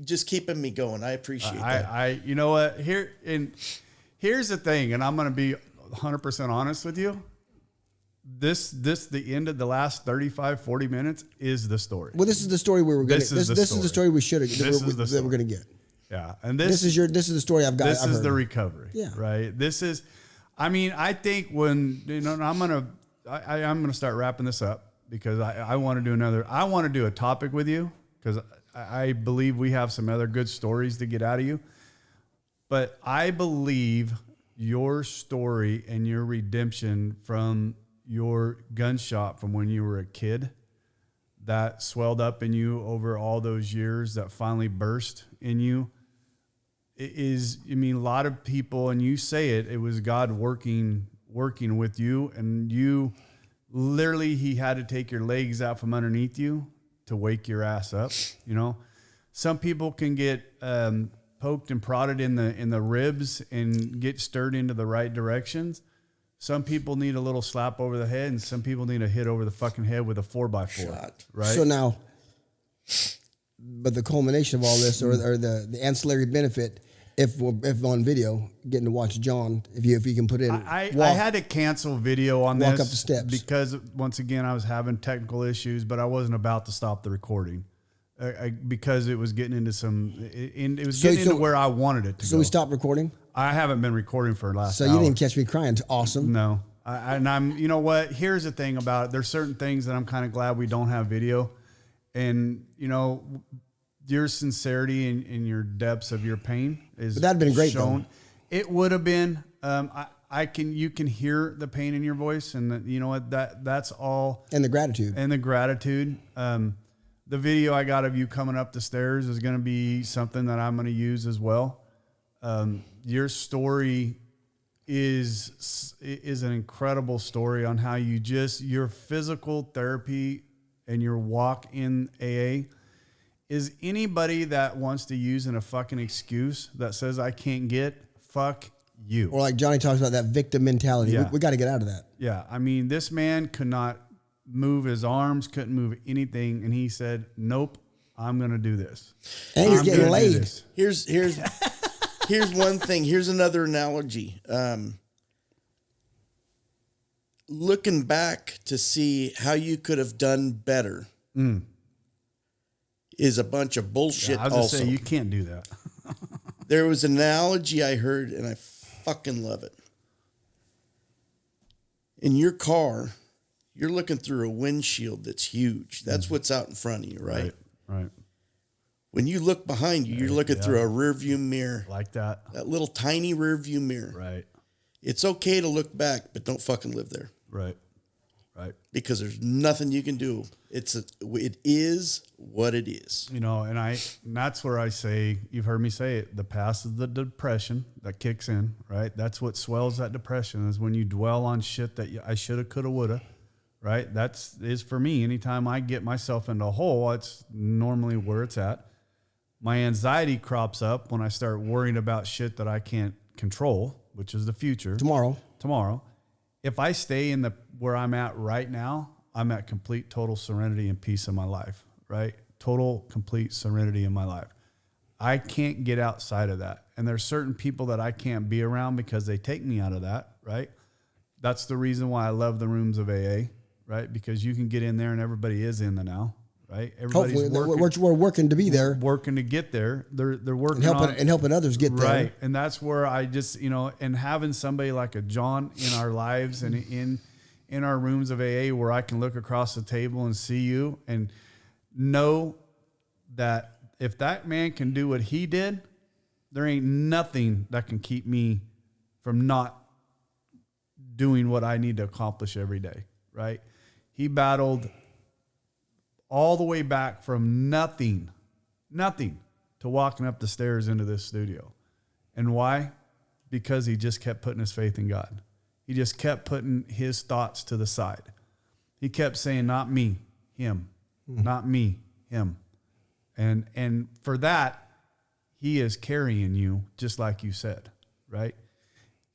Just keeping me going. I appreciate that. You know what? Here's the thing, and I'm gonna be 100% honest with you. The end of the last 35, 40 minutes is the story. Well, this is the story we were going to. This is the story we should have. That we're going to get. Yeah, and this is the story I've got. This is the recovery. Yeah. Right. This is. I mean, I think when I'm gonna start wrapping this up because I want to do another. I want to do a topic with you because I believe we have some other good stories to get out of you. But I believe your story and your redemption from your gunshot from when you were a kid that swelled up in you over all those years that finally burst in you is, I mean, a lot of people, and you say it was God working with you, and you literally, he had to take your legs out from underneath you to wake your ass up. You know, some people can get poked and prodded in the ribs and get stirred into the right directions. Some people need a little slap over the head, and some people need a hit over the fucking head with a 4x4. Shot. Right. So now, but the culmination of all this, or the ancillary benefit, if on video, getting to watch John, if you can put in, I had to cancel video on this. Walk up the steps because once again I was having technical issues, but I wasn't about to stop the recording because it was getting into into where I wanted it to go. So we stopped recording. I haven't been recording for the last So hour. you didn't catch me crying. Awesome. No. I'm, you know what? Here's the thing about it. There's certain things that I'm kind of glad we don't have video. And, you know, your sincerity and your depths of your pain is But that'd been great, shown. though. It would have been. You can hear the pain in your voice, and you know what? That's all. And the gratitude. And the gratitude. The video I got of you coming up the stairs is going to be something that I'm going to use as well. Your story is an incredible story on how your physical therapy and your walk in AA is anybody that wants to use a fucking excuse that says I can't get, fuck you. Or like Johnny talks about that victim mentality. Yeah. We got to get out of that. Yeah. I mean, this man could not move his arms, couldn't move anything. And he said, nope, I'm going to do this. And he's getting laid. Here's one thing. Here's another analogy. Looking back to see how you could have done better is a bunch of bullshit. I was going to say, you can't do that. There was an analogy I heard, and I fucking love it. In your car, you're looking through a windshield that's huge. That's what's out in front of you, right? Right. When you look behind you, you're looking through a rear view mirror. Like that. That little tiny rear view mirror. Right. It's okay to look back, but don't fucking live there. Right. Because there's nothing you can do. It is what it is. You know, and that's where I say, you've heard me say it, the past is the depression that kicks in, right? That's what swells that depression is when you dwell on shit that I shoulda, coulda, woulda, right? Is for me. Anytime I get myself into a hole, it's normally where it's at. My anxiety crops up when I start worrying about shit that I can't control, which is the future, tomorrow, if I stay in where I'm at right now, I'm at complete, total serenity and peace in my life, right? Total, complete serenity in my life. I can't get outside of that. And there's certain people that I can't be around because they take me out of that, right? That's the reason why I love the rooms of AA, right? Because you can get in there and everybody is in there now, right? Everybody's hopefully we're working to be there. Working to get there. They're working and helping others get there. Right. And that's where I just, and having somebody like a John in our lives and in our rooms of AA where I can look across the table and see you and know that if that man can do what he did, there ain't nothing that can keep me from not doing what I need to accomplish every day, right? He battled all the way back from nothing to walking up the stairs into this studio. And why? Because he just kept putting his faith in God. He just kept putting his thoughts to the side. He kept saying, not me, him, not me, him. And for that, he is carrying you, just like you said, right?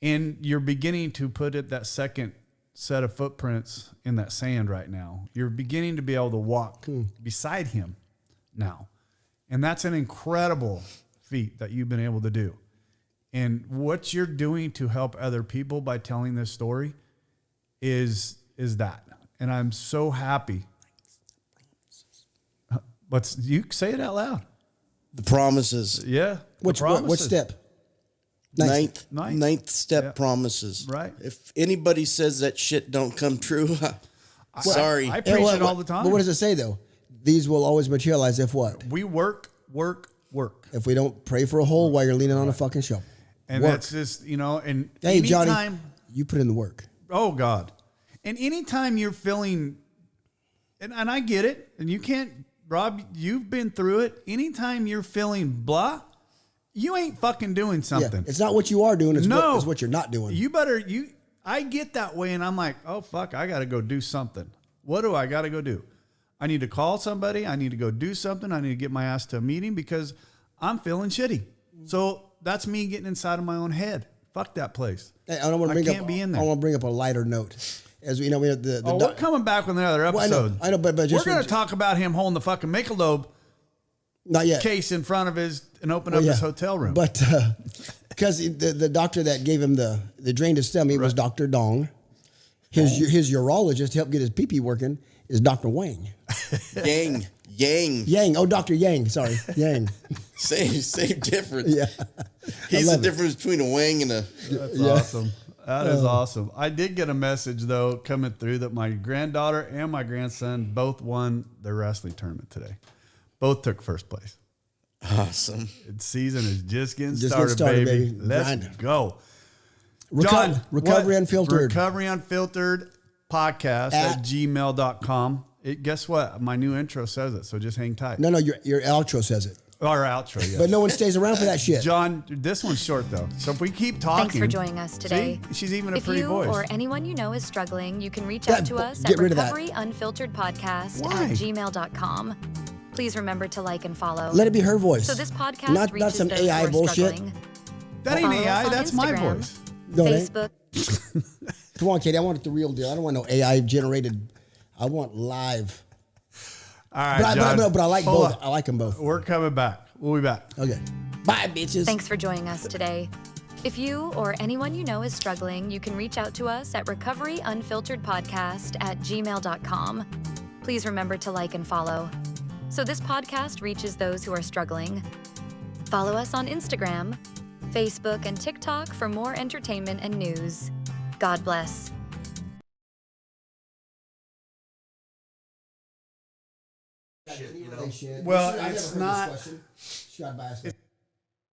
And you're beginning to put that second set of footprints in that sand right now. You're beginning to be able to walk beside him now. And that's an incredible feat that you've been able to do. And what you're doing to help other people by telling this story is that. And I'm so happy. You say it out loud. The promises. Yeah. What step? Ninth step promises. Right. If anybody says that shit don't come true, sorry. I preach it all the time. But what does it say though? These will always materialize if what? We work. If we don't pray for a hole while you're leaning on a fucking shovel. And that's just, and hey, anytime, Johnny, you put in the work. Oh God. And anytime you're feeling, and I get it, and you can't, Rob, you've been through it. Anytime you're feeling blah, you ain't fucking doing something. Yeah, it's not what you are doing. It's what you're not doing. I get that way and I'm like, oh fuck, I got to go do something. What do I got to go do? I need to call somebody. I need to go do something. I need to get my ass to a meeting because I'm feeling shitty. So that's me getting inside of my own head. Fuck that place. Hey, I can't be in there. I want to bring up a lighter note. As we know, we have we're coming back with another episode. I know, but just we're going to talk about him holding the fucking Michelob not yet case in front of his hotel room. But because the doctor that gave him the drain to stomach was Dr. Dong. His urologist to help get his pee-pee working is Dr. Wang. Yang. Oh, Dr. Yang. Sorry. Yang. Same difference. Yeah. He's the difference between a Wang and a... That's awesome. That is awesome. I did get a message, though, coming through that my granddaughter and my grandson both won their wrestling tournament today. Both took first place. Awesome. The season is just getting started, baby. Let's go. John, Recovery Unfiltered. Recovery Unfiltered podcast at gmail.com. Guess what? My new intro says it, so just hang tight. No, your outro says it. Our outro, yes. But no one stays around for that shit. John, this one's short, though. So if we keep talking. Thanks for joining us today. See? She's even a pretty voice. If you or anyone you know is struggling, you can reach out to us at Recovery Unfiltered Podcast at gmail.com. Please remember to like and follow. Let it be her voice. So this podcast reaches not some those AI who are bullshit. struggling. That ain't AI. That's my Instagram, voice. No, Facebook. Come on, Katie. I want it the real deal. I don't want no AI generated. I want live. All right, John. But I like both. I like them both. We're coming back. We'll be back. Okay. Bye, bitches. Thanks for joining us today. If you or anyone you know is struggling, you can reach out to us at Recovery Unfiltered Podcast at gmail.com. Please remember to like and follow. So this podcast reaches those who are struggling. Follow us on Instagram, Facebook, and TikTok for more entertainment and news. God bless. Well, it's not.